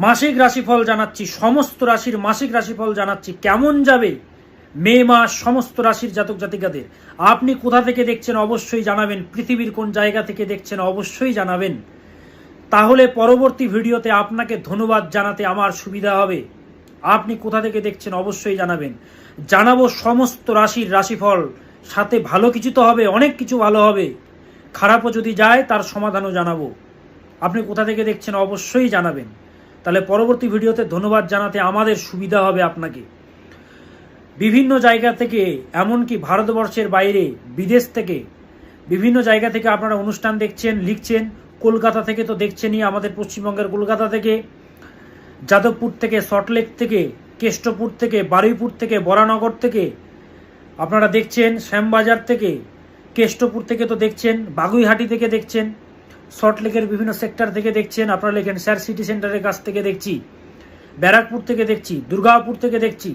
মাসিক রাশিফল জানাচ্ছি, সমস্ত রাশির মাসিক রাশিফল জানাচ্ছি। কেমন যাবে মে মাস সমস্ত রাশির জাতক জাতিকাদের। আপনি কোথা থেকে দেখছেন অবশ্যই জানাবেন, পৃথিবীর কোন জায়গা থেকে দেখছেন অবশ্যই জানাবেন। তাহলে পরবর্তী ভিডিওতে আপনাকে ধন্যবাদ জানাতে আমার সুবিধা হবে। আপনি কোথা থেকে দেখছেন অবশ্যই জানাবেন। জানাবো সমস্ত রাশির রাশিফল, সাথে ভালো কিছু তো হবে, অনেক কিছু ভালো হবে। খারাপও যদি যায় তার সমাধানও জানাবো। আপনি কোথা থেকে দেখছেন অবশ্যই জানাবেন। তাহলে পরবর্তী ভিডিওতে ধন্যবাদ জানাতে আমাদের সুবিধা হবে আপনাকে। বিভিন্ন জায়গা থেকে, এমনকি ভারতবর্ষের বাইরে, বিদেশ থেকে, বিভিন্ন জায়গা থেকে আপনারা অনুষ্ঠান দেখছেন, লিখছেন। কলকাতা থেকে তো দেখছেনই, আমাদের পশ্চিমবঙ্গের কলকাতা থেকে, যাদবপুর থেকে, সল্টলেক থেকে, কেষ্টপুর থেকে, বারুইপুর থেকে, বরানগর থেকে আপনারা দেখছেন, শ্যামবাজার থেকে, কেষ্টপুর থেকে তো দেখছেন, বাগুইহাটি থেকে দেখছেন, সল্টলেকের বিভিন্ন সেক্টর থেকে দেখছেন। আপনারা লেখেন স্যার সিটি সেন্টারের কাছ থেকে দেখছি, ব্যারাকপুর থেকে দেখছি, দুর্গাপুর থেকে দেখছি,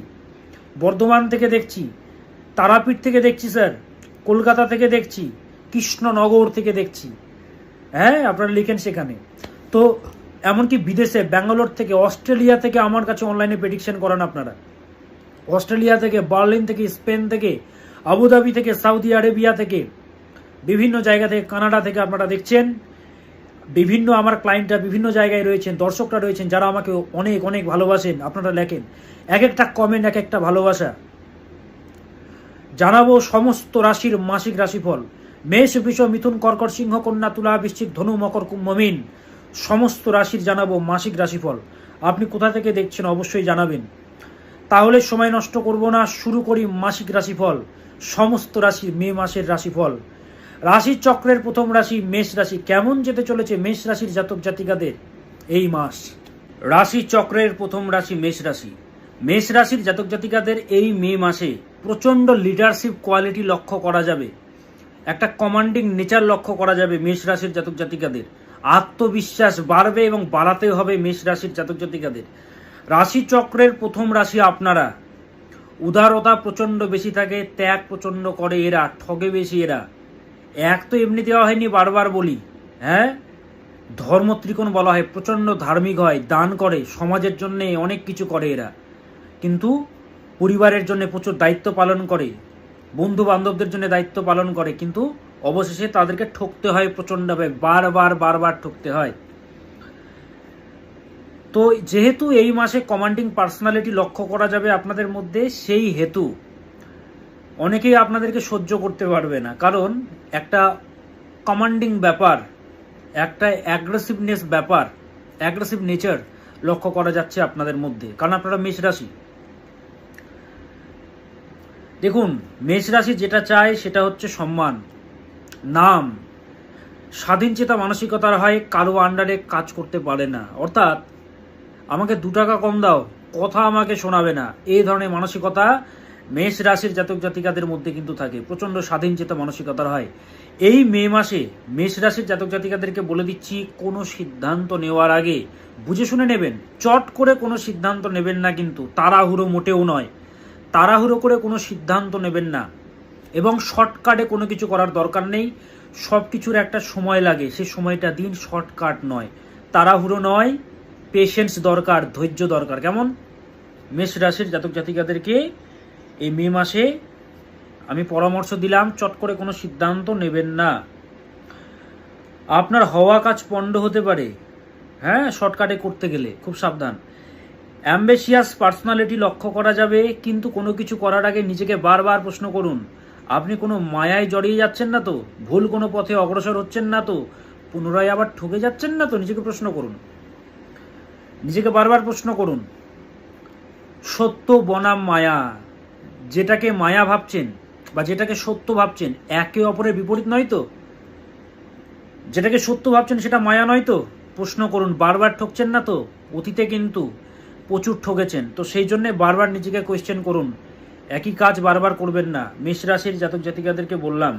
বর্ধমান থেকে দেখছি, তারাপীঠ থেকে দেখছি, স্যার কলকাতা থেকে দেখছি, কৃষ্ণনগর থেকে দেখছি। হ্যাঁ, আপনারা লিখেন সেখানে। তো এমনকি বিদেশে, ব্যাঙ্গালোর থেকে, অস্ট্রেলিয়া থেকে আমার কাছে অনলাইনে প্রেডিকশন করান আপনারা। অস্ট্রেলিয়া থেকে, বার্লিন থেকে, স্পেন থেকে, আবুধাবি থেকে, সৌদি আরেবিয়া থেকে, বিভিন্ন জায়গা থেকে, কানাডা থেকে আপনারা দেখছেন। বিভিন্ন আমার ক্লায়েন্টরা বিভিন্ন জায়গায় রয়েছেন, দর্শকরা রয়েছেন যারা আমাকে অনেক অনেক ভালোবাসেন। আপনারা লেখেন, এক একটা কমেন্ট এক একটা ভালোবাসা। জানাবো সমস্ত রাশির মাসিক রাশিফল। মেষ, বৃষ, মিথুন, কর্কট, সিংহ, কন্যা, তুলা, বৃশ্চিক, ধনু, মকর, কুম্ভ, মীন, সমস্ত রাশির জানাবো মাসিক রাশিফল। আপনি কোথা থেকে দেখছেন অবশ্যই জানাবেন। তাহলে সময় নষ্ট করব না, শুরু করি মাসিক রাশিফল, সমস্ত রাশির মে মাসের রাশিফল। রাশির চক্রের প্রথম রাশি মেষ রাশি। কেমন যেতে চলেছে মেষ রাশির জাতক জাতিকাদের এই মাস? রাশি চক্রের প্রথম রাশি মেষ রাশি। মেষ রাশির জাতক জাতিকাদের এই মে মাসে প্রচণ্ড লিডারশিপ কোয়ালিটি লক্ষ্য করা যাবে, একটা কমান্ডিং নেচার লক্ষ্য করা যাবে মেষ রাশির জাতক জাতিকাদের। আত্মবিশ্বাস বাড়বে এবং বাড়াতে হবে মেষ রাশির জাতক জাতিকাদের। রাশি চক্রের প্রথম রাশি আপনারা। উদারতা প্রচণ্ড বেশি থাকে, ত্যাগ প্রচণ্ড করে এরা, ঠগে বেশি এরা। এক তো এমনি দেওয়া হয়নি, বারবার বলি, হ্যাঁ, ধর্ম ত্রিকোণ বলা হয়, প্রচণ্ড ধার্মিক হয়, দান করে, সমাজের জন্য অনেক কিছু করে এরা, কিন্তু পরিবারের জন্য প্রচুর দায়িত্ব পালন করে, বন্ধু বান্ধবদের জন্য দায়িত্ব পালন করে, কিন্তু অবশেষে তাদেরকে ঠকতে হয় প্রচণ্ডভাবে, বারবার ঠকতে হয়। তো যেহেতু এই মাসে কমান্ডিং পার্সোনালিটি লক্ষ্য করা যাবে আপনাদের মধ্যে, সেই হেতু অনেকেই আপনাদেরকে সহ্য করতে পারবে না, কারণ একটা কমান্ডিং ব্যাপার, একটা অ্যাগ্রেসিভনেস ব্যাপার, অ্যাগ্রেসিভ নেচার লক্ষ্য করা যাচ্ছে আপনাদের মধ্যে, কারণ আপনারা মেষ রাশি। দেখুন, মেষ রাশি যেটা চায় সেটা হচ্ছে সম্মান, নাম, স্বাধীন চেতা মানসিকতার হয়, কারো আন্ডারে কাজ করতে পারে না। অর্থাৎ আমাকে 2 টাকা কম দাও, কথা আমাকে শোনাবে না, এই ধরনের মানসিকতা মেষ রাশির জাতক জাতিকাদের মধ্যে কিন্তু থাকে। প্রচণ্ড স্বাধীন চেতা মানসিকতার হয়। এই মে মাসে মেষ রাশির জাতক জাতিকাদেরকে বলে দিচ্ছি, কোনো সিদ্ধান্ত নেওয়ার আগে বুঝে শুনে নেবেন। চট করে কোনো সিদ্ধান্ত নেবেন না, কিন্তু তাড়াহুড়ো মোটেও নয়। তাড়াহুড়ো করে কোনো সিদ্ধান্ত নেবেন না, এবং শর্টকাটে কোনো কিছু করার দরকার নেই। সব কিছুর একটা সময় লাগে, সেই সময়টা দিন, শর্টকাট নয়, তাড়াহুড়ো নয়, পেশেন্স দরকার, ধৈর্য দরকার। কেমন? মেষ রাশির জাতক জাতিকাদেরকে এই মে মাসে আমি পরামর্শ দিলাম, চট করে কোনো সিদ্ধান্ত নেবেন না। আপনার হওয়া কাজ পণ্ড হতে পারে, হ্যাঁ, শর্টকাটে করতে গেলে খুব সাবধান। অ্যাম্বিশিয়াস পার্সোনালিটি লক্ষ্য করা যাবে, কিন্তু কোনো কিছু করার আগে নিজেকে বারবার প্রশ্ন করুন, আপনি কোনো মায়ায় জড়িয়ে যাচ্ছেন না তো? ভুল কোনো পথে অগ্রসর হচ্ছেন না তো? পুনরায় আবার ঠকে যাচ্ছেন না তো? নিজেকে প্রশ্ন করুন, নিজেকে বারবার প্রশ্ন করুন। সত্য বনাম মায়া, যেটাকে মায়া ভাবছেন বা যেটাকে সত্য ভাবছেন, একে অপরের বিপরীত নয় তো? যেটাকে সত্য ভাবছেন সেটা মায়া নয় তো? প্রশ্ন করুন, বারবার ঠকছেন না তো? অতীতে কিন্তু প্রচুর ঠকেছেন, তো সেই জন্য বারবার নিজেকে কোয়েশ্চেন করুন, একই কাজ বারবার করবেন না। মেষ রাশির জাতক জাতিকাদেরকে বললাম,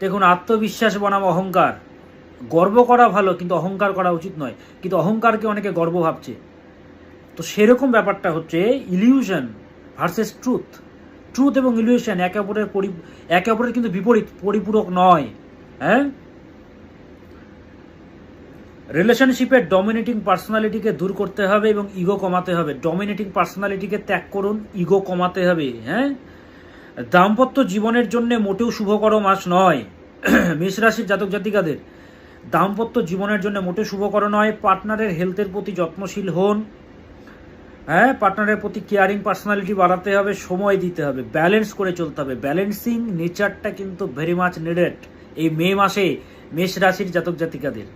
দেখুন, আত্মবিশ্বাস বনাম অহংকার। গর্ব করা ভালো, কিন্তু অহংকার করা উচিত নয়, কিন্তু অহংকারকে অনেকে গর্ব ভাবছে। তো সেরকম ব্যাপারটা হচ্ছে ইলিউশন ভার্সেস ট্রুথ। ট্রুথ এবং ইলিউশন একে অপরের কিন্তু বিপরীত, পরিপূরক নয়। হ্যাঁ, রিলেশনশিপের ডমিনেটিং পার্সোনালিটিকে দূর করতে হবে এবং ইগো কমাতে হবে। ডমিনেটিং পার্সোনালিটিকে ত্যাগ করুন, ইগো কমাতে হবে। হ্যাঁ, দাম্পত্য জীবনের জন্য মোটেও শুভকর মাস নয় মেষ রাশির জাতক জাতিকাদের। দাম্পত্য জীবনের জন্য মোটেও শুভকর নয়। পার্টনারের হেলথের প্রতি যত্নশীল হন। হ্যাঁ, পার্টনারের প্রতি কেয়ারিং পার্সোনালিটি বাড়াতে হবে, সময় দিতে হবে, ব্যালেন্স করে চলতে হবে। ব্যালেন্সিং নেচারটা কিন্তু ভেরি মাচ নিডেড এই মে মাসে মেষ রাশির জাতক জাতিকাদের।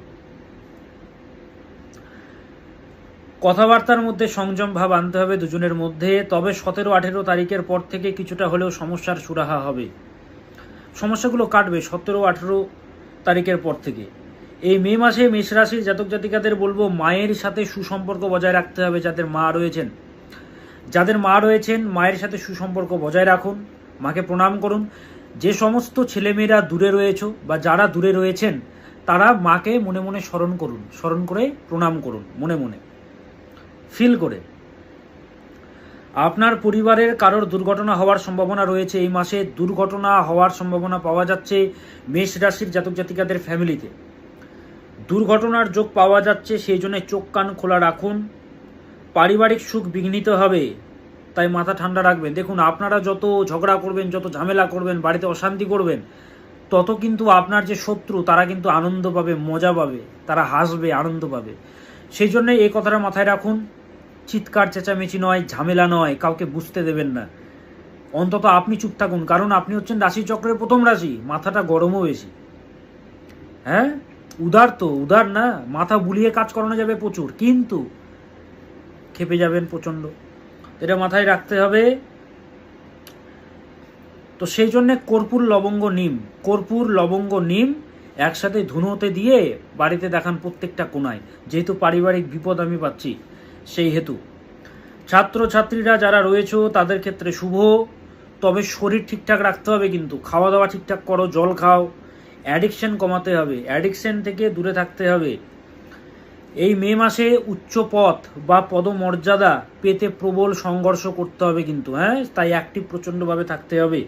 কথাবার্তার মধ্যে সংযম ভাব আনতে হবে দুজনের মধ্যে। তবে 17-18 তারিখের পর থেকে কিছুটা হলেও সমস্যার সুরাহা হবে, সমস্যাগুলো কাটবে 17-18 তারিখের পর থেকে। এই মে মাসে মেষ রাশির জাতক জাতিকাদের বলবো মায়ের সাথে সুসম্পর্ক বজায় রাখতে হবে। যাদের মা রয়েছেন মায়ের সাথে সুসম্পর্ক বজায় রাখুন, মাকে প্রণাম করুন। যে সমস্ত ছেলেমেয়েরা দূরে রয়েছে বা যারা দূরে রয়েছেন তারা মাকে মনে মনে স্মরণ করে প্রণাম করুন, মনে মনে ফিল করে। আপনার পরিবারের কারোর দুর্ঘটনা হওয়ার সম্ভাবনা রয়েছে এই মাসে। দুর্ঘটনা হওয়ার সম্ভাবনা পাওয়া যাচ্ছে মেষ রাশির জাতক জাতিকাদের ফ্যামিলিতে। দুর্ঘটনার যোগ পাওয়া যাচ্ছে, সেই জন্য চোখ কান খোলা রাখুন। পারিবারিক সুখ বিঘ্নিত হবে, তাই মাথা ঠান্ডা রাখবেন। দেখুন, আপনারা যত ঝগড়া করবেন, যত ঝামেলা করবেন, বাড়িতে অশান্তি করবেন, তত কিন্তু আপনার যে শত্রু তারা কিন্তু আনন্দ পাবে, মজা পাবে, তারা হাসবে, আনন্দ পাবে। সেই জন্য এই কথাটা মাথায় রাখুন। চিৎকার চেঁচামেচি নয়, ঝামেলা নয়, কাউকে বুঝতে দেবেন না। অন্তত আপনি চুপ থাকুন, কারণ আপনি হচ্ছেন রাশিচক্রের প্রথম রাশি, মাথাটা গরমও বেশি। হ্যাঁ, উদার না, মাথা বুলিয়ে কাজ করানো যাবে প্রচুর, কিন্তু খেপে যাবেন প্রচণ্ড, এটা মাথায় রাখতে হবে। তো সেই জন্য কর্পূর লবঙ্গ নিম একসাথে ধুনোতে দিয়ে বাড়িতে দেখান প্রত্যেকটা কোণায়, যেহেতু পারিবারিক বিপদ আমি পাচ্ছি সেই হেতু। ছাত্রছাত্রীরা যারা রয়েছে তাদের ক্ষেত্রে শুভ, তবে শরীর ঠিকঠাক রাখতে হবে, কিন্তু খাওয়া দাওয়া ঠিকঠাক করো, জল খাও, অ্যাডিকশন কমাতে হবে, অ্যাডিকশন থেকে দূরে থাকতে হবে। এই মে মাসে উচ্চ পদ বা পদমর্যাদা পেতে প্রবল সংঘর্ষ করতে হবে কিন্তু। হ্যাঁ, তাই অ্যাক্টিভ প্রচণ্ডভাবে থাকতে হবে।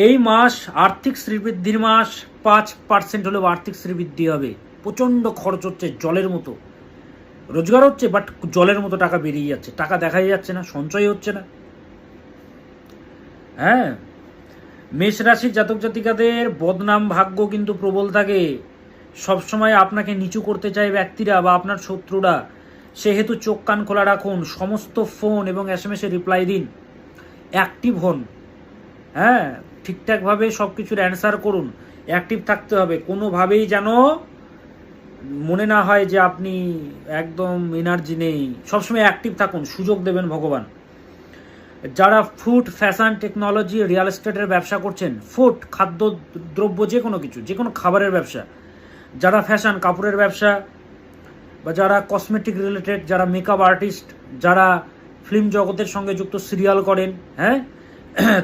এই মাস আর্থিক শ্রীবৃদ্ধির মাস, 5% হলেও আর্থিক শ্রীবৃদ্ধি হবে। প্রচণ্ড খরচ হচ্ছে, জলের মতো রোজগার হচ্ছে, বাট জলের মতো টাকা বেরিয়ে যাচ্ছে, টাকা দেখাই যাচ্ছে না, সঞ্চয় হচ্ছে না। হ্যাঁ, মেষ রাশির জাতক জাতিকাদের বদনাম ভাগ্য কিন্তু প্রবল থাকে। সবসময় আপনাকে নিচু করতে চায় ব্যক্তিরা বা আপনার শত্রুরা, সেহেতু চোখ কান খোলা রাখুন। সমস্ত ফোন এবং SMS-এ রিপ্লাই দিন, অ্যাক্টিভ হন। হ্যাঁ, ঠিকঠাকভাবে সব কিছুর অ্যান্সার করুন, অ্যাক্টিভ থাকতে হবে। কোনোভাবেই যেন মনে না হয় যে আপনি একদম এনার্জি নেই, সবসময় অ্যাক্টিভ থাকুন, সুযোগ দেবেন ভগবান। যারা ফুড, ফ্যাশন, টেকনোলজি, রিয়েল এস্টেটের ব্যবসা করছেন, ফুড খাদ্য দ্রব্য, যে কোনো কিছু, যে কোনো খাবারের ব্যবসা, যারা ফ্যাশন কাপড়ের ব্যবসা, বা যারা কসমেটিক রিলেটেড, যারা মেকআপ আর্টিস্ট, যারা ফিল্ম জগতের সঙ্গে যুক্ত, সিরিয়াল করেন, হ্যাঁ,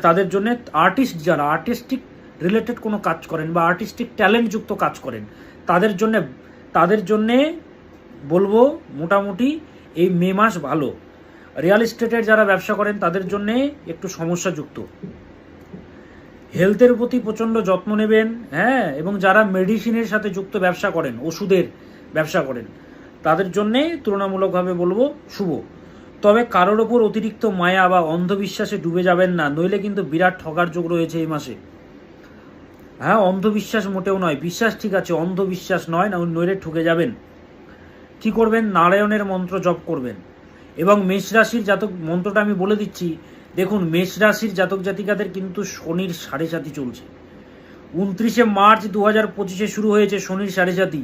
তাদের জন্য আর্টিস্ট, যারা আর্টিস্টিক রিলেটেড কোনো কাজ করেন বা আর্টিস্টিক ট্যালেন্ট যুক্ত কাজ করেন, তাদের জন্যে বলবো মোটামুটি এই মে মাস ভালো। রিয়েল এস্টেটের যারা ব্যবসা করেন তাদের জন্যে একটু সমস্যাযুক্ত। হেলথের প্রতি প্রচণ্ড যত্ন নেবেন। হ্যাঁ, এবং যারা মেডিসিনের সাথে যুক্ত ব্যবসা করেন, ওষুধের ব্যবসা করেন, তাদের জন্যে তুলনামূলকভাবে বলবো শুভ। তবে কারোর ওপর অতিরিক্ত মায়া বা অন্ধবিশ্বাসে ডুবে যাবেন না, নইলে কিন্তু বিরাট ঠকার যোগ রয়েছে এই মাসে। হ্যাঁ, অন্ধবিশ্বাস মোটেও নয়, বিশ্বাস ঠিক আছে, অন্ধবিশ্বাস নয়, না নইলে ঠকে যাবেন। কি করবেন? নারায়ণের মন্ত্র জপ করবেন। এবং মেষ রাশির জাতক, মন্ত্রটা আমি বলে দিচ্ছি, দেখুন মেষ রাশির জাতক জাতিকাদের কিন্তু শনির 7.5 চলছে। 29 মার্চ 2025 শুরু হয়েছে শনির 7.5।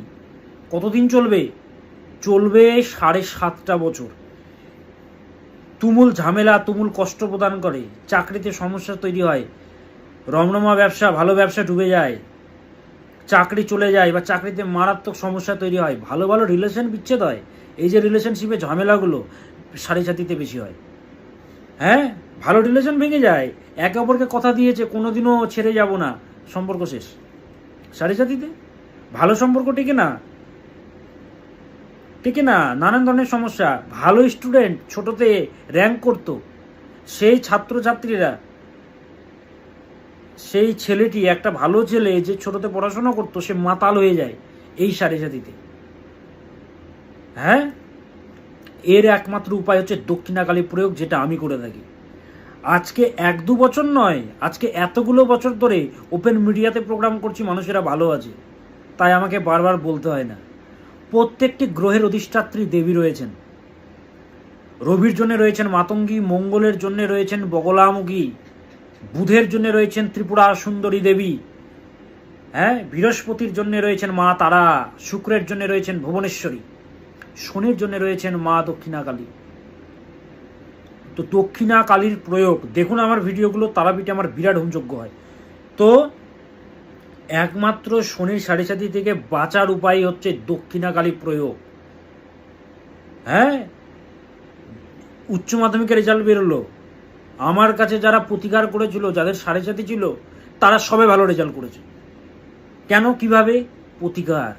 কতদিন চলবে? চলবে 7.5 বছর। তুমুল ঝামেলা, তুমুল কষ্ট প্রদান করে, চাকরিতে সমস্যা তৈরি হয়, রমরমা ব্যবসা, ভালো ব্যবসা ডুবে যায়, চাকরি চলে যায় বা চাকরিতে মারাত্মক সমস্যা তৈরি হয়, ভালো ভালো রিলেশন বিচ্ছেদ হয়। এই যে রিলেশনশিপে ঝামেলাগুলো 7.5 বেশি হয়। হ্যাঁ, ভালো রিলেশন ভেঙে যায়, একে অপরকে কথা দিয়েছে কোনোদিনও ছেড়ে যাব না, সম্পর্ক শেষ 7.5। ভালো সম্পর্ক টিকে না, নানান ধরনের সমস্যা। ভালো স্টুডেন্ট, ছোটতে র্যাঙ্ক করতো, সেই ছাত্রছাত্রীরা, সেই ছেলেটি, একটা ভালো ছেলে যে ছোটতে পড়াশোনা করতো, সে মাতাল হয়ে যায় এই 7.5। হ্যাঁ, এর একমাত্র উপায় হচ্ছে দক্ষিণাকালী প্রয়োগ, যেটা আমি করে থাকি। আজকে 1-2 বছর নয়, আজকে এতগুলো বছর ধরে ওপেন মিডিয়াতে প্রোগ্রাম করছি, মানুষেরা ভালো আছে, তাই আমাকে বারবার বলতে হয় না। প্রত্যেকটি গ্রহের অধিষ্ঠাত্রী দেবী রয়েছেন। রবির জন্য রয়েছেন মাতঙ্গী, মঙ্গলের জন্য রয়েছেন বগলামুখী, বুধের জন্য রয়েছেন ত্রিপুরা সুন্দরী দেবী, হ্যাঁ, বৃহস্পতির জন্য রয়েছেন মা তারা, শুক্রের জন্য রয়েছেন ভুবনেশ্বরী, শনির জন্য রয়েছেন মা দক্ষিণাকালী। তো দক্ষিণাকালীর প্রয়োগ দেখুন, আমার ভিডিওগুলো তারাপীঠে আমার বিরাট হোমযজ্ঞ হয়। তো একমাত্র শনির সাড়ে সাথী থেকে বাঁচার উপায় হচ্ছে দক্ষিণাকালী প্রয়োগ। হ্যাঁ, উচ্চ মাধ্যমিকের রেজাল্ট বেরোলো, আমার কাছে যারা প্রতিকার করেছিল, যাদের সাড়ে সাথী ছিল, তারা সবাই ভালো রেজাল্ট করেছে। কেন, কিভাবে? প্রতিকার।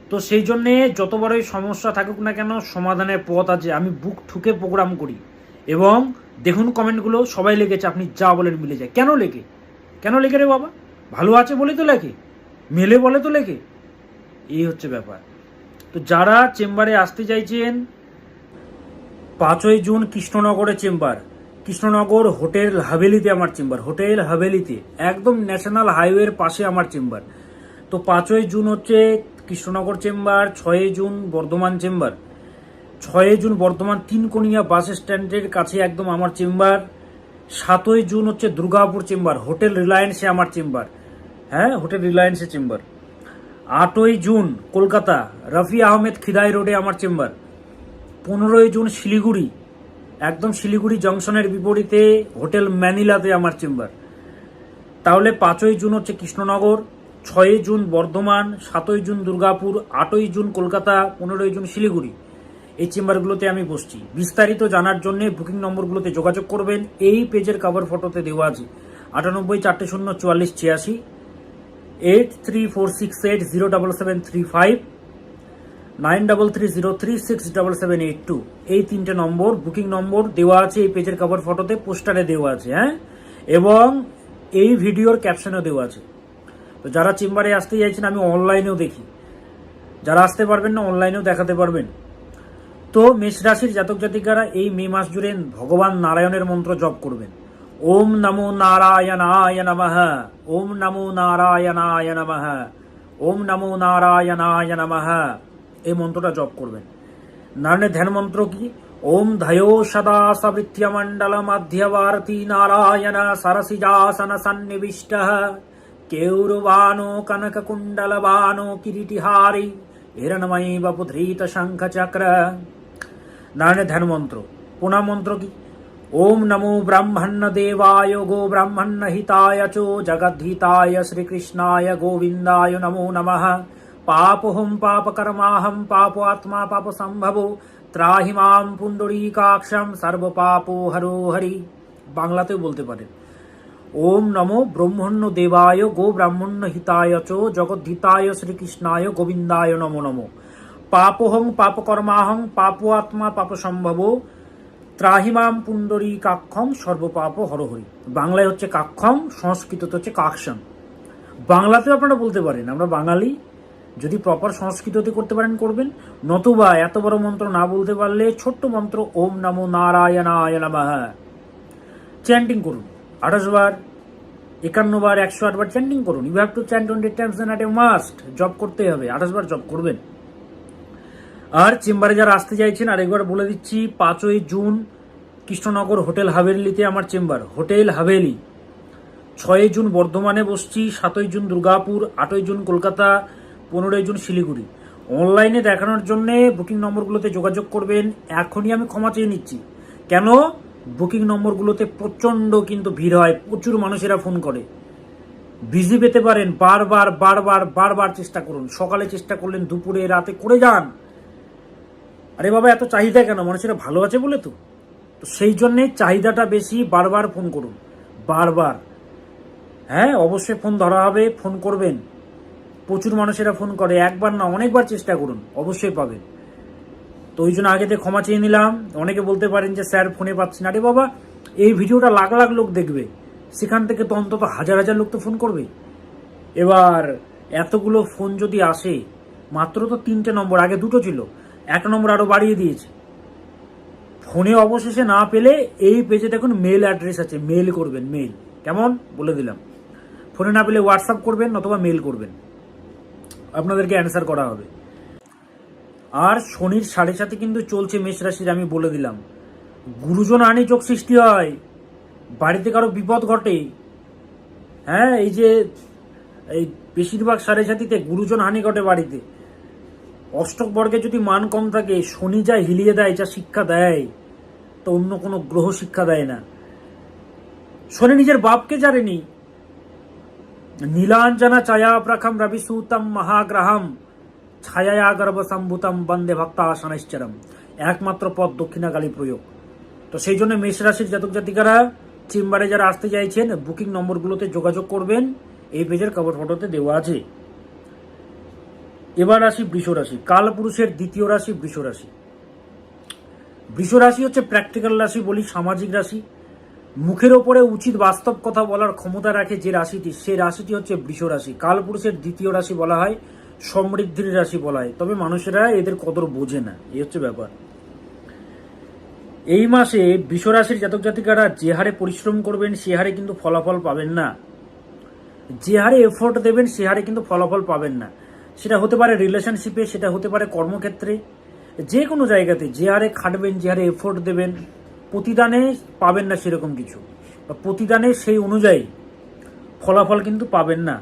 তো সেই জন্যে যত বড়ই সমস্যা থাকুক না কেন, সমাধানের পথ আছে। আমি বুক ঠুকে প্রোগ্রাম করি, এবং দেখুন কমেন্টগুলো সবাই লেগেছে, আপনি যা বলেন মিলে যায়। কেন লেগে? কেন লেগে রে বাবা? ভালো আছে বলে তো লেগে, মেলে বলে তো লেগে, এই হচ্ছে ব্যাপার। তো যারা চেম্বারে আসতে চাইছেন, 5ই জুন কৃষ্ণনগরে চেম্বার, কৃষ্ণনগর হোটেল হাভেলিতে আমার চেম্বার, হোটেল হাভেলিতে একদম ন্যাশনাল হাইওয়ের পাশে আমার চেম্বার। তো 5ই জুন হচ্ছে কৃষ্ণনগর চেম্বার, 6ই জুন বর্ধমান চেম্বার, 6ই জুন বর্ধমান তিনকোনিয়া বাস স্ট্যান্ডের কাছে একদম আমার চেম্বার, 7ই জুন হচ্ছে দুর্গাপুর চেম্বার, হোটেল রিলায়েন্সে আমার চেম্বার, হ্যাঁ, হোটেল রিলায়েন্সে চেম্বার, 8ই জুন কলকাতা রফি আহমেদ খিদাই রোডে আমার চেম্বার, 15ই জুন শিলিগুড়ি, একদম শিলিগুড়ি জংশনের বিপরীতে হোটেল ম্যানিলাতে আমার চেম্বার। তাহলে 5ই জুন হচ্ছে কৃষ্ণনগর, 6ই জুন বর্ধমান, 7ই জুন দুর্গাপুর, 8ই জুন কলকাতা, 15ই জুন শিলিগুড়ি, এই চেম্বারগুলোতে আমি বসছি। বিস্তারিত জানার জন্য বুকিং নম্বরগুলোতে যোগাযোগ করবেন, এই পেজের কভার ফটোতে দেওয়া আছে। 98 400 44 86, 8346807735, 9330367782, এই 3টে নম্বর বুকিং নম্বর দেওয়া আছে এই পেজের কভার ফটোতে, পোস্টারে দেওয়া আছে, হ্যাঁ, এবং এই ভিডিওর ক্যাপশনেও দেওয়া আছে। তো যারা চেম্বারে আসতে চাইছেন, আমি অনলাইনেও দেখি, যারা আসতে পারবেন না অনলাইনেও দেখাতে পারবেন। তো মেষ রাশির জাতক জাতিকারা এই মে মাস জুড়ে ভগবান নারায়ণের মন্ত্র জপ করবেন। ওম নমো নারায়ণায় নমঃ, ওম নমো নারায়ণায় নমঃ, ওম নমো নারায়ণায় নমঃ, এই মন্ত্রটা জপ করবেন। নারায়ণের ধ্যান মন্ত্র কি? ওম ধায়ো সদা সবৃত্যমণ্ডল মধ্যবর্তী নারায়ণ সরসিজাসন সন্নিবিষ্ট কেউরবানো কনককুণ্ডলবানো কিরীটিহারি হিরণময়ী বপুধৃত শঙ্খ চক্র। নারায়ণের ধ্যান মন্ত্র। প্রণাম মন্ত্র কি? ওম নমো ব্রাহ্মণ দেবায় গো ব্রাহ্মণ হিতায় চ জগদ্ধিতায় শ্রীকৃষ্ণায় গোবিন্দায় নমো নমঃ। পাপহম পাপকর্মাহম পাপ আত্মা পাপ সম্ভবো ত্রাহি মাম পুণ্ডরীকাক্ষম সর্বপাপো হরো হরি। বাংলাতেও বলতে পারেন। ওম নমো ব্রহ্মণ্য দেবায় গো ব্রাহ্মণ্য হিতায় চ জগদ্ধিতায় শ্রীকৃষ্ণায় গোবিন্দায় নমো নমঃ। পাপহং পাপকর্মাহং পাপ আত্মা পাপ সম্ভবো ত্রাহিমাম পুণ্ডরীকাক্ষম সর্বপাপ হরহরি। বাংলায় হচ্ছে কাক্ষম, সংস্কৃততে হচ্ছে কাকশম। বাংলাতেও আপনারা বলতে পারেন, আমরা বাঙালি, যদি প্রপার সংস্কৃততে করতে পারেন করবেন, নতুবা এত বড় মন্ত্র না বলতে পারলে ছোট্ট মন্ত্র ওম নমো নারায়ণায় নমঃ চ্যান্টিং করুন। 28 বার, 51 বার, 108 বার চ্যান্টিং করুন। You have to chant 100 times a must. জব করতে হবে, 28 বার জব করবেন। আর চেম্বারে যারা আসতে চাইছেন আরেকবার বলে দিচ্ছি, 5ই জুন কৃষ্ণনগর হোটেল হাভেলিতে আমার চেম্বার, হোটেল হাভেলি। 6ই জুন বর্ধমানে বসছি, 7ই জুন দুর্গাপুর, 8ই জুন কলকাতা, 15ই জুন শিলিগুড়ি। অনলাইনে দেখানোর জন্য বুকিং নম্বরগুলোতে যোগাযোগ করবেন। এখনই আমি ক্ষমা চেয়ে নিচ্ছি, কেন বুকিং নম্বরগুলোতে প্রচণ্ড কিন্তু ভিড় হয়, প্রচুর মানুষেরা ফোন করে। বিজি পেতে পারেন, বারবার বারবার বারবার চেষ্টা করুন। সকালে চেষ্টা করলেন, দুপুরে, রাতে করে যান। আরে বাবা, এত চাহিদা কেন? মানুষেরা ভালো আছে বলে তো। তো সেই জন্যে চাহিদাটা বেশি, বারবার ফোন করুন, বারবার। হ্যাঁ, অবশ্যই ফোন ধরা হবে, ফোন করবেন। প্রচুর মানুষেরা ফোন করে, একবার না অনেকবার চেষ্টা করুন, অবশ্যই পাবেন। তো ওই জন্য আগেতে ক্ষমা চেয়ে নিলাম। অনেকে বলতে পারেন যে স্যার ফোনে পাচ্ছি না। আরে বাবা, এই ভিডিওটা লাখ লাখ লোক দেখবে, সেখান থেকে তো অন্তত হাজার হাজার লোক তো ফোন করবে। এবার এতগুলো ফোন যদি আসে, মাত্র তো 3টে নম্বর, আগে 2টো ছিল, 1 নম্বর আরো বাড়িয়ে দিয়েছে। ফোনে অবশেষে না পেলে এই পেজে দেখুন মেল অ্যাড্রেস আছে, মেল করবেন, মেল কেমন বলে দিলাম। ফোনে না পেলে হোয়াটসঅ্যাপ করবেন অথবা মেল করবেন, আপনাদেরকে অ্যান্সার করা হবে। আর শনির 7.5 কিন্তু চলছে মেষ রাশির, আমি বলে দিলাম। গুরুজন আনি চোখ সৃষ্টি হয়, বাড়িতে কারো বিপদ ঘটে। হ্যাঁ, এই যে এই বেশিরভাগ 7.5-তে গুরুজন হানি ঘটে বাড়িতে। অষ্টক বর্গে যদি মান কম থাকে, শনি যা হিলিয়ে দেয়, যা শিক্ষা দেয়, তো অন্য কোনো গ্রহ শিক্ষা দেয় না। শনি নিজের বাপকে জানেনি। নীলাঞ্জনা ছায়া প্রখম রবিসূতম মহাগ্রহম ছায়া গর্ভ সম্ভূতম বন্দে ভক্তা শনৈশ্চরম, একমাত্র পথ দক্ষিণাকালী প্রয়োগ। তো সেই জন্য মেষ রাশির জাতক জাতিকারা চেম্বারে যারা আসতে চাইছেন, বুকিং নম্বরগুলোতে যোগাযোগ করবেন, এই পেজের কভার ফটোতে দেওয়া আছে। এবার আসি বৃষ রাশি, কাল পুরুষের দ্বিতীয় রাশি বৃষ রাশি। বৃষ রাশি হচ্ছে প্র্যাকটিক্যাল রাশি বলি, সামাজিক রাশি। মুখের ওপরে উচিত বাস্তব কথা বলার ক্ষমতা রাখে যে রাশিটি, সেই রাশিটি হচ্ছে বৃষ রাশি। কাল পুরুষের দ্বিতীয় রাশি বলা হয়, সমৃদ্ধির রাশি বলা হয়, তবে মানুষেরা এদের কদর বোঝে না, এই হচ্ছে ব্যাপার। এই মাসে বৃষ রাশির জাতক জাতিকারা যে হারে পরিশ্রম করবেন সে হারে কিন্তু ফলাফল পাবেন না। যে হারে এফোর্ট দেবেন সে হারে কিন্তু ফলাফল পাবেন না। সেটা হতে পারে রিলেশনশিপে, সেটা হতে পারে কর্মক্ষেত্রে, যে কোনো জায়গাতে যে হারে খাটবেন, যে হারে এফোর্ট দেবেন, প্রতিদানে পাবেন না সেরকম কিছু, বা প্রতিদানে সেই অনুযায়ী ফলাফল কিন্তু পাবেন না।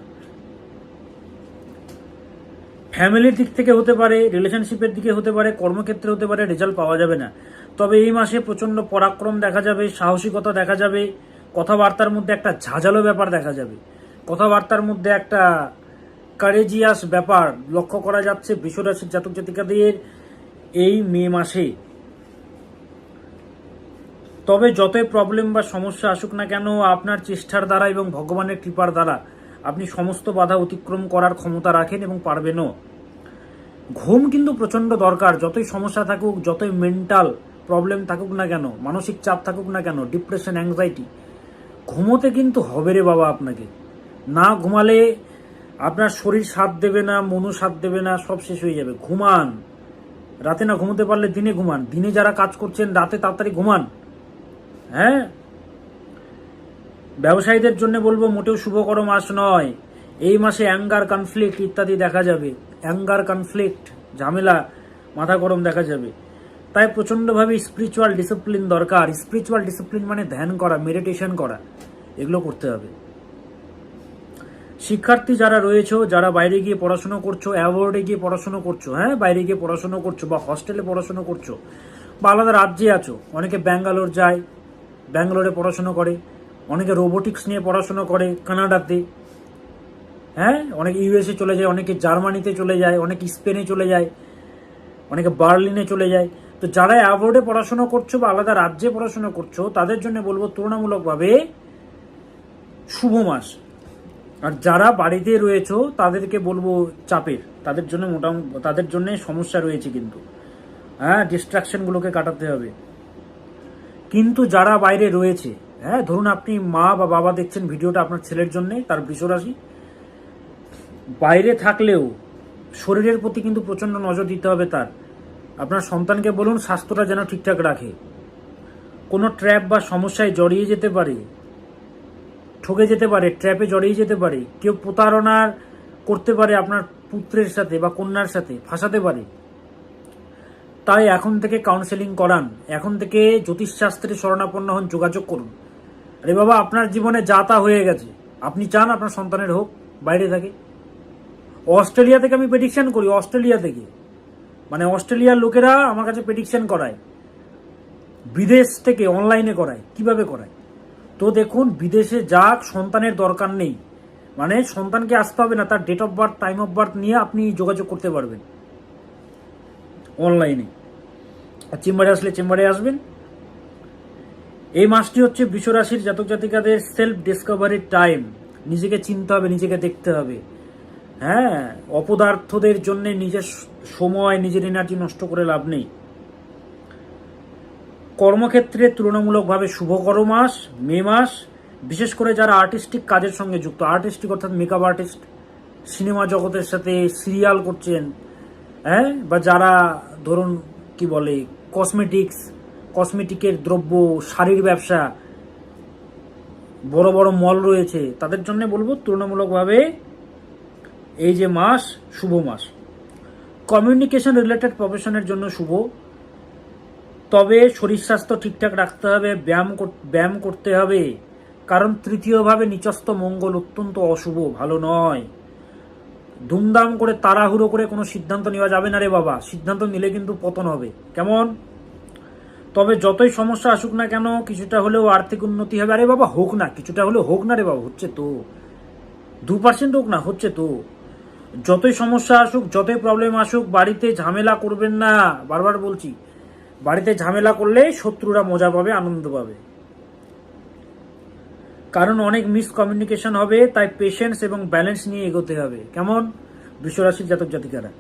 ফ্যামিলির দিক থেকে হতে পারে, রিলেশনশিপের দিকে হতে পারে, কর্মক্ষেত্রে হতে পারে, রেজাল্ট পাওয়া যাবে না। তবে এই মাসে প্রচন্ড পরাক্রম দেখা যাবে, সাহসিকতা দেখা যাবে, কথাবার্তার মধ্যে একটা ঝাঁঝালো ব্যাপার দেখা যাবে, কথাবার্তার মধ্যে একটা কারেজিয়াস ব্যাপার লক্ষ্য করা যাচ্ছে বৃষ রাশির জাতক জাতিকাদের এই মে মাসে। তবে যতই প্রবলেম বা সমস্যা আসুক না কেন, আপনার চেষ্টার দ্বারা এবং ভগবানের কৃপার দ্বারা আপনি সমস্ত বাধা অতিক্রম করার ক্ষমতা রাখেন এবং পারবেনও। ঘুম কিন্তু প্রচন্ড দরকার, যতই সমস্যা থাকুক, যতই মেন্টাল প্রবলেম থাকুক না কেন, মানসিক চাপ থাকুক না কেন, ডিপ্রেশন, অ্যাংজাইটি, ঘুমোতে কিন্তু হবে রে বাবা। আপনাকে না ঘুমালে আপনার শরীর সাথ দেবে না, মনও সাথ দেবে না, সব শেষ হয়ে যাবে। ঘুমান, রাতে না ঘুমোতে পারলে দিনে ঘুমান। দিনে যারা কাজ করছেন রাতে তাড়াতাড়ি ঘুমান। হ্যাঁ, ব্যবসায়ীদের জন্য বলবো মোটেও শুভকর মাস নয়। এই মাসে অ্যাঙ্গার, কনফ্লিক্ট ইত্যাদি দেখা যাবে। অ্যাঙ্গার, কনফ্লিক্ট, ঝামেলা, মাথা গরম দেখা যাবে। তাই প্রচণ্ডভাবে স্পিরিচুয়াল ডিসিপ্লিন দরকার। স্পিরিচুয়াল ডিসিপ্লিন মানে ধ্যান করা, মেডিটেশন করা, এগুলো করতে হবে। শিক্ষার্থী যারা রয়েছে, যারা বাইরে গিয়ে পড়াশোনা করছো, অ্যাওয়ার্ডে গিয়ে পড়াশোনা করছো, হ্যাঁ বাইরে গিয়ে পড়াশোনা করছো, বা হস্টেলে পড়াশোনা করছো, বা আলাদা রাজ্যে আছো, অনেকে ব্যাঙ্গালোর যায়, ব্যাঙ্গালোরে পড়াশোনা করে, অনেকে রোবোটিক্স নিয়ে পড়াশোনা করে কানাডাতে, হ্যাঁ অনেকে ইউএসএ চলে যায়, অনেকে জার্মানিতে চলে যায়, অনেকে স্পেনে চলে যায়, অনেকে বার্লিনে চলে যায়। তো যারা অ্যাওয়ার্ডে পড়াশোনা করছো বা আলাদা রাজ্যে পড়াশোনা করছো, তাদের জন্য বলবো তুলনামূলকভাবে শুভ মাস। আর যারা বাড়িতে রয়েছে তাদেরকে বলবো চাপের, তাদের জন্য তাদের জন্য সমস্যা রয়েছে কিন্তু, হ্যাঁ ডিস্ট্রাকশনগুলোকে কাটাতে হবে। কিন্তু যারা বাইরে রয়েছে, হ্যাঁ ধরুন আপনি মা বা বাবা দেখছেন ভিডিওটা আপনার ছেলের জন্য, তার বৃষ রাশি, বাইরে থাকলেও শরীরের প্রতি কিন্তু প্রচন্ড নজর দিতে হবে তার। আপনার সন্তানকে বলুন স্বাস্থ্যটা যেন ঠিকঠাক রাখে। কোনো ট্র্যাপ বা সমস্যায় জড়িয়ে যেতে পারে, ঠকে যেতে পারে, ট্র্যাপে জড়িয়ে যেতে পারে, কেউ প্রতারণা করতে পারে আপনার পুত্রের সাথে বা কন্যার সাথে, ফাঁসাতে পারে। তাই এখন থেকে কাউন্সেলিং করান, এখন থেকে জ্যোতিষশাস্ত্রে শরণাপন্ন হন, যোগাযোগ করুন। আরে বাবা, আপনার জীবনে যা তা হয়ে গেছে, আপনি চান আপনার সন্তানের হোক, বাইরে থাকে। অস্ট্রেলিয়া থেকে আমি প্রেডিকশন করি, অস্ট্রেলিয়া থেকে, মানে অস্ট্রেলিয়ার লোকেরা আমার কাছে প্রেডিকশন করায়, বিদেশ থেকে অনলাইনে করায়। কিভাবে করায়? তো দেখুন, বিদেশে যাক, সন্তানের দরকার নেই, মানে সন্তানকে আসতে হবে না, তার date of birth, time of birth নিয়ে আপনি যোগাযোগ করতে পারবেন অনলাইনে। আর চেম্বারে আসলে চেম্বারে আসবেন। এই মাসটি হচ্ছে বৃষ রাশির জাতক জাতিকাদের সেলফ ডিসকভারির টাইম। নিজেকে চিনতে হবে, নিজেকে দেখতে হবে। হ্যাঁ, অপদার্থদের জন্য নিজের সময়, নিজের এনার্জি নষ্ট করে লাভ নেই। কর্মক্ষেত্রে তুলনামূলকভাবে শুভকর মাস মে মাস, বিশেষ করে যারা আর্টিস্টিক কাজের সঙ্গে যুক্ত, আর্টিস্টিক অর্থাৎ মেকআপ আর্টিস্ট, সিনেমা জগতের সাথে সিরিয়াল করছেন, হ্যাঁ, বা যারা ধরুন কি বলে কসমেটিকের দ্রব্য, শাড়ির ব্যবসা, বড় বড় মল রয়েছে, তাদের জন্য বলবো তুলনামূলকভাবে এই যে মাস শুভ মাস। কমিউনিকেশন রিলেটেড প্রফেশনের জন্য শুভ, তবে শরীর স্বাস্থ্য ঠিকঠাক রাখতে হবে, ব্যায়াম করতে হবে, কারণ তৃতীয়ভাবে নিচস্থ মঙ্গল অত্যন্ত অশুভ, ভালো নয়। ধুমধাম করে তাড়াহুড়ো করে কোনো সিদ্ধান্ত নেওয়া যাবে না রে বাবা, সিদ্ধান্ত নিলে কিন্তু পতন হবে। কেমন? তবে যতই সমস্যা আসুক না কেন, কিছুটা হলেও আর্থিক উন্নতি হবে। আরে বাবা হোক না, কিছুটা হলেও হোক না রে বাবা, হচ্ছে তো 2% হোক না, হচ্ছে তো। যতই সমস্যা আসুক, যতই প্রবলেম আসুক, বাড়িতে ঝামেলা করবেন না, বারবার বলছি। বাড়িতে ঝামেলা করলে শত্রুরা মজা পাবে, আনন্দ পাবে, কারণ অনেক মিসকমিউনিকেশন হবে। তাই পেশেন্স এবং ব্যালেন্স নিয়ে এগোতে হবে। কেমন? বৃষ রাশির জাতক জাতিকারা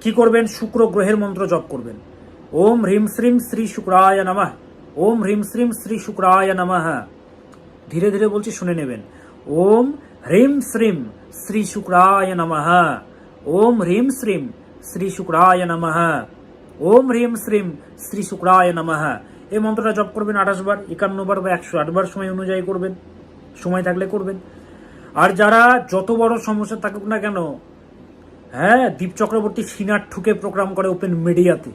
কি করবেন? শুক্র গ্রহের মন্ত্র জপ করবেন। ওম হ্রিম শ্রীম শ্রী শুক্রায় নমঃ, ওম হ্রিম শ্রীম শ্রী শুক্রায় নমঃ। ধীরে ধীরে বলছি, শুনে নেবেন। ওম হ্রিম শ্রীম শ্রী শুক্রায় নমঃ, ওম হ্রিম শ্রীম শ্রী শুক্রায় নমঃ, ওম হ্রিম শ্রীম শ্রী শুক্রায় নমঃ। এই মন্ত্রটা জপ করবেন 28 বার, 51 বার বা 108 বার, সময় অনুযায়ী করবেন, সময় থাকলে করবেন। আর যারা যত বড় সমস্যা থাকুক না কেন, হ্যাঁ, দীপ চক্রবর্তী সিনার ঠুকে প্রোগ্রাম করে ওপেন মিডিয়াতে,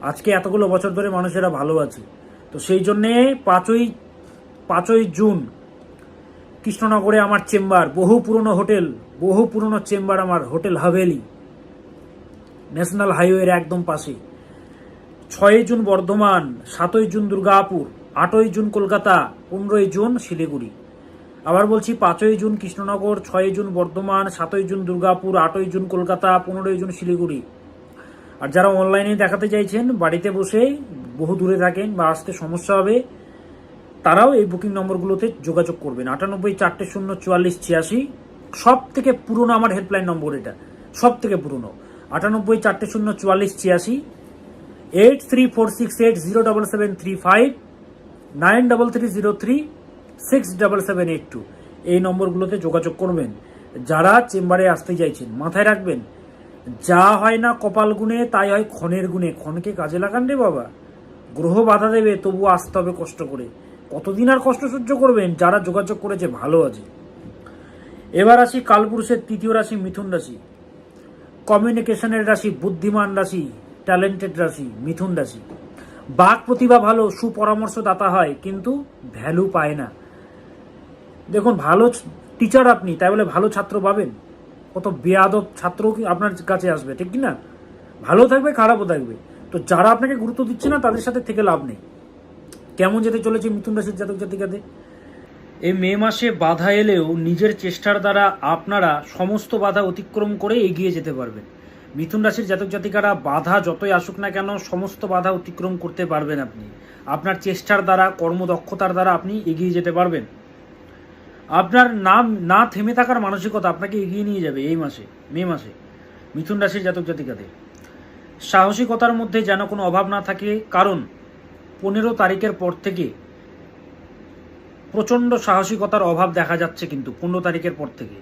আজকে এতগুলো বছর ধরে মানুষেরা ভালো আছে। তো সেই জন্যে 5ই জুন কৃষ্ণনগরে আমার চেম্বার, বহু পুরনো চেম্বার আমার, হোটেল হাভেলি, ন্যাশনাল হাইওয়ের একদম পাশে। 6ই জুন বর্ধমান, 7ই জুন দুর্গাপুর, 8ই জুন কলকাতা, 15ই জুন শিলিগুড়ি। আবার বলছি, 5ই জুন কৃষ্ণনগর, 6ই জুন বর্ধমান, 7ই জুন দুর্গাপুর, 8ই জুন কলকাতা, 15ই জুন শিলিগুড়ি। আর যারা অনলাইনে দেখাতে চাইছেন, বাড়িতে বসে বহু দূরে থাকেন বা আসতে সমস্যা হবে, তারাও এই বুকিং নম্বরগুলোতে যোগাযোগ করবেন। 98404486, সব থেকে পুরনো আমার হেল্পলাইন নম্বর এটা, সব থেকে পুরনো। 98404486, 8346807735, 9330367782, এই নম্বরগুলোতে যোগাযোগ করবেন যারা চেম্বারে আসতে চাইছেন। মাথায় রাখবেন, যা হয় না কপাল গুণে, তাই হয় ক্ষণের গুণে। ক্ষণকে কাজে লাগান রে বাবা, গ্রহ বাধা দেবে, তবু আসতে হবে কষ্ট করে। কতদিন আর কষ্ট সহ্য করবেন? যারা যোগাযোগ করেছে ভালো আছে। এবার আসি কালপুরুষের তৃতীয় রাশি মিথুন রাশি। কমিউনিকেশনের রাশি, বুদ্ধিমান রাশি, ট্যালেন্টেড রাশি মিথুন রাশি। বাক প্রতিভা ভালো, সুপরামর্শদাতা হয়, কিন্তু ভ্যালু পায় না। দেখুন, ভালো টিচার আপনি, তাই বলে ভালো ছাত্র পাবেন? কত বেয়াদব ছাত্র কি আপনার কাছে আসবে, ঠিক কি না? ভালো থাকবে, খারাপও থাকবে। তো যারা আপনাকে গুরুত্ব দিচ্ছে না, তাদের সাথে থেকে লাভ নেই। কেমন যেতে চলেছে মিথুন রাশির জাতক জাতিকাদের? এই মে মাসে বাধা এলেও নিজের চেষ্টার দ্বারা আপনারা সমস্ত বাধা অতিক্রম করে এগিয়ে যেতে পারবেন। মিথুন রাশির জাতক জাতিকারা, বাধা যতই আসুক না কেন, সমস্ত বাধা অতিক্রম করতে পারবেন আপনি। আপনার চেষ্টার দ্বারা, কর্মদক্ষতার দ্বারা আপনি এগিয়ে যেতে পারবেন। আপনার না থেমে থাকার মানসিকতা আপনাকে এগিয়ে নিয়ে যাবে এই মাসে, মে মাসে। মিথুন রাশির জাতক জাতিকাদের সাহসিকতার মধ্যে যেন কোনো অভাব না থাকে, কারণ 15 তারিখের পর থেকে প্রচণ্ড সাহসিকতার অভাব দেখা যাচ্ছে। কিন্তু 15 তারিখের পর থেকে,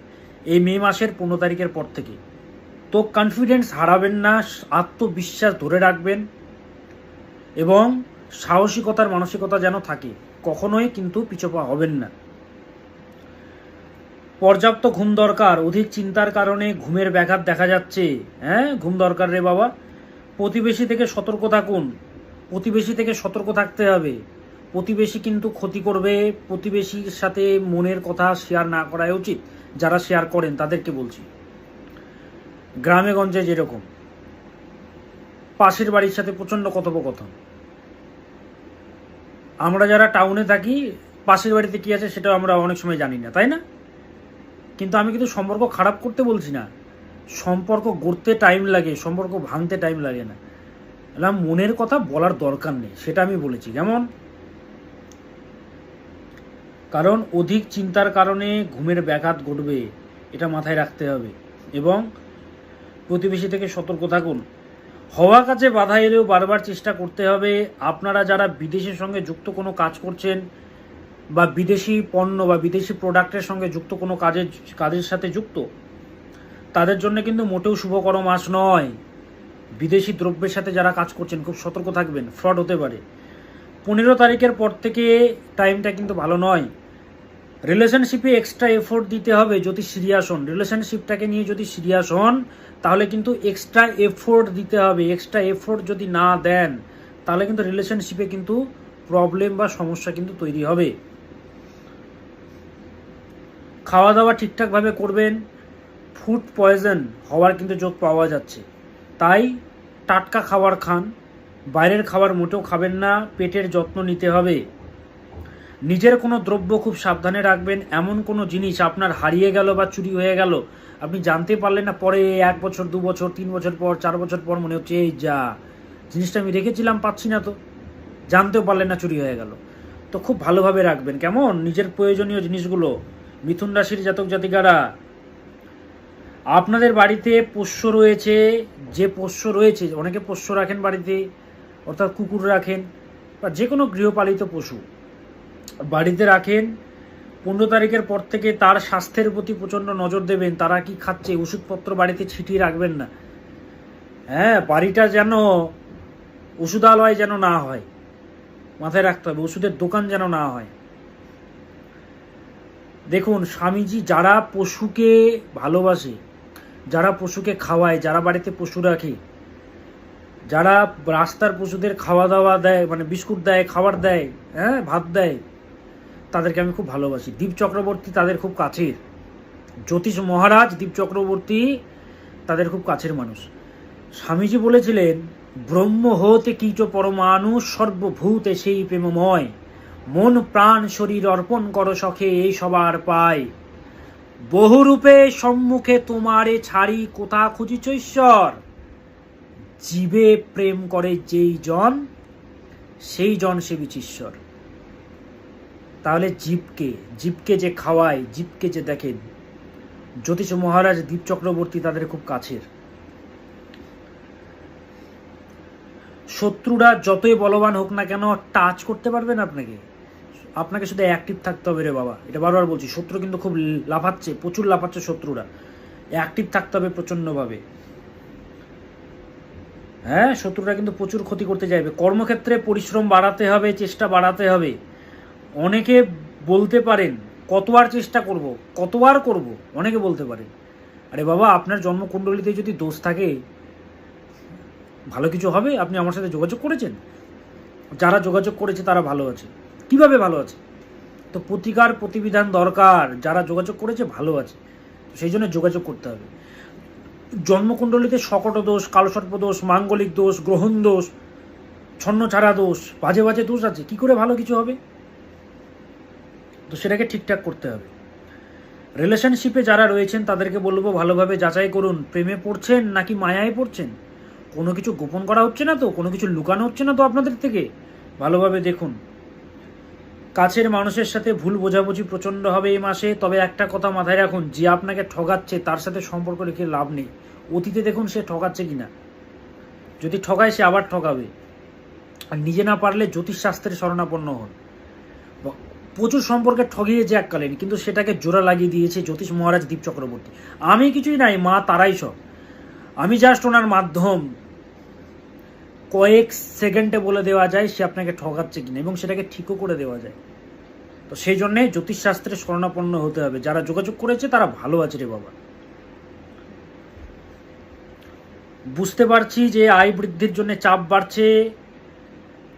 এই মে মাসের 15 তারিখের পর থেকে তো কনফিডেন্স হারাবেন না, আত্মবিশ্বাস ধরে রাখবেন এবং সাহসিকতার মানসিকতা যেন থাকে, কখনোই কিন্তু পিছপা হবেন না। পর্যাপ্ত ঘুম দরকার, অধিক চিন্তার কারণে ঘুমের ব্যাঘাত দেখা যাচ্ছে। হ্যাঁ, ঘুম দরকার রে বাবা। প্রতিবেশী থেকে সতর্ক থাকুন, প্রতিবেশী থেকে সতর্ক থাকতে হবে। প্রতিবেশী কিন্তু ক্ষতি করবে। প্রতিবেশীর সাথে মনের কথা শেয়ার না করাই উচিত। যারা শেয়ার করেন তাদেরকে বলছি, গ্রামে গঞ্জে যেরকম পাশের বাড়ির সাথে প্রচণ্ড কথোপকথন, আমরা যারা টাউনে থাকি পাশের বাড়িতে কি আছে সেটাও আমরা অনেক সময় জানি না, তাই না? কিন্তু আমি কিন্তু সম্পর্ক খারাপ করতে বলছি না, সম্পর্ক গড়তে টাইম লাগে, সম্পর্ক ভাঙতে টাইম লাগে না। মনের কথা বলার দরকার নেই, সেটা আমি বলেছি। কেমন? কারণ অধিক চিন্তার কারণে ঘুমের ব্যাঘাত ঘটবে, এটা মাথায় রাখতে হবে। এবং প্রতিবেশী থেকে সতর্ক থাকুন। হওয়া কাজে বাধা এলেও বারবার চেষ্টা করতে হবে। আপনারা যারা বিদেশের সঙ্গে যুক্ত কোনো কাজ করছেন বা বিদেশি পণ্য বা বিদেশি প্রোডাক্টের সঙ্গে যুক্ত কোনো কাজের সাথে যুক্ত, তাদের জন্য কিন্তু মোটেও শুভকর মাস নয়। বিদেশি দ্রব্যের সাথে যারা কাজ করছেন খুব সতর্ক থাকবেন, ফ্রড হতে পারে। 15 তারিখের পর থেকে টাইমটা কিন্তু ভালো নয়। রিলেশনশিপে এক্সট্রা এফোর্ট দিতে হবে যদি সিরিয়াস হন, রিলেশনশিপটাকে নিয়ে যদি সিরিয়াস হন তাহলে কিন্তু এক্সট্রা এফোর্ট দিতে হবে। এক্সট্রা এফোর্ট যদি না দেন তাহলে কিন্তু রিলেশনশিপে কিন্তু প্রবলেম বা সমস্যা কিন্তু তৈরি হবে। খাওয়া দাওয়া ঠিকঠাকভাবে করবেন, ফুড পয়জন হওয়ার কিন্তু যোগ পাওয়া যাচ্ছে, তাই টাটকা খাবার খান, বাইরের খাবার মোটেও খাবেন না, পেটের যত্ন নিতে হবে। নিজের কোনো দ্রব্য খুব সাবধানে রাখবেন, এমন কোনো জিনিস আপনার হারিয়ে গেল বা চুরি হয়ে গেল আপনি জানতে পারলেন না, পরে 1 বছর 2 বছর 3 বছর পর 4 বছর পর মনে হচ্ছে এই যা জিনিসটা আমি রেখেছিলাম পাচ্ছি না, তো জানতেও পারলেন না চুরি হয়ে গেল। তো খুব ভালোভাবে রাখবেন কেমন নিজের প্রয়োজনীয় জিনিসগুলো। মিথুন রাশির জাতক জাতিকারা, আপনাদের বাড়িতে পোষ্য রয়েছে, যে পোষ্য রয়েছে, অনেকে পোষ্য রাখেন বাড়িতে, অর্থাৎ কুকুর রাখেন বা যে কোনো গৃহপালিত পশু বাড়িতে রাখেন, 15 তারিখের পর থেকে তার স্বাস্থ্যের প্রতি প্রচণ্ড নজর দেবেন। তারা কি খাচ্ছে, ওষুধপত্র বাড়িতে ছিটিয়ে রাখবেন না। হ্যাঁ, বাড়িটা যেন ওষুধালয় যেন না হয়, মাথায় রাখতে হবে, ওষুধের দোকান যেন না হয়। দেখুন, স্বামীজি যারা পশুকে ভালোবাসে, যারা পশুকে খাওয়ায়, যারা বাড়িতে পশু রাখে, যারা রাস্তার পশুদের খাওয়া দাওয়া দেয়, মানে বিস্কুট দেয়, খাবার দেয়, হ্যাঁ ভাত দেয়, তাদেরকে আমি খুব ভালোবাসি। দীপ চক্রবর্তী তাদের খুব কাছের, জ্যোতিষ মহারাজ দীপ চক্রবর্তী তাদের খুব কাছের মানুষ। স্বামীজি বলেছিলেন, ব্রহ্ম হতে কীট পরমাণু সর্বভূতে সেই প্রেমময়, মন প্রাণ শরীর অর্পণ করো সখে এই সবার পায়, বহুরূপে সম্মুখে তোমারে ছাড়ি কোথা খুঁজিছ ঈশ্বর, জীবে প্রেম করে যেই জন সেই জন সেবিছ ঈশ্বর। তাহলে জীবকে যে খাওয়ায়, জীবকে যে দেখেন, জ্যোতিষ মহারাজ দীপ চক্রবর্তী তাদের খুব কাছের। শত্রুরা যতই বলবান হোক না কেন টাচ করতে পারবেন আপনাকে শুধু অ্যাক্টিভ থাকতে হবে রে বাবা। এটা বারবার বলছি, শত্রু কিন্তু খুব লাফাচ্ছে, প্রচুর লাফাচ্ছে শত্রুরা, অ্যাক্টিভ থাকতে হবে প্রচণ্ডভাবে। হ্যাঁ, শত্রুরা কিন্তু প্রচুর ক্ষতি করতে চাইবে। কর্মক্ষেত্রে পরিশ্রম বাড়াতে হবে, চেষ্টা বাড়াতে হবে। অনেকে বলতে পারেন কতবার চেষ্টা করব, কতবার করব, অনেকে বলতে পারেন। আরে বাবা, আপনার জন্মকুণ্ডলিতে যদি দোষ থাকে ভালো কিছু হবে? আপনি আমার সাথে যোগাযোগ করেছেন? যারা যোগাযোগ করেছে তারা ভালো আছে। কিভাবে ভালো আছে? তো প্রতিকার প্রতিবিধান দরকার। যারা যোগাযোগ করেছে ভালো আছে, সেই জন্য যোগাযোগ করতে হবে। জন্মকুণ্ডলিতে শকট দোষ, কালসর্প দোষ, মাঙ্গলিক দোষ, গ্রহণ দোষ, ছন্নছাড়া দোষ, বাজে বাজে দোষ আছে, কি করে ভালো কিছু হবে? তো সেটাকে ঠিকঠাক করতে হবে। রিলেশনশিপে যারা রয়েছেন তাদেরকে বলবো ভালোভাবে যাচাই করুন, প্রেমে পড়ছেন নাকি মায়ায় পড়ছেন। কোনো কিছু গোপন করা হচ্ছে না তো, কোনো কিছু লুকানো হচ্ছে না তো আপনাদের থেকে, ভালোভাবে দেখুন। কাছের মানুষের সাথে ভুল বোঝাবুঝি প্রচণ্ড হবে এই মাসে। তবে একটা কথা মাথায় রাখুন, যে আপনাকে ঠগাচ্ছে তার সাথে সম্পর্ক রেখে লাভ নেই। অতীতে দেখুন সে ঠগাচ্ছে কিনা, যদি ঠগায় সে আবার ঠগাবে। আর নিজে না পারলে জ্যোতিষশাস্ত্রের শরণাপন্ন হন। প্রচুর সম্পর্কে ঠগিয়েছে এককালীন, কিন্তু সেটাকে জোড়া লাগিয়ে দিয়েছে জ্যোতিষ মহারাজ দীপ চক্রবর্তী। আমি কিছুই নাই, মা তারাই সব। আমি জাস্ট ওনার মাধ্যম, কয়েক সেকেন্ডে বলে দেওয়া যায় সে আপনাকে ঠগাচ্ছে কিনা, এবং সেটাকে ঠিকও করে দেওয়া যায়। তো সেই জন্যে জ্যোতিষশাস্ত্রে শরণাপন্ন হতে হবে। যারা যোগাযোগ করেছে তারা ভালো আছে রে বাবা। বুঝতে পারছি যে আয় বৃদ্ধির জন্য চাপ বাড়ছে,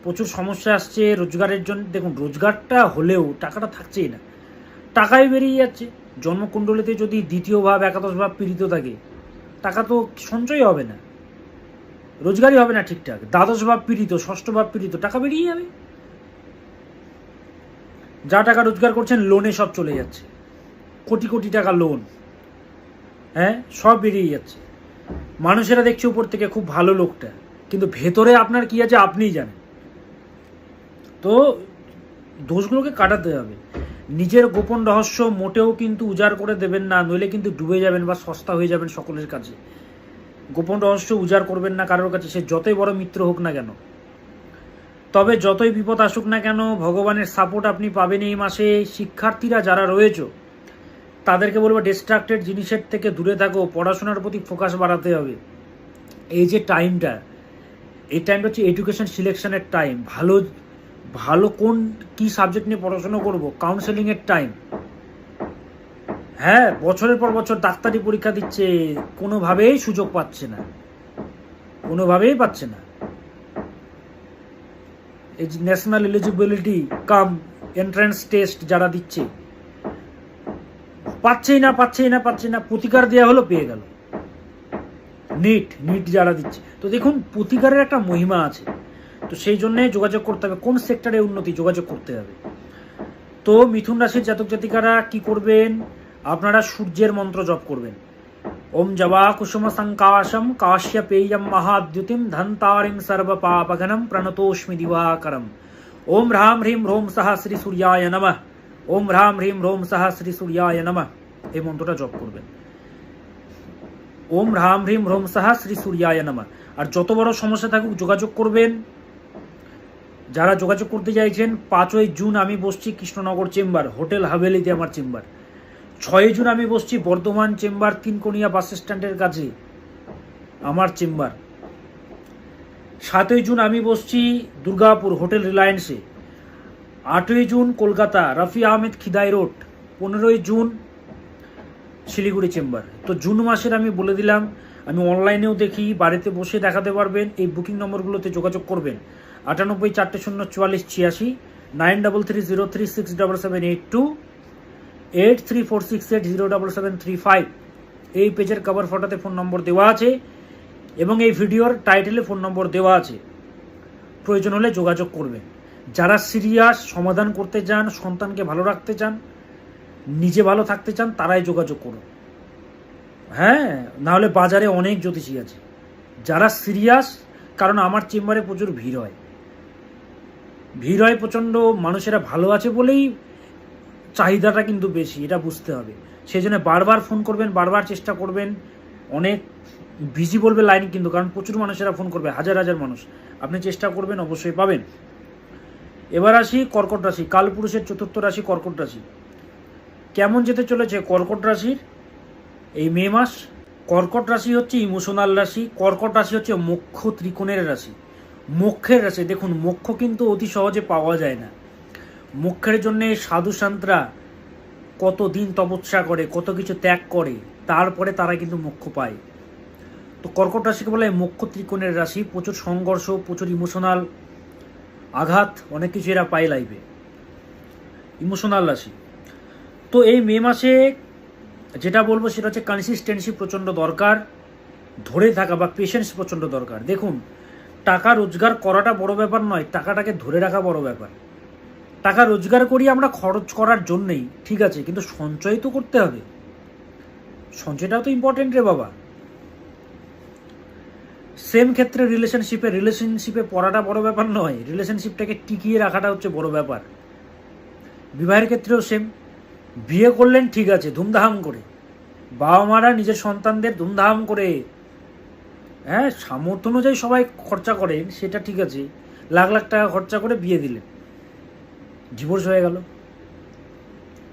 প্রচুর সমস্যা আসছে রোজগারের জন্য। দেখুন, রোজগারটা হলেও টাকাটা থাকছেই না, টাকাই বেরিয়ে যাচ্ছে। জন্মকুণ্ডলিতে যদি দ্বিতীয় ভাব, একাদশ ভাব পীড়িত থাকে, টাকা তো সঞ্চয় হবে না, রোজগারই হবে না ঠিকঠাক। দ্বাদশ ভাব পীড়িত, ষষ্ঠ ভাব পীড়িত, টাকা বেরিয়ে যাবে। যা টাকা রোজগার করছেন লোনে সব চলে যাচ্ছে, কোটি কোটি টাকা লোন, হ্যাঁ সব বেরিয়ে যাচ্ছে। মানুষেরা দেখছে উপর থেকে খুব ভালো লোকটা, কিন্তু ভেতরে আপনার কি আছে আপনিই জানেন। তো দোষগুলোকে কাটাতে হবে। নিজের গোপন রহস্য মোটেও কিন্তু উজাড় করে দেবেন না, নইলে কিন্তু ডুবে যাবেন বা সস্তা হয়ে যাবেন সকলের কাছে। গোপন রহস্য উজাড় করবেন না কারোর কাছে, সে যতই বড় মিত্র হোক না কেন। তবে যতই বিপদ আসুক না কেন, ভগবানের সাপোর্ট আপনি পাবেন এই মাসে। শিক্ষার্থীরা যারা রয়েছে তাদেরকে বলবো ডিস্ট্রাক্টেড জিনিসের থেকে দূরে থাকো, পড়াশোনার প্রতি ফোকাস বাড়াতে হবে। এই যে টাইমটা, এই টাইমটা হচ্ছে এডুকেশন সিলেকশনের টাইম। ভালো ভালো কোন কি সাবজেক্ট নিয়ে পড়াশোনা করব, কাউন্সেলিংয়ের টাইম। হ্যাঁ, বছরের পর বছর ডাক্তারি পরীক্ষা দিচ্ছে, কোনোভাবেই সুযোগ পাচ্ছে না, কোনোভাবেই পাচ্ছে না। এই যে ন্যাশনাল এলিজিবিলিটি কাম এন্ট্রান্স টেস্ট যারা দিচ্ছে, পাচ্ছেই না, প্রতিকার দেওয়া হলো, পেয়ে গেল। নিট যারা দিচ্ছে, তো দেখুন প্রতিকারের একটা মহিমা আছে। তো সেই জন্যে যোগাযোগ করতে হবে, কোন সেক্টরে উন্নতি যোগাযোগ করতে হবে। তো মিথুন রাশির জাতক জাতিকারা কি করবেন, আপনারা সূর্যের মন্ত্র জপ করবেন। ওম জবা কুসুম সংকাশম কাশ্য পেয়ম মহাদ্যুতিম ধন্তারিং সর্ব পাপঘনম প্রণতোষ্মি দিবাকরম। ওম হ্রাম হ্রিম হ্রোম সহ শ্রী সূর্যায় নমঃ। ওম হ্রাম হ্রিম হ্রোম সহ শ্রী সূর্যায় নমঃ, এই মন্ত্রটা জপ করবেন। ওম হ্রাম হ্রিম হ্রোম সহ শ্রী সূর্যায় নমঃ। আর যত বড় সমস্যা থাকুক যোগাযোগ করবেন। যারা যোগাযোগ করতে চাইছেন, 5ই জুন আমি বসছি কৃষ্ণনগর চেম্বার, হোটেল হাভেলিতে আমার চেম্বার। 6ই জুন আমি বসছি বর্ধমান চেম্বার, তিনকোনিয়া বাস স্ট্যান্ডের কাছে আমার চেম্বার। 7ই জুন আমি বসছি দুর্গাপুর হোটেল রিলায়েন্সে। 8ই জুন কলকাতা রফি আহমেদ খিদাই রোড। 15ই জুন শিলিগুড়ি চেম্বার। তো জুন মাসের আমি বলে দিলাম। আমি অনলাইনেও দেখি, বাড়িতে বসে দেখাতে পারবেন। এই বুকিং নম্বরগুলোতে যোগাযোগ করবেন। 98 400 44 86, 9330367782, 8346807735। এই পেজের কভার ফটোতে ফোন নম্বর দেওয়া আছে এবং এই ভিডিওর টাইটেলে ফোন নম্বর দেওয়া আছে। প্রয়োজন হলে যোগাযোগ করবেন। যারা সিরিয়াস সমাধান করতে চান, সন্তানকে ভালো রাখতে চান, নিজে ভালো থাকতে চান, তারাই যোগাযোগ করুন। হ্যাঁ, নাহলে বাজারে অনেক জ্যোতিষী আছে। যারা সিরিয়াস, কারণ আমার চেম্বারে প্রচুর ভিড় হয় প্রচণ্ড। মানুষেরা ভালো আছে বলেই চাহিদাটা কিন্তু বেশি, এটা বুঝতে হবে। সেই জন্য বারবার ফোন করবেন, বারবার চেষ্টা করবেন। অনেক বিজি বলবে লাইন, কিন্তু কারণ প্রচুর মানুষেরা ফোন করবে, হাজার হাজার মানুষ। আপনি চেষ্টা করবেন, অবশ্যই পাবেন। এবার আসি কর্কট রাশি, কালপুরুষের 4র্থ রাশি কর্কট রাশি। কেমন যেতে চলেছে কর্কট রাশির এই মে মাস? কর্কট রাশি হচ্ছে ইমোশনাল রাশি। কর্কট রাশি হচ্ছে মোক্ষ ত্রিকোণের রাশি, মোক্ষের রাশি। দেখুন, মোক্ষ কিন্তু অতি সহজে পাওয়া যায় না। মোক্ষের জন্যে সাধু সন্তরা কত দিন তপস্যা করে, কত কিছু ত্যাগ করে, তারপরে তারা কিন্তু মোক্ষ পায়। তো কর্কট রাশিকে বলা হয় মোক্ষ ত্রিকোণের রাশি। প্রচুর সংঘর্ষ, প্রচুর ইমোশনাল আঘাত, অনেক কিছু এরা পায় লাইফে। ইমোশনাল রাশি। তো এই মে মাসে যেটা বলবো সেটা হচ্ছে কনসিস্টেন্সি প্রচণ্ড দরকার, ধরে থাকা বা পেশেন্স প্রচণ্ড দরকার। দেখুন, টাকা রোজগার করাটা বড় ব্যাপার নয়, টাকাটাকে ধরে রাখা বড় ব্যাপার। টাকা রোজগার করি আমরা খরচ করার জন্যেই, ঠিক আছে, কিন্তু সঞ্চয় তো করতে হবে। সঞ্চয়টাও তো ইম্পর্টেন্ট রে বাবা। সেম ক্ষেত্রে রিলেশনশিপে পড়াটা বড় ব্যাপার নয়, রিলেশনশিপটাকে টিকিয়ে রাখাটা হচ্ছে বড় ব্যাপার। বিবাহের ক্ষেত্রেও সেম। বিয়ে করলেন, ঠিক আছে, ধুমধাম করে, বাবা মারা নিজের সন্তানদের ধুমধাম করে, হ্যাঁ, সামর্থ্য অনুযায়ী সবাই খরচা করেন, সেটা ঠিক আছে, লাখ লাখ টাকা খরচা করে বিয়ে দিলেন, ডিভোর্স হয়ে গেল।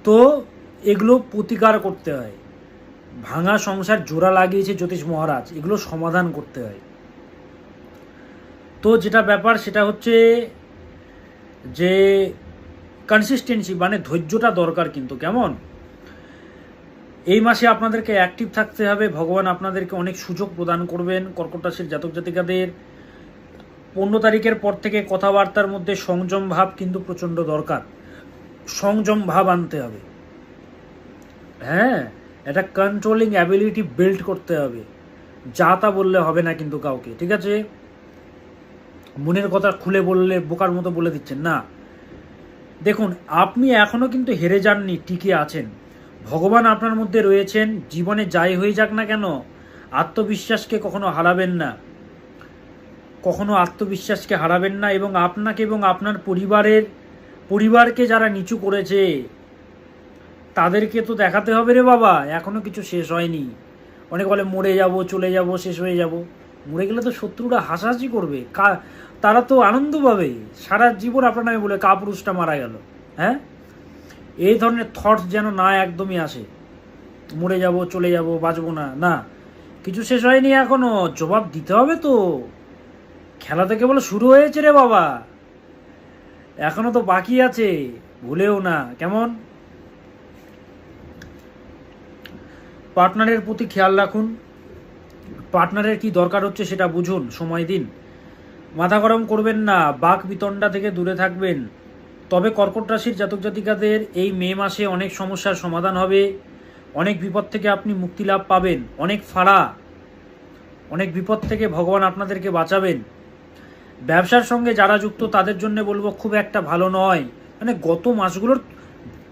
তো এগুলো প্রতিকার করতে হয়। ভাঙা সংসার জোড়া লাগিয়েছে জ্যোতিষ মহারাজ, এগুলো সমাধান করতে হয়। তো যেটা ব্যাপার সেটা হচ্ছে যে কনসিস্টেন্সি, মানে ধৈর্যটা দরকার। কিন্তু কেমন, এই মাসে আপনাদেরকে অ্যাক্টিভ থাকতে হবে। ভগবান আপনাদেরকে অনেক সুযোগ প্রদান করবেন। কর্কট রাশির জাতক জাতিকাদের 15 তারিখের পর থেকে কথাবার্তার মধ্যে সংযম ভাব কিন্তু প্রচণ্ড দরকার। সংযম ভাব আনতে হবে। হ্যাঁ, একটা কন্ট্রোলিং অ্যাবিলিটি বিল্ড করতে হবে। যা তা বললে হবে না কিন্তু কাউকে, ঠিক আছে? মনের কথা খুলে বললে বোকার মতো বলে দিচ্ছেন না। দেখুন, আপনি এখনো কিন্তু হেরে যাননি, টিকে আছেন। ভগবান আপনার মধ্যে রয়েছেন। জীবনে যাই হয়ে যাক না কেন, আত্মবিশ্বাসকে কখনো হারাবেন না, কখনো আত্মবিশ্বাসকে হারাবেন না। এবং আপনাকে এবং আপনার পরিবারকে যারা নিচু করেছে তাদেরকে তো দেখাতে হবে রে বাবা, এখনো কিছু শেষ হয়নি। অনেক বলে মরে যাব, চলে যাব, শেষ হয়ে যাব। মরে গেলে তো শত্রুরা হাসাহাসি করবে, তারা তো আনন্দ পাবে। সারা জীবন আপনার নামে বলে কাপুরুষটা মারা গেল। হ্যাঁ, এই ধরনের থটস যেন না একদমই আসে। মরে যাব, চলে যাব, বাঁচবো না, না। কিছু শেষ হয়নি এখনো, জবাব দিতে হবে তো। খেলা থেকে বলে শুরু হয়েছে রে বাবা, এখনো তো বাকি আছে, ভুলেও না কেমন। পার্টনারের প্রতি খেয়াল রাখুন, পার্টনারের কি দরকার হচ্ছে সেটা বুঝুন, সময় দিন, মাথা গরম করবেন না, বাক বিতণ্ডা থেকে দূরে থাকবেন। তবে কর্কট রাশির জাতক জাতিকাদের এই মে মাসে অনেক সমস্যার সমাধান হবে, অনেক বিপদ থেকে আপনি মুক্তি লাভ পাবেন, অনেক বিপদ থেকে ভগবান আপনাদেরকে বাঁচাবেন। ব্যবসার সঙ্গে যারা যুক্ত তাদের জন্য বলবো খুব একটা ভালো নয়, মানে গত মাসগুলোর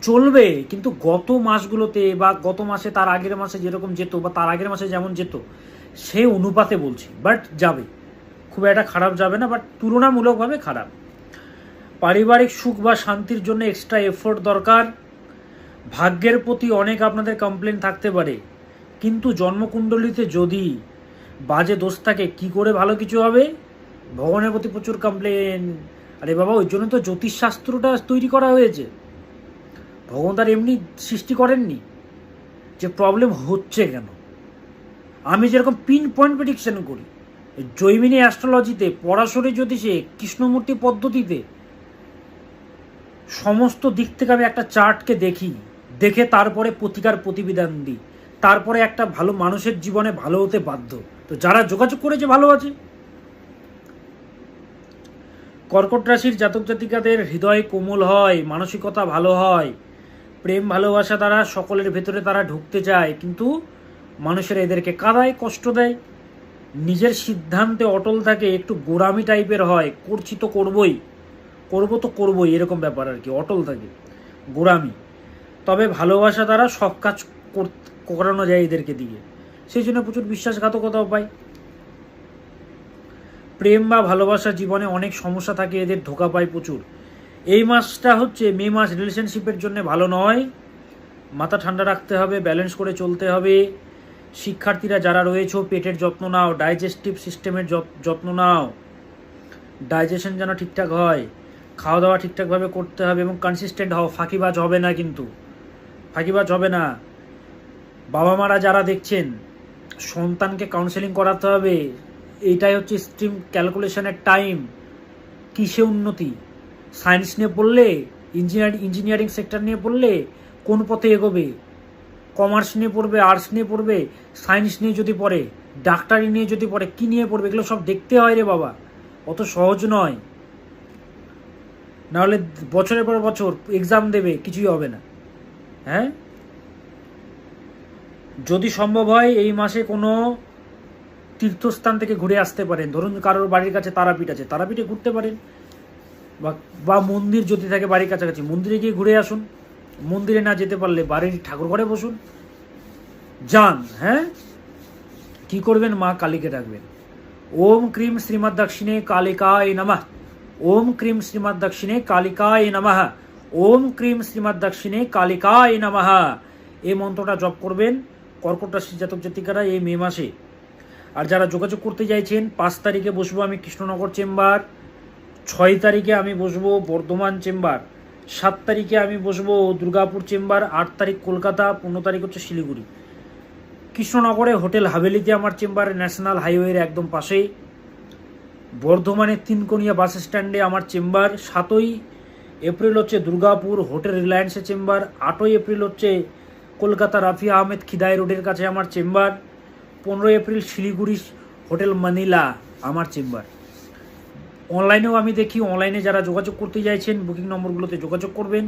চলবে, কিন্তু গত মাসগুলোতে বা গত মাসে তার আগের মাসে যেরকম যেত বা তার আগের মাসে যেমন যেত সেই অনুপাতে বলছি, বাট যাবে, খুব একটা খারাপ যাবে না, বাট তুলনামূলকভাবে খারাপ। পারিবারিক সুখ বা শান্তির জন্য এক্সট্রা এফোর্ট দরকার। ভাগ্যের প্রতি অনেক আপনাদের কমপ্লেন থাকতে পারে, কিন্তু জন্মকুণ্ডলিতে যদি বাজে দোষ থাকে কি করে ভালো কিছু হবে? ভগবানের প্রতি প্রচুর কমপ্লেন। আরে বাবা, ওই জন্য তো জ্যোতিষশাস্ত্রটা তৈরি করা হয়েছে, ভগবান তার এমনি সৃষ্টি করেননি যে প্রবলেম হচ্ছে কেন। আমি যেরকম পিন পয়েন্ট প্রেডিকশন করি, জৈমিনী অ্যাস্ট্রোলজিতে, পরাশরী জ্যোতিষে, কৃষ্ণমূর্তি পদ্ধতিতে সমস্ত দিক থেকে আমি একটা চার্টকে দেখে তারপরে প্রতিকার প্রতিবিধান দিই, তারপরে একটা ভালো মানুষের জীবনে ভালো হতে বাধ্য। তো যারা যোগাযোগ করেছে ভালো আছে। কর্কট রাশির জাতক জাতিকাদের হৃদয় কোমল হয়, মানসিকতা ভালো হয়, প্রেম ভালোবাসা দ্বারা সকলের ভেতরে তারা ঢুকতে চায়, কিন্তু মানুষেরা এদেরকে কাঁদায়, কষ্ট দেয়। নিজের সিদ্ধান্তে অটল থাকে, একটু গোড়ামি টাইপের হয়, করছি তো করবই, এরকম ব্যাপার আর কি, অটল থাকে, গোড়ামি। তবে ভালোবাসা দ্বারা সব কাজ করানো যায় এদেরকে দিয়ে, সেই জন্য প্রচুর বিশ্বাসঘাতকতাও পায়। প্রেম বা ভালোবাসা জীবনে অনেক সমস্যা থাকে, এদের ধোঁকা পায় প্রচুর। এই মাসটা হচ্ছে মে মাস রিলেশনশিপের জন্য ভালো নয়, মাথা ঠান্ডা রাখতে হবে, ব্যালেন্স করে চলতে হবে। শিক্ষার্থীরা যারা রয়েছে পেটের যত্ন নাও, ডাইজেস্টিভ সিস্টেমের যত্ন নাও, ডাইজেশন যেন ঠিকঠাক হয়, খাওয়া দাওয়া ঠিকঠাকভাবে করতে হবে এবং কনসিস্টেন্ট হও, ফাঁকিবাজ হবে না, কিন্তু ফাঁকিবাজ হবে না। বাবা মারা যারা দেখছেন, সন্তানকে কাউন্সেলিং করাতে হবে, এইটাই হচ্ছে স্ট্রিম ক্যালকুলেশনের টাইম। কিসে উন্নতি? সায়েন্স নিয়ে পড়লে, ইঞ্জিনিয়ারিং সেক্টর নিয়ে পড়লে কোন পথে এগোবে? কমার্স নিয়ে পড়বে, আর্টস নিয়ে পড়বে, সায়েন্স নিয়ে যদি পড়ে, ডাক্তারি নিয়ে যদি পড়ে, কি নিয়ে পড়বে? এগুলো সব দেখতে হয় রে বাবা, অত সহজ নয়। নাহলে বছরের পর বছর এক্সাম দেবে, কিছুই হবে না। হ্যাঁ, যদি সম্ভব হয় এই মাসে কোনো তীর্থস্থান থেকে ঘুরে আসতে পারেন। ধরুন কারোর বাড়ির কাছে তারাপীঠ আছে, তারাপীঠে ঘুরতে পারেন, বা মন্দির যদি থাকে বাড়ির কাছাকাছি, মন্দিরে গিয়ে ঘুরে আসুন। মন্দিরে না যেতে পারলে বাড়ির ঠাকুর ঘরে বসুন, যান। হ্যাঁ, কি করবেন? মা কালীকে ডাকবেন, ওম ক্রিম শ্রীমৎ দক্ষিণে কালিকায় নমঃ, ওম ক্রিম শ্রীমৎ দক্ষিণে কালিকায় নমঃ, ওম ক্রিম শ্রীমৎ দক্ষিণে কালিকায় নমঃ। এই মন্ত্রটা জপ করবেন কর্কট রাশির জাতক জাতিকারা এই মে মাসে। আর যারা যোগাযোগ করতে চাইছেন, 5 তারিখে বসবো আমি কৃষ্ণনগর চেম্বার, 6 তারিখে আমি বসবো বর্ধমান চেম্বার, 7 তারিখে আমি বসবো দুর্গাপুর চেম্বার, 8 তারিখ কলকাতা, 15 তারিখ হচ্ছে শিলিগুড়ি। কৃষ্ণনগরে হোটেল হাভেলিতে আমার চেম্বার, ন্যাশনাল হাইওয়ের একদম পাশেই। বর্ধমানে তিনকোনিয়া বাস স্ট্যান্ডে আমার চেম্বার। 7ই এপ্রিল হচ্ছে দুর্গাপুর হোটেল রিলায়েন্সের চেম্বার। 8ই এপ্রিল হচ্ছে কলকাতা রাফি আহমেদ খিদাই রোডের কাছে আমার chamber. 15 April Siliguri hotel Manila আমার চেম্বার। অনলাইনেও আমি দেখি, অনলাইনে যারা যোগাযোগ করতে চাইছেন বুকিং নম্বরগুলোতে যোগাযোগ করবেন।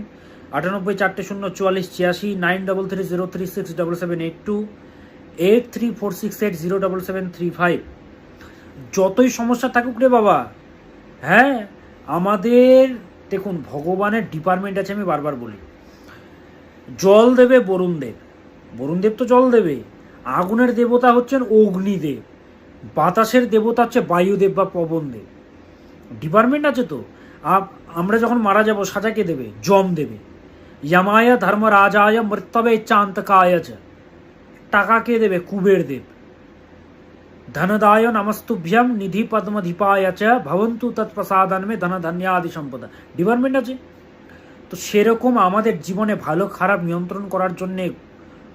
98 4 0 44 86, 9330367782, 8346807735। যতই সমস্যা থাকুক রে বাবা, হ্যাঁ, আমাদের দেখুন ভগবানের ডিপার্টমেন্ট আছে, আমি বারবার বলি। জল দেবে বরুণদেব, বরুণদেব তো জল দেবে। আগুনের দেবতা হচ্ছেন অগ্নিদেব, বাতাসের দেবতা হচ্ছে বায়ুদেব বা পবনদেব। ডিপার্টমেন্ট আছে তো। আমরা যখন মারা যাব সাজা কে দেবে? জম দেবে। यमाय धर्मराजाय मृतवे चांतकाय च, টাকা কে দেবে? কুবের দেব। ধনদায় নমস্তুভ্যম নিধি পদ্মধিপায় চ ভবন্তু তৎপ্রসাদন মে ধন ধন্যাদি সম্পদা। ডিপার্টমেন্ট আছে তো। সেরকম আমাদের জীবনে ভালো খারাপ নিয়ন্ত্রণ করার জন্যে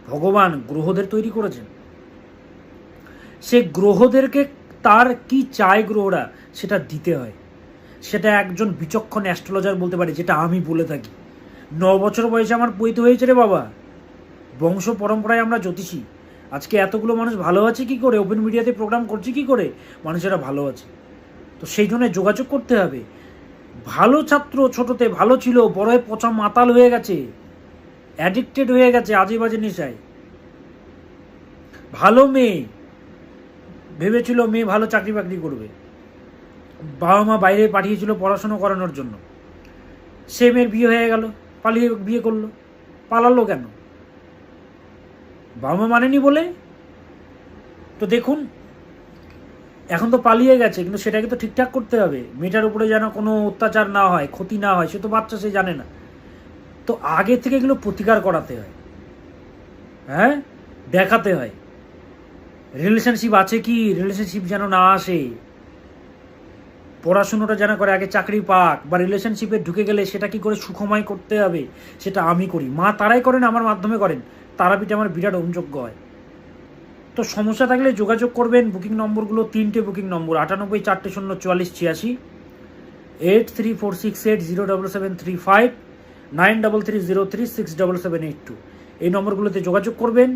ভগবান গ্রহদের তৈরি করেছেন। সে গ্রহদেরকে তার কি চায় গ্রহরা সেটা দিতে হয়। সেটা একজন বিচক্ষণ অ্যাস্ট্রোলজার বলতে পারে, যেটা আমি বলে থাকি। 9 বছর বয়সে আমার পৈতে হয়েছে রে বাবা। বংশ পরম্পরায় আমরা জ্যোতিষী। আজকে এতগুলো মানুষ ভালো আছে কি করে, ওপেন মিডিয়াতে প্রোগ্রাম করছে কি করে, মানুষেরা ভালো আছে। তো সেই জন্য যোগাযোগ করতে হবে। ভালো ছাত্র ছোটতে ভালো ছিল, বড় হয়ে পচা মাতাল হয়ে গেছে, অ্যাডিক্টেড হয়ে গেছে আজে বাজে নেশায়। ভালো মেয়ে ভেবেছিল মেয়ে ভালো চাকরি বাকরি করবে, বাবা মা বাইরে পাঠিয়েছিল পড়াশুনো করানোর জন্য, সে মেয়ের বিয়ে হয়ে গেল, পালিয়ে বিয়ে করলো। পালালো কেন? বাবা মা মানেনি বলে। তো দেখুন, এখন তো পালিয়ে গেছে, কিন্তু সেটাকে তো ঠিকঠাক করতে হবে। মেয়েটার উপরে যেন কোনো অত্যাচার না হয়, ক্ষতি না হয়, সে তো বাচ্চা, সে জানে না। তো আগে থেকে এগুলো প্রতিকার করাতে হয়, হ্যাঁ, দেখাতে হয় রিলেশনশিপ আছে কি, রিলেশনশিপ যেন না আসে, পড়াশুনোটা যেন করে, আগে চাকরি পাক, বা রিলেশনশিপে ঢুকে গেলে সেটা কি করে সুখময় করতে হবে সেটা আমি করি। মা তারাই করেন, আমার মাধ্যমে করেন, তারাপীঠে আমার বিরাট অনুযোগ্য হয়। তো সমস্যা থাকলে যোগাযোগ করবেন। বুকিং নম্বরগুলো 3টে বুকিং নম্বর: 98 4 0 44 86, 8346807735, 9330367782। এই নম্বরগুলোতে যোগাযোগ করবেন।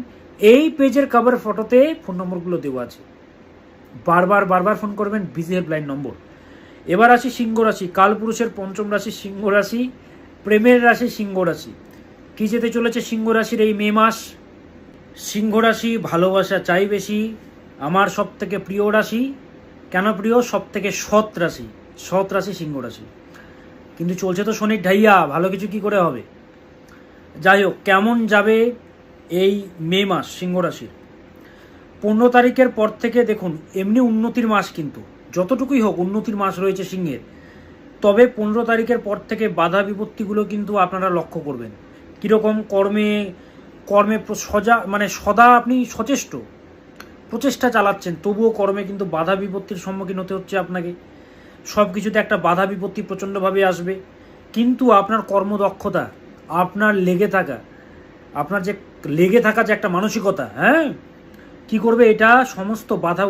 এই পেজের কভার ফটোতে ফোন নম্বরগুলো দেওয়া আছে, বারবার ফোন করবেন, বিজি হেল্পলাইন নম্বর। এবার আসি সিংহ রাশি। কালপুরুষের পঞ্চম রাশি সিংহ রাশি, প্রেমের রাশি সিংহ রাশি। কি যেতে চলেছে সিংহ রাশির এই মে মাস? সিংহ রাশি ভালোবাসা চাই বেশি, আমার সব থেকে প্রিয় রাশি। কেন প্রিয়? সব থেকে সৎ রাশি, সৎ রাশি সিংহ রাশি। কিন্তু চলছে তো শনির ঢাইয়া, ভালো কিছু কি করে হবে? যাই হোক, কেমন যাবে এই মে মাস সিংহ রাশির? 15 তারিখের পর থেকে দেখুন, এমনি উন্নতির মাস, কিন্তু যতটুকুই হোক উন্নতির মাস রয়েছে সিংহের। তবে 15 তারিখের পর থেকে বাধা বিপত্তিগুলো কিন্তু আপনারা লক্ষ্য করবেন। কীরকম? কর্মে সদা আপনি সচেষ্ট, প্রচেষ্টা চালাচ্ছেন, তবুও কর্মে কিন্তু বাধা বিপত্তির সম্মুখীন হতে হচ্ছে আপনাকে। সব কিছুতে একটা বাধা বিপত্তি প্রচণ্ডভাবে আসবে, কিন্তু আপনার কর্মদক্ষতা, আপনার আপনার যে লেগে থাকা যে একটা মানসিকতা, হ্যাঁ, কি করবে, এটা সমস্ত বাধা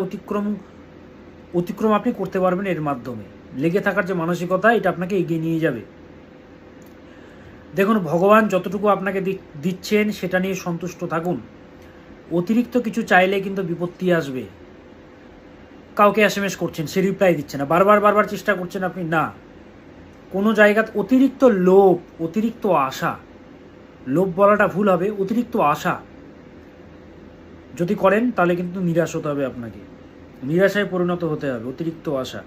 অতিক্রম আপনি করতে পারবেন। এর মাধ্যমে লেগে থাকার যে মানসিকতা, এটা আপনাকে এগিয়ে নিয়ে যাবে। দেখুন, ভগবান যতটুকু আপনাকে দিচ্ছেন সেটা নিয়ে সন্তুষ্ট থাকুন। অতিরিক্ত কিছু চাইলে কিন্তু বিপত্তি আসবে। কাউকে এসএমএস করছেন, সে রিপ্লাই দিচ্ছে না, বারবার চেষ্টা করছেন আপনি, না, কোনো জায়গাতে অতিরিক্ত লোভ, অতিরিক্ত আশা, লোভ বলাটা ভুল হবে, অতিরিক্ত আশা যদি করেন তাহলে কিন্তু নিরাশ হতে হবে, আপনাকে নিরাশায় পরিণত হতে হবে। অতিরিক্ত আশা,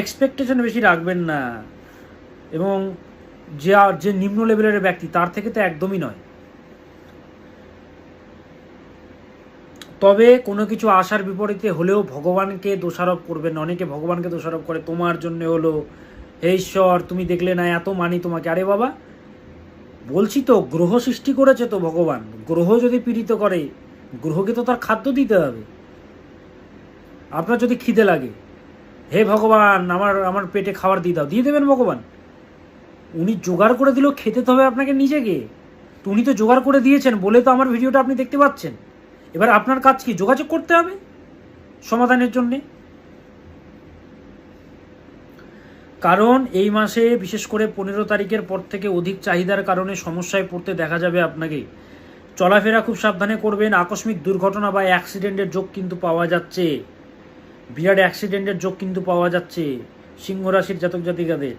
এক্সপেকটেশন বেশি রাখবেন না। এবং যে নিম্ন লেভেলের ব্যক্তি, তার থেকে তো একদমই নয়। তবে কোনো কিছু আশার বিপরীতে হলেও ভগবানকে দোষারোপ করবেন। অনেকে ভগবানকে দোষারোপ করে, তোমার জন্য হলো, হে ঈশ্বর তুমি দেখলে না, এত মানি তোমাকে। আরে বাবা, বলছি তো, গ্রহ সৃষ্টি করেছে তো ভগবান। গ্রহ যদি পীড়িত করে, গ্রহকে তো তার খাদ্য দিতে হবে। আপনার যদি খিদে লাগে, হে ভগবান আমার পেটে খাবার দিয়ে দাও, দিয়ে দেবেন ভগবান। উনি জোগাড় করে দিলেও খেতে তো হবে আপনাকে নিজেকে। তো উনি তো জোগাড় করে দিয়েছেন বলে তো আমার ভিডিওটা আপনি দেখতে পাচ্ছেন। এবার আপনার কাজ কি? যোগাযোগ করতে হবে সমাধানের জন্যে। কারণ এই মাসে বিশেষ করে 15 তারিখের পর থেকে অধিক চাহিদার কারণে সমস্যায় পড়তে দেখা যাবে আপনাকে। চলাফেরা খুব সাবধানে করবেন। আকস্মিক দুর্ঘটনা বা অ্যাক্সিডেন্টের যোগ কিন্তু পাওয়া যাচ্ছে, বিরাট অ্যাক্সিডেন্টের যোগ কিন্তু পাওয়া যাচ্ছে সিংহ রাশির জাতক জাতিকাদের।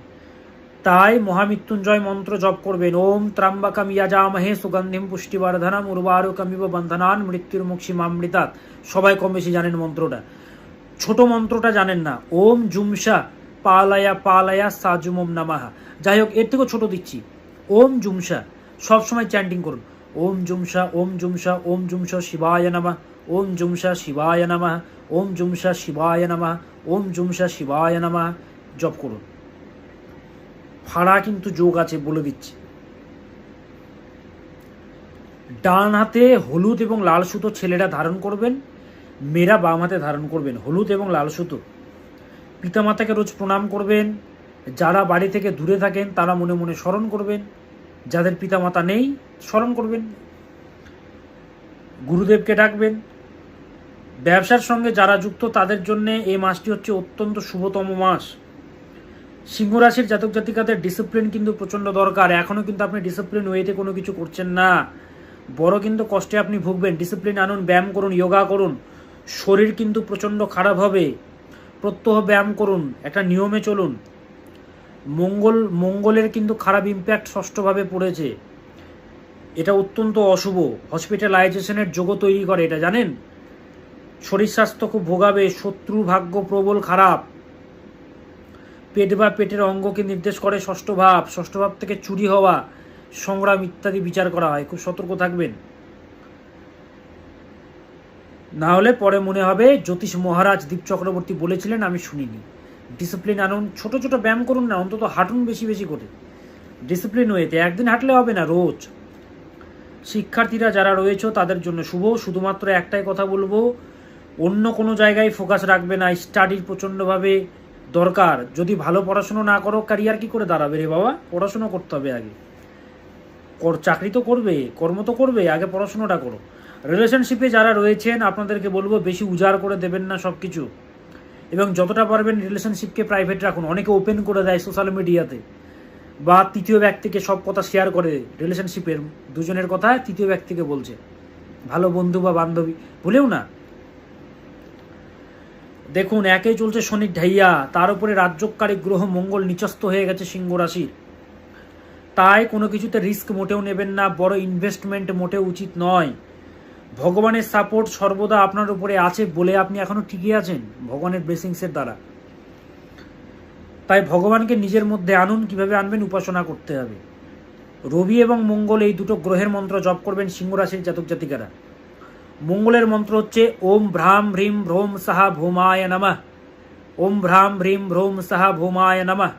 তাই মহামৃত্যুঞ্জয় মন্ত্র জপ করবেন। ওম ত্রাম্বাকাম ইয়াজামহে সুগন্ধিম পুষ্টিবর্ধনম উর্বারুকমিব বন্ধনান মৃত্যুর্মুক্ষীমামৃতাৎ। সবাই কম বেশি জানেন মন্ত্রটা, ছোট মন্ত্রটা জানেন না। ওম জুমসা পালায়া পালায়া সাজুমম নামাহা। যাই হোক, এর থেকেও ছোট দিচ্ছি, ওম জুমসা। সবসময় চ্যান্টিং করুন, ওম জুমসা ওম জুমসা ওম জুমসা শিবায় নমঃ, ওম জুমসা শিবায় নমঃ, ওম জুমসা শিবায় নমঃ, ওম জুমসা শিবায় নমঃ জপ করুন। ফাড়া কিন্তু যোগ আছে, বলে দিচ্ছি। ডান হাতে হলুদ এবং লাল সুতো ছেলেরা ধারণ করবেন, মেয়েরা বাম হাতে ধারণ করবেন হলুদ এবং লাল সুতো। পিতামাতাকে রোজ প্রণাম করবেন। যারা বাড়ি থেকে দূরে থাকেন তারা মনে মনে স্মরণ করবেন, যাদের পিতামাতা নেই স্মরণ করবেন। গুরুদেবকে ডাকবেন, ব্যবসার সঙ্গে যারা যুক্ত তাদের জন্য এই মাসটি হচ্ছে অত্যন্ত শুভতম মাস। সিংহ রাশির জাতক জাতিকাদের ডিসিপ্লিন কিন্তু প্রচণ্ড দরকার। এখনও কিন্তু আপনি ডিসিপ্লিন ওয়েতে কোনো কিছু করছেন না, বড় কিন্তু কষ্টে আপনি ভুগবেন। ডিসিপ্লিন আনুন, ব্যায়াম করুন, যোগা করুন, শরীর কিন্তু প্রচণ্ড খারাপ হবে। প্রত্যহ ব্যায়াম করুন, একটা নিয়মে চলুন। মঙ্গলের কিন্তু খারাপ ইম্প্যাক্ট ষষ্ঠভাবে পড়েছে, এটা অত্যন্ত অশুভ। হসপিটালাইজেশনের যোগও তৈরি করে, এটা জানেন। শরীর স্বাস্থ্য খুব ভোগাবে, শত্রু ভাগ্য প্রবল খারাপ। পেট বা পেটের অঙ্গকে নির্দেশ করে ষষ্ঠ ভাব। ষষ্ঠ ভাব থেকে চুরি হওয়া, সংগ্রাম ইত্যাদি বিচার করা হয়, খুব সতর্ক থাকবেন। না হলে পরে মনে হবে জ্যোতিষ মহারাজ দীপ চক্রবর্তী বলেছিলেন, আমি শুনিনি। ডিসিপ্লিন আনুন, ছোট ছোট ব্যায়াম করুন না, অন্তত হাঁটুন বেশি বেশি করে। ডিসিপ্লিন ওয়েতে একদিন হাঁটলে হবে না, রোজ। শিক্ষার্থীরা যারা রয়েছে তাদের জন্য শুভ। শুধুমাত্র একটাই কথা বলবো, অন্য কোনো জায়গায় ফোকাস রাখবে না, স্টাডির প্রচণ্ডভাবে দরকার। যদি ভালো পড়াশুনো না করো, ক্যারিয়ার কি করে দাঁড়াবে রে বাবা? পড়াশুনো করতে হবে আগে। চাকরি তো করবে, কর্ম তো করবে, আগে পড়াশুনোটা করো। রিলেশনশিপে যারা রয়েছেন আপনাদেরকে বলবো, বেশি উজাড় করে দেবেন না সব কিছু, এবং যতটা পারবেন রিলেশনশিপকে প্রাইভেট রাখুন। অনেকে ওপেন করে দেয় সোশ্যাল মিডিয়াতে, বা তৃতীয় ব্যক্তিকে সব কথা শেয়ার করে। রিলেশনশিপের দুজনের কথা তৃতীয় ব্যক্তিকে বলছে, ভালো বন্ধু বা বান্ধবী ভুলেও না। দেখুন, একেই চলছে শনির ঢাইয়া, তার উপরে রাজ্যকারী গ্রহ মঙ্গল নিচস্থ হয়ে গেছে সিংহ রাশির। তাই কোনো কিছুতে রিস্ক মোটেও নেবেন না, বড় ইনভেস্টমেন্ট মোটেও উচিত নয়। ভগবানের সাপোর্ট সর্বদা আপনার উপরে আছে বলে আপনি এখনো টিকে আছেন, ভগবানের ব্লেসিংসের দ্বারা। তাই ভগবানকে নিজের মধ্যে আনুন। কিভাবে আনবেন? উপাসনা করতে হবে। রবি এবং মঙ্গল এই দুটো গ্রহের মন্ত্র জপ করবেন সিংহ রাশির জাতক জাতিকারা। মঙ্গলের মন্ত্র হচ্ছে ওম ভ্রাম হ্রিম ভ্রোম সাহা ভৌমায় নমঃ। ওম ভ্রাম হ্রিম ভ্রোম সাহা ভৌমায় নমঃ।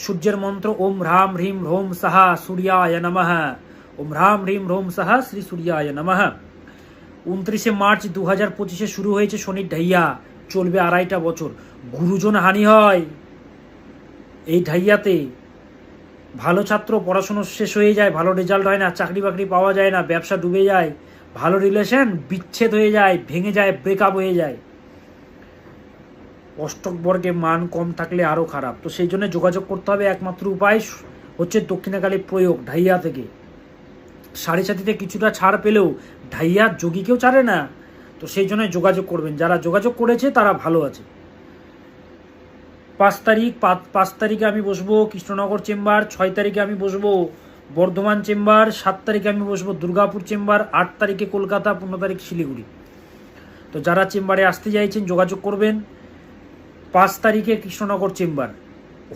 সূর্যের মন্ত্র ওম ভ্রাম হ্রিম ভ্রোম সাহা সূর্যায় নমঃ। ওম ভ্রাম হ্রিম ভ্রোম সাহা শ্রী সূর্যায় নমঃ। 29শে মার্চ 2025 শুরু হয়েছে শনির ঢাইয়া, চলবে 2.5টা বছর। গুরুজন হানি হয় এই ঢাইয়াতে। ভালো ছাত্র পড়াশুনো শেষ হয়ে যায়, ভালো রেজাল্ট হয় না, চাকরি বাকরি পাওয়া যায় না, ব্যবসা ডুবে যায়, ভালো রিলেশন বিচ্ছেদ হয়ে যায়, ভেঙে যায়, ব্রেকআপ হয়ে যায়। অষ্টক বর্গে মান কম থাকলে আরও খারাপ। তো সেই জন্য যোগাযোগ করতে হবে। একমাত্র উপায় হচ্ছে দক্ষিণাকালী প্রয়োগ ঢাইয়া থেকে। সাড়ে সাথীতে কিছুটা ছাড় পেলেও ঢাইয়া যোগীকেও ছাড়ে না, তো সেই জন্য যোগাযোগ করবেন। যারা যোগাযোগ করেছে তারা ভালো আছে। 5 তারিখে আমি বসবো কৃষ্ণনগর চেম্বার, 6 তারিখে আমি বসবো বর্ধমান চেম্বার, 7 তারিখে আমি বসবো দুর্গাপুর চেম্বার, 8 তারিখে কলকাতা, 15 তারিখ শিলিগুড়ি। তো যারা চেম্বারে আসতে চাইছেন যোগাযোগ করবেন। 5 তারিখে Krishnanagar chamber,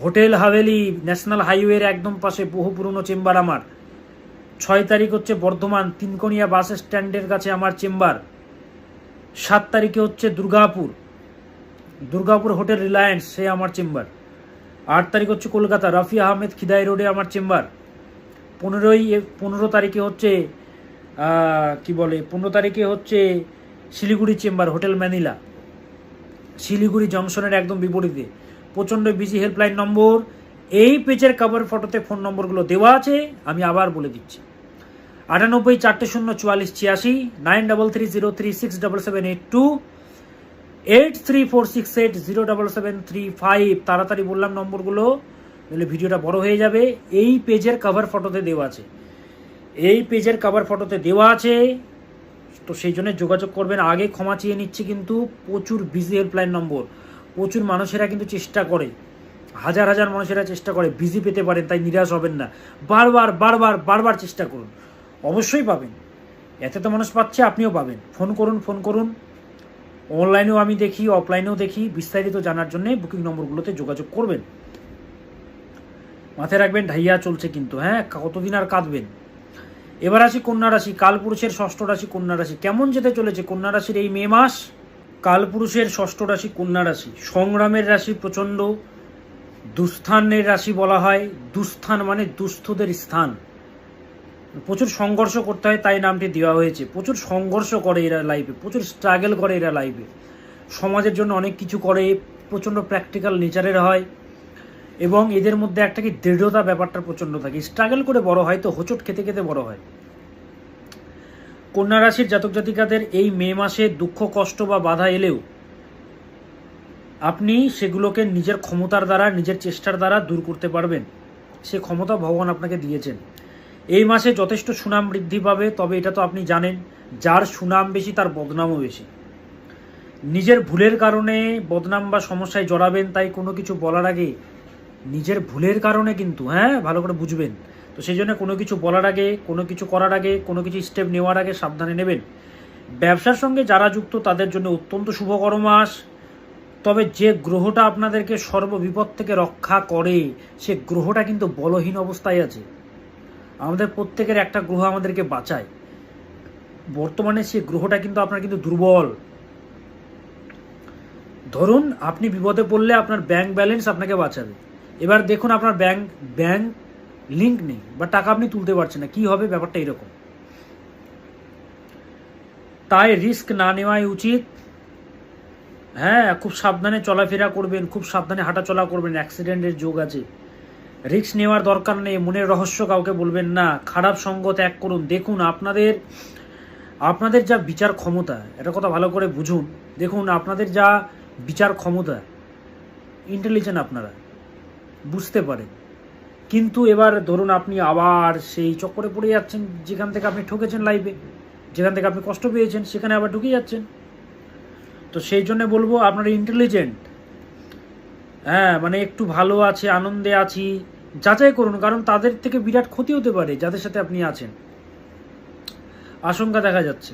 hotel Haveli national হাইওয়ের একদম পাশে, বহু পুরনো চেম্বার আমার। 6 তারিখ হচ্ছে বর্ধমান তিনকোনিয়া বাস স্ট্যান্ডের কাছে আমার চেম্বার। 7 তারিখে হচ্ছে দুর্গাপুর হোটেল রিলায়েন্স, সে আমার চেম্বার। 8 তারিখ হচ্ছে কলকাতা রাফি আহমেদ খিদাই রোডে আমার চেম্বার। 15 তারিখে হচ্ছে 15 তারিখে হচ্ছে Siliguri chamber, hotel Manila, Siliguri জংশনের একদম বিপরীতে। প্রচণ্ড বিজি। হেল্পলাইন নম্বর এই পেজের কভার ফটোতে ফোন নম্বরগুলো দেওয়া আছে, আমি আবার বলে দিচ্ছি। 98 400 44 86, 9330367782, 8346807735। তাড়াতাড়ি বললাম নম্বরগুলো, তাহলে ভিডিওটা বড় হয়ে যাবে। এই পেজের কভার ফটোতে দেওয়া আছে, এই পেজের কভার ফটোতে দেওয়া আছে। তো সেই জন্য যোগাযোগ করবেন। আগে ক্ষমা চেয়ে নিচ্ছি, কিন্তু প্রচুর বিজি হেল্পলাইন নম্বর। প্রচুর মানুষেরা কিন্তু চেষ্টা করে, হাজার হাজার মানুষেরা চেষ্টা করে, বিজি পেতে পারেন, তাই নিরাশ হবেন না। বারবার বারবার বারবার চেষ্টা করুন, অবশ্যই পাবেন। এত তো মানুষ পাচ্ছে, আপনিও পাবেন। ফোন করুন। অনলাইনেও আমি দেখি, অফলাইনেও দেখি। বিস্তারিত জানার জন্য বুকিং নম্বরগুলোতে যোগাযোগ করবেন। মাথায় রাখবেন ঢাইয়া চলছে কিন্তু, হ্যাঁ, কতদিন আর কাঁদবেন। এবার আসি কন্যা রাশি। কালপুরুষের ষষ্ঠ রাশি কন্যা রাশি। কেমন যেতে চলেছে কন্যা রাশির এই মে মাস? কালপুরুষের ষষ্ঠ রাশি কন্যা রাশি, সংগ্রামের রাশি, প্রচণ্ড দুস্থানের রাশি বলা হয়। দুস্থান মানে দুস্থদের স্থান। প্রচুর সংঘর্ষ করতে হয়, তাই নামটি দেওয়া হয়েছে। প্রচুর সংঘর্ষ করে এরা লাইফে, প্রচুর স্ট্রাগল করে এরা লাইফে, সমাজের জন্য অনেক কিছু করে, প্রচণ্ড প্র্যাকটিক্যাল নেচারের হয়, এবং এদের মধ্যে একটা কি দৃঢ়তা ব্যাপারটা প্রচণ্ড থাকে। স্ট্রাগল করে বড় হয়, তো হোঁচট খেতে খেতে বড় হয়। কন্যা রাশির জাতক জাতিকাদের এই মে মাসে দুঃখ কষ্ট বা বাধা এলেও আপনি সেগুলোকে নিজের ক্ষমতার দ্বারা, নিজের চেষ্টার দ্বারা দূর করতে পারবেন। সে ক্ষমতা ভগবান আপনাকে দিয়েছেন। এই মাসে যথেষ্ট সুনাম বৃদ্ধি পাবে, তবে এটা তো আপনি জানেন, যার সুনাম বেশি তার বদনামও বেশি। নিজের ভুলের কারণে বদনাম বা সমস্যায় জড়াবেন, তাই কোনো কিছু বলার আগে নিজের ভুলের কারণে কিন্তু, ভালো করে বুঝবেন। তো সেই জন্য কোনো কিছু বলার আগে, কোনো কিছু করার আগে, কোনো কিছু স্টেপ নেওয়ার আগে সাবধানে নেবেন। ব্যবসার সঙ্গে যারা যুক্ত তাদের জন্য অত্যন্ত শুভকর মাস। তবে যে গ্রহটা আপনাদেরকে সর্ববিপদ থেকে রক্ষা করে, সে গ্রহটা কিন্তু বলহীন অবস্থায় আছে। আমাদের প্রত্যেকের একটা গ্রহ আমাদেরকে বাঁচায়, বর্তমানে সে গ্রহটা কিন্তু আপনার কিন্তু দুর্বল। ধরুন আপনি বিপদে পড়লে আপনার ব্যাংক ব্যালেন্স আপনাকে বাঁচাবে। এবার দেখুন আপনার ব্যাংক লিঙ্ক নেই বা টাকা আপনি তুলতে পারছেন না, কি হবে? ব্যাপারটা এরকম। তাই রিস্ক না নেওয়াই উচিত। খুব সাবধানে চলাফেরা করবেন, খুব সাবধানে হাঁটাচলা করবেন, অ্যাক্সিডেন্টের যোগ আছে। রিস্ক নেওয়ার দরকার নেই, মনের রহস্য কাউকে বলবেন না, খারাপ সঙ্গ ত্যাগ করুন। দেখুন আপনাদের যা বিচার ক্ষমতা, এটা কথা ভালো করে বুঝুন। দেখুন আপনাদের যা বিচার ক্ষমতা, ইন্টেলিজেন্ট আপনারা, বুঝতে পারেন। কিন্তু এবার ধরুন আপনি আবার সেই চক্করে পড়ে যাচ্ছেন, যেখান থেকে আপনি ঠকেছেন লাইফে, যেখান থেকে আপনি কষ্ট পেয়েছেন, সেখানে আবার ঢুকে যাচ্ছেন। তো সেই জন্য বলবো আপনারা ইন্টেলিজেন্ট, মানে একটু ভালো আছে, আনন্দে আছি, যাচাই করুন, কারণ তাদের থেকে বিরাট ক্ষতি হতে পারে যাদের সাথে আপনি আছেন, আশঙ্কা দেখা যাচ্ছে।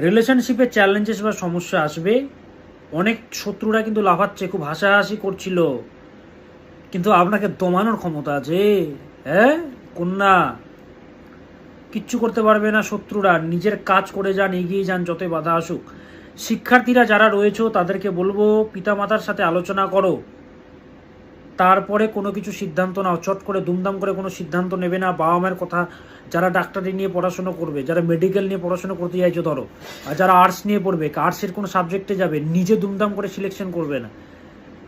রিলেশনশিপে চ্যালেঞ্জেস বা সমস্যা আসবে। অনেক শত্রুরা কিন্তু লাফাচ্ছে, খুব হাসাহাসি করছিল, কিন্তু আপনাকে দমানোর ক্ষমতা আছে। কন্যা, কিচ্ছু করতে পারবে না শত্রুরা। নিজের কাজ করে যান, এগিয়ে যান, যতই বাধা আসুক। শিক্ষার্থীরা যারা রয়েছে তাদেরকে বলবো পিতামাতার সাথে আলোচনা করো, তারপরে কোনো কিছু সিদ্ধান্ত নাও। চট করে দুমদাম করে কোনো সিদ্ধান্ত নেবে না। বাবা মায়ের কথা, যারা ডাক্তারি নিয়ে পড়াশোনা করবে, যারা মেডিকেল নিয়ে পড়াশোনা করতে চাইছো ধরো, আর যারা আর্টস নিয়ে পড়বে, আর্টসের কোনো সাবজেক্টে যাবে, নিজে দুমদাম করে সিলেকশন করবে না,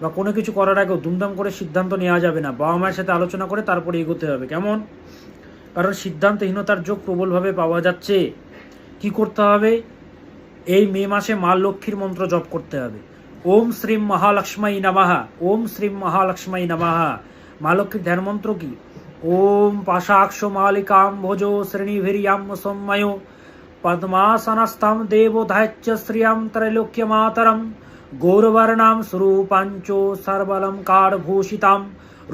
বা কোনো কিছু করার আগেও দুমদাম করে সিদ্ধান্ত নেওয়া যাবে না। বাবা মায়ের সাথে আলোচনা করে তারপরে এগোতে হবে। কেমন? কারণ সিদ্ধান্তহীনতার যোগ প্রবলভাবে পাওয়া যাচ্ছে। কি করতে হবে? এই মে মাসে মা লক্ষ্মীর মন্ত্র জপ করতে হবে। ওম শ্রীম মহালক্ষ্মী নমঃ, ওম শ্রীম মহালক্ষ্মী নমঃ। মা লক্ষ্মীর ধ্যান মন্ত্র কি? ওম পাশাক্ষ মালিকাম ভোজো শ্রেণীভিরিয়াম সৌম্যয় পদ্মাসনস্থম দেবোধাচ্য শ্রিয়াম ত্রৈলোক্য মাতরম গৌরবর্ণাম স্বরূপাঞ্চ সর্বলঙ্কার ভূষিতাম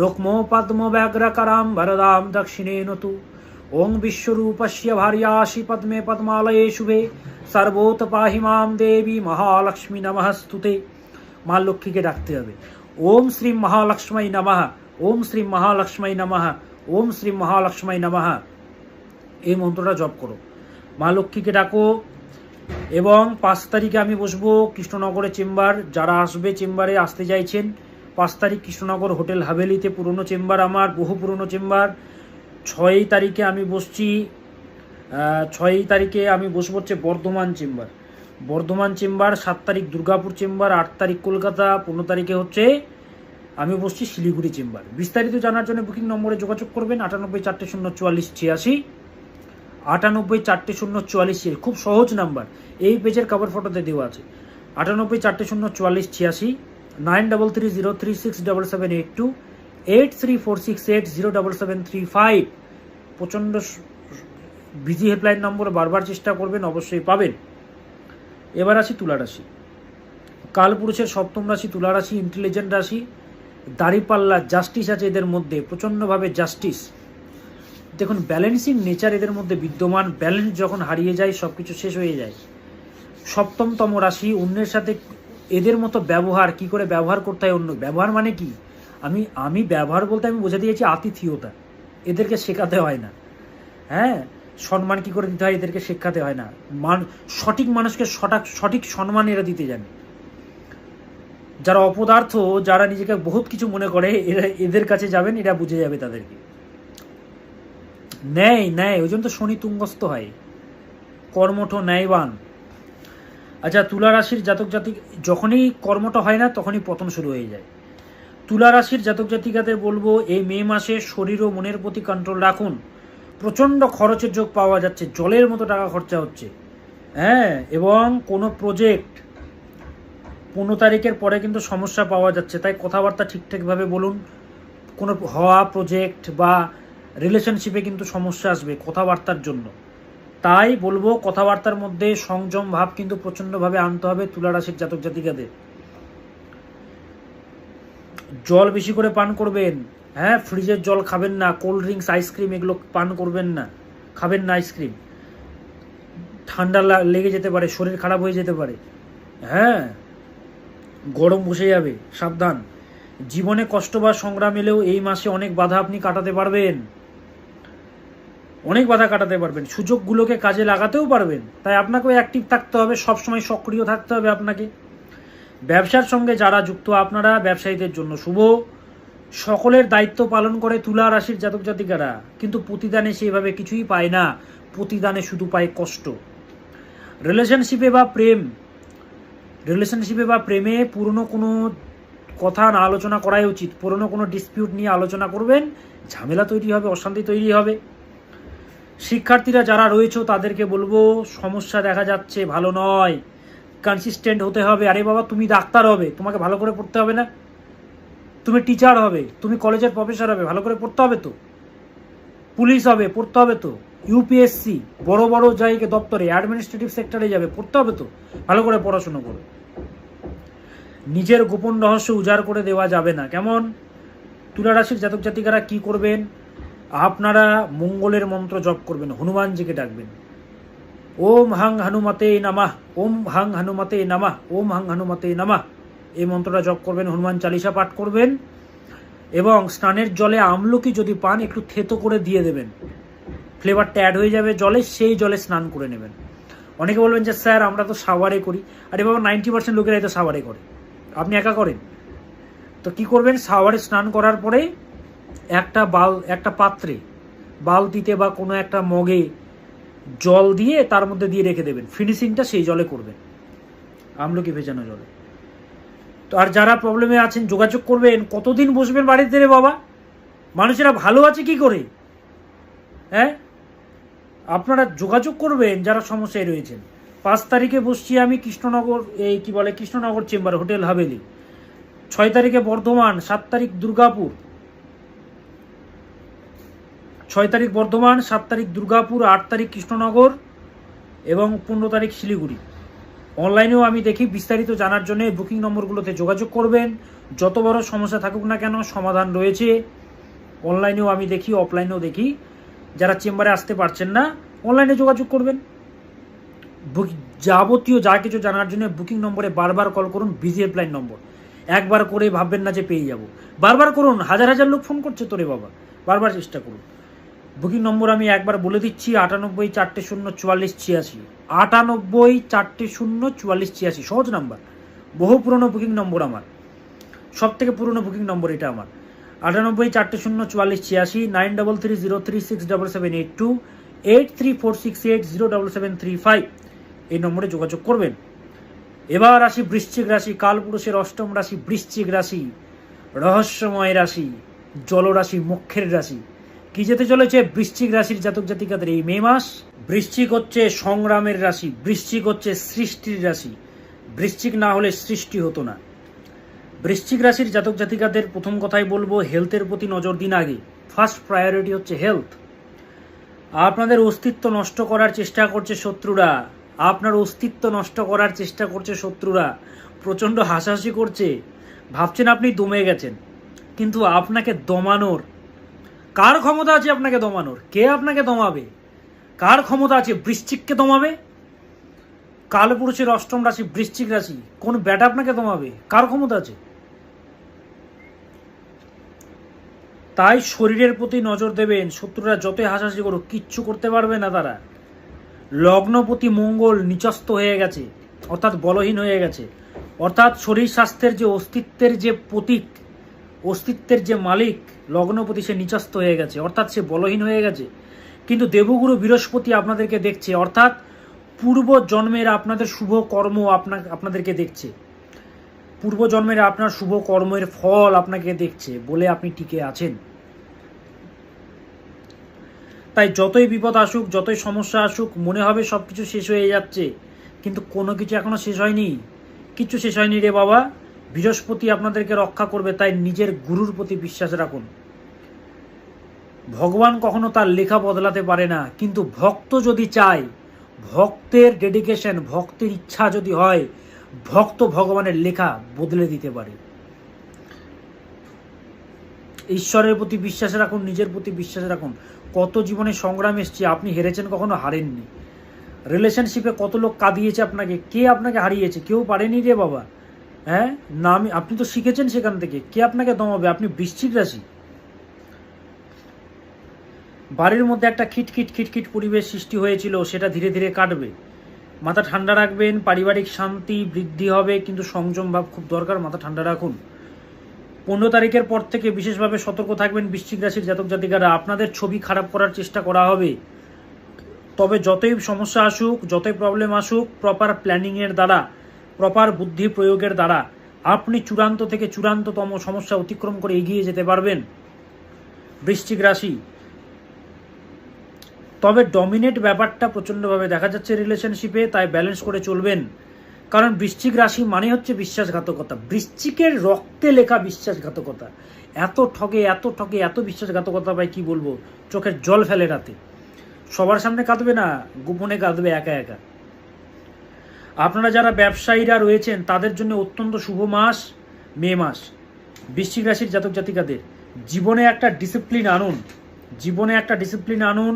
রুক্মো পদ্ম ব্যাঘ্রকরাম বরদাম দক্ষিণেন তু। ওং বিশ্বরূপস্য ভার্যাসি পদ্মে পদ্মালয়ে শুভে সর্বোত পাহি মাম দেবী মহালক্ষ্মী নমঃস্তুতে। মা লক্ষ্মীকে ডাকতে হবে। ওম শ্রী মহালক্ষ্মী নমঃ, ওম শ্রী মহালক্ষ্মী নমঃ, ওম শ্রী মহালক্ষ্মী নমঃ। এই মন্ত্রটা জপ করো, মা লক্ষ্মীকে ডাকো। এবং 5 তারিখে আমি বসবো কৃষ্ণনগরে চেম্বার। যারা আসবে, চেম্বারে আসতে চাইছেন, 5 তারিখ কৃষ্ণনগর হোটেল হাভেলিতে পুরনো চেম্বার, আমার বহু পুরনো চেম্বার। 6 তারিখে আমি বসছি, 6 তারিখে আমি বসবো হচ্ছে বর্ধমান চেম্বার, 7 তারিখ দুর্গাপুর চেম্বার, 8 তারিখ কলকাতা, 15 তারিখে হচ্ছে আমি বসছি শিলিগুড়ি চেম্বার। বিস্তারিত জানার জন্য বুকিং নম্বরে যোগাযোগ করবেন 98404486, 98404486। খুব সহজ নাম্বার, এই পেজের কভার ফটোতে দেওয়া আছে। 98404486, 9330367782, 8346807735। প্রচণ্ড বিজি হেল্পলাইন নম্বর, বারবার চেষ্টা করবেন, অবশ্যই পাবেন। এবার আসি তুলা রাশি। কালপুরুষের 7ম রাশি তুলা রাশি, ইন্টেলিজেন্ট রাশি। দাড়িপাল্লা, জাস্টিস আছে এদের মধ্যে, প্রচণ্ডভাবে জাস্টিস। দেখুন ব্যালেন্সিং নেচার এদের মধ্যে বিদ্যমান। ব্যালেন্স যখন হারিয়ে যায় সব কিছু শেষ হয়ে যায়। 7তম রাশি, অন্যের সাথে এদের মতো ব্যবহার, কি করে ব্যবহার করতে হয়, অন্য ব্যবহার মানে কি, আমি ব্যবহার বলতে আমি বোঝাতে চাইছি আতিথেয়তা। এদেরকে শেখাতে হয় না। সম্মান কি করে দিতে হয় এদেরকে শেখাতে হয় না। সঠিক মানুষকে সঠিক সম্মান এরা দিতে জানে। যারা অপদার্থ, যারা নিজেকে বহুত কিছু মনে করে, এদের কাছে যাবেন, এরা বুঝে যাবে তাদেরকে। ন্যায়, ওই জন্য তো শনি তুঙ্গস্থ হয়, কর্মঠ ন্যায়বান। আচ্ছা, তুলা রাশির জাতক জাতিক যখনই কর্মটা হয় না তখনই পতন শুরু হয়ে যায়। তুলা রাশির জাতক জাতিকাদের বলবো এই মে মাসে শরীর ও মনের প্রতি কন্ট্রোল রাখুন। প্রচণ্ড খরচের যোগ পাওয়া যাচ্ছে, জলের মতো টাকা খরচা হচ্ছে। হ্যাঁ, এবং কোনো প্রজেক্ট 15 তারিখের পরে কিন্তু সমস্যা পাওয়া যাচ্ছে, তাই কথাবার্তা ঠিকঠাকভাবে বলুন। কোনো হওয়া প্রজেক্ট বা রিলেশনশিপে কিন্তু সমস্যা আসবে কথাবার্তার জন্য, তাই বলবো কথাবার্তার মধ্যে সংযম ভাব কিন্তু প্রচণ্ডভাবে আনতে হবে তুলা রাশির জাতক জাতিকাদের। জল বেশি করে পান করবেন। হ্যাঁ, ফ্রিজের জল খাবেন না, কোল্ড ড্রিঙ্কস আইসক্রিম এগুলো পান করবেন না, খাবেন না আইসক্রিম, ঠান্ডা লেগে যেতে পারে, শরীর খারাপ হয়ে যেতে পারে। হ্যাঁ, গরম বসে যাবে, সাবধান। জীবনে কষ্ট বা সংগ্রাম এলেও এই মাসে অনেক বাধা আপনি কাটাতে পারবেন, অনেক বাধা কাটাতে পারবেন, সুযোগগুলোকে কাজে লাগাতেও পারবেন। তাই আপনাকেও অ্যাক্টিভ থাকতে হবে, সবসময় সক্রিয় থাকতে হবে আপনাকে। ব্যবসার সঙ্গে যারা যুক্ত আপনারা, ব্যবসায়ীদের জন্য শুভ। সকলের দায়িত্ব পালন করে তুলা রাশির জাতক জাতিকারা, কিন্তু প্রতিদানে সেইভাবে কিছুই পায় না, প্রতিদানে শুধু পায় কষ্ট। রিলেশনশিপে বা প্রেমে পুরনো কোনো কথা না আলোচনা করাই উচিত। পুরনো কোনো ডিসপিউট নিয়ে আলোচনা করবেন, ঝামেলা তৈরি হবে, অশান্তি তৈরি হবে। শিক্ষার্থীরা যারা রয়েছে তাদেরকে বলবো, সমস্যা দেখা যাচ্ছে, ভালো নয়, কনসিস্টেন্ট হতে হবে। আরে বাবা, তুমি ডাক্তার হবে, তোমাকে ভালো করে পড়তে হবে না? তুমি টিচার হবে, তুমি কলেজের প্রফেসর হবে, ভালো করে পড়তে হবে তো। পুলিশ হবে, পড়তে হবে তো। ইউপিএসসি, বড় বড় জায়গায় দপ্তরে, অ্যাডমিনিস্ট্রেটিভ সেক্টরে যাবে, পড়তে হবে তো, ভালো করে পড়াশোনা করো। নিজের গোপন রহস্য উজাড় করে দেওয়া যাবে না। কেমন? তুলা রাশির জাতক জাতিকারা কি করবেন? আপনারা মঙ্গলের মন্ত্র জপ করবেন, হনুমানজিকে ডাকবেন। ওম হাং হনুমতে নামাহ, ওম হাং হনুমতে নামাহ, ওম হাং হনুমতে নামাহ, এই মন্ত্রটা জপ করবেন। হনুমান চালিসা পাঠ করবেন এবং স্নানের জলে আমলকি যদি পান একটু থেতো করে দিয়ে দেবেন, ফ্লেভারটা অ্যাড হয়ে যাবে জলে, সেই জলে স্নান করে নেবেন। অনেকে বলবেন যে স্যার আমরা তো শাওয়ারে করি। আরে বাবা, 90% লোকেরাই তো শাওয়ারে করে, আপনি একা করেন? তো কি করবেন, শাওয়ারে স্নান করার পরে একটা পাত্রে, বালতিতে বা কোনো একটা মগে জল দিয়ে তার মধ্যে দিয়ে রেখে দেবেন। ফিনিশিংটা সেই জলে করবেন, আমলকি ভেজানো জলে। তো আর যারা প্রবলেমে আছেন যোগাযোগ করবেন। কতদিন বসবেন বাড়িতে রে বাবা? মানুষেরা ভালো আছে কি করে? হ্যাঁ, আপনারা যোগাযোগ করবেন যারা সমস্যায় রয়েছেন। 5 তারিখে বসছি আমি কৃষ্ণনগর, কৃষ্ণনগর চেম্বার, হোটেল হাভেলি। 6 তারিখে বর্ধমান, 7 তারিখ দুর্গাপুর, 6 তারিখ বর্ধমান, 7 তারিখ দুর্গাপুর, 8 তারিখ কৃষ্ণনগর এবং 15 তারিখ শিলিগুড়ি। অনলাইনেও আমি দেখি। বিস্তারিত জানার জন্য বুকিং নম্বরগুলোতে যোগাযোগ করবেন। যত বড় সমস্যা থাকুক না কেন, সমাধান রয়েছে। অনলাইনেও আমি দেখি, অফলাইনেও দেখি। যারা চেম্বারে আসতে পারছেন না, অনলাইনে যোগাযোগ করবেন। যাবতীয় যা কিছু জানার জন্য বুকিং নম্বরে বারবার কল করুন, বিজি হেল্পলাইন নম্বর। একবার করে ভাববেন না যে পেয়ে যাব, বারবার করুন। হাজার হাজার লোক ফোন করছে তোরে বাবা, বারবার চেষ্টা করুন। বুকিং নম্বর আমি একবার বলে দিচ্ছি, 98 4 0 44 86, 98 4 0 44 86, সহজ নাম্বার, বহু পুরনো বুকিং নম্বর আমার, সব থেকে পুরনো বুকিং নম্বর এটা আমার। 98 4 0 44 86, 9330367782, 8346807735, এই নম্বরে যোগাযোগ করবেন। এবার আসি বৃশ্চিক রাশি, কালপুরুষের অষ্টম রাশি বৃশ্চিক রাশি, রহস্যময় রাশি, জলরাশি, মোক্ষের রাশি। কি যেতে চলেছে বৃশ্চিক রাশির জাতক জাতিকাদের এই মে মাস? বৃশ্চিক হচ্ছে সংগ্রামের রাশি, বৃশ্চিক হচ্ছে সৃষ্টির রাশি। বৃশ্চিক না হলে সৃষ্টি হতো না। বৃশ্চিক রাশির জাতক জাতিকাদের প্রথম কথাই বলবো, হেলথের প্রতি নজর দিন। আগে ফার্স্ট প্রায়োরিটি হচ্ছে হেলথ। আপনাদের অস্তিত্ব নষ্ট করার চেষ্টা করছে শত্রুরা, আপনার অস্তিত্ব নষ্ট করার চেষ্টা করছে শত্রুরা। প্রচণ্ড হাসাহাসি করছে, ভাবছেন আপনি দমে গেছেন, কিন্তু আপনাকে দমানোর কার ক্ষমতা আছে? আপনাকে দমানোর কে? আপনাকে দমাবে কার ক্ষমতা আছে? বৃশ্চিককে দমাবে? কালপুরুষের অষ্টম রাশি বৃশ্চিক রাশি, কোন ব্যাটা আপনাকে দমাবে? কার ক্ষমতা আছে? তাই শরীরের প্রতি নজর দেবেন। শত্রুরা যতই হাসাহাসি করুক, কিচ্ছু করতে পারবে না তারা। লগ্নপতি মঙ্গল নিচস্থ হয়ে গেছে, অর্থাৎ বলহীন হয়ে গেছে। অর্থাৎ শরীর স্বাস্থ্যের যে অস্তিত্বের যে প্রতীক, অস্তিত্বের যে মালিক লগ্নপতি, সে নিচস্থ হয়ে গেছে, অর্থাৎ সে বলহীন হয়ে গেছে। কিন্তু দেবগুরু বৃহস্পতি আপনাদেরকে দেখছে, অর্থাৎ পূর্ব জন্মের আপনাদের শুভ কর্ম আপনাদেরকে দেখছে। পূর্ব জন্মের আপনার শুভ কর্মের ফল আপনাকে দেখছে বলে আপনি টিকে আছেন। তাই যতই বিপদ আসুক, যতই সমস্যা আসুক, মনে হবে সব কিছু শেষ হয়ে যাচ্ছে, কিন্তু কোনো কিছু এখনো শেষ হয়নি। কিচ্ছু শেষ হয়নি রে বাবা। বৃহস্পতি আপনাদেরকে রক্ষা করবে, তাই নিজের গুরুর প্রতি বিশ্বাস রাখুন। ভগবান কখনো তার লেখা বদলাতে পারে না, কিন্তু ভক্ত যদি চায়, ভক্তের ডেডিকেশন, ভক্তের ইচ্ছা যদি হয়, ভক্ত ভগবানের লেখা বদলে দিতে পারে। ঈশ্বরের প্রতি বিশ্বাস রাখুন, নিজের প্রতি বিশ্বাস রাখুন। কত জীবনে সংগ্রাম এসছে, আপনি হেরেছেন, কখনো হারেননি। রিলেশনশিপে কত লোক কাঁদিয়েছে আপনাকে, কে আপনাকে হারিয়েছে? কেউ পারেনি রে বাবা। হ্যাঁ না, আপনি তো শিখেছেন সেখান থেকে। কে আপনাকে দমাবে? আপনি বৃশ্চিক রাশি। বাড়ির মধ্যে একটা খিটখিট খিটখিট পরিবেশ সৃষ্টি হয়েছিল, সেটা ধীরে ধীরে কাটবে। মাথা ঠান্ডা রাখবেন, পারিবারিক শান্তি বৃদ্ধি হবে, কিন্তু সংযম ভাব খুব দরকার, মাথা ঠান্ডা রাখুন। 15 তারিখের পর থেকে বিশেষভাবে সতর্ক থাকবেন বৃশ্চিক রাশির জাতক জাতিকারা। আপনাদের ছবি খারাপ করার চেষ্টা করা হবে, তবে যতই সমস্যা আসুক, যতই প্রবলেম আসুক, প্রপার প্ল্যানিংয়ের দ্বারা, প্রপার বুদ্ধি প্রয়োগের দ্বারা আপনি চূড়ান্ত থেকে চূড়ান্ততম সমস্যা অতিক্রম করে এগিয়ে যেতে পারবেন বৃশ্চিক রাশি। তবে ডমিনেট ব্যাপারটা প্রচণ্ডভাবে দেখা যাচ্ছে রিলেশনশিপে, তাই ব্যালেন্স করে চলবেন। কারণ বৃশ্চিক রাশি মানে হচ্ছে বিশ্বাসঘাতকতা। বৃশ্চিকের রক্তে লেখা বিশ্বাসঘাতকতা। এত ঠকে, এত ঠকে, এত বিশ্বাসঘাতকতা, ভাই কি বলবো, চোখের জল ফেলে রাতে। সবার সামনে কাঁদবে না, গোপনে কাঁদবে একা একা। আপনারা যারা ব্যবসায়ীরা রয়েছেন তাদের জন্য অত্যন্ত শুভ মাস মে মাস। বৃশ্চিক রাশির জাতক জাতিকাদের জীবনে একটা ডিসিপ্লিন আনুন, জীবনে একটা ডিসিপ্লিন আনুন।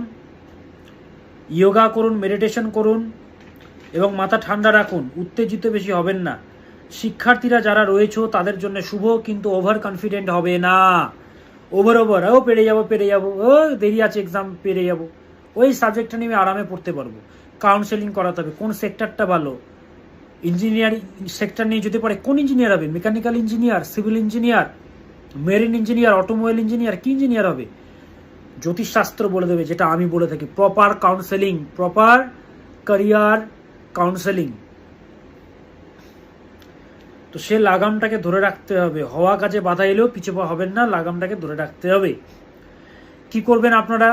যোগা করুন, মেডিটেশন করুন এবং মাথা ঠান্ডা রাখুন, উত্তেজিত বেশি হবেন না। শিক্ষার্থীরা যারা রয়েছে তাদের জন্য শুভ, কিন্তু ওভার কনফিডেন্ট হবে না। ওভার ও পেরে যাবো, ও দেরি আছে এক্সাম, পেরে যাবো, ওই সাবজেক্টটা নিয়ে আরামে পড়তে পারবো। কাউন্সেলিং করাতে হবে, কোন সেক্টরটা ভালো। ইঞ্জিনিয়ারিং সেক্টর নিয়ে যদি পড়ে, কোন ইঞ্জিনিয়ার হবে? Mechanical engineer, civil engineer, marine engineer, automobile engineer, কি ইঞ্জিনিয়ার হবে? জ্যোতিষশাস্ত্র বলে দেবে, যেটা আমি বলে থাকি, proper counselling, proper career counselling. তো সে লাগামটাকে ধরে রাখতে হবে। হওয়া কাজে বাধা এলেও পিছু পা হবেন না, লাগামটাকে ধরে রাখতে হবে। কি করবেন আপনারা?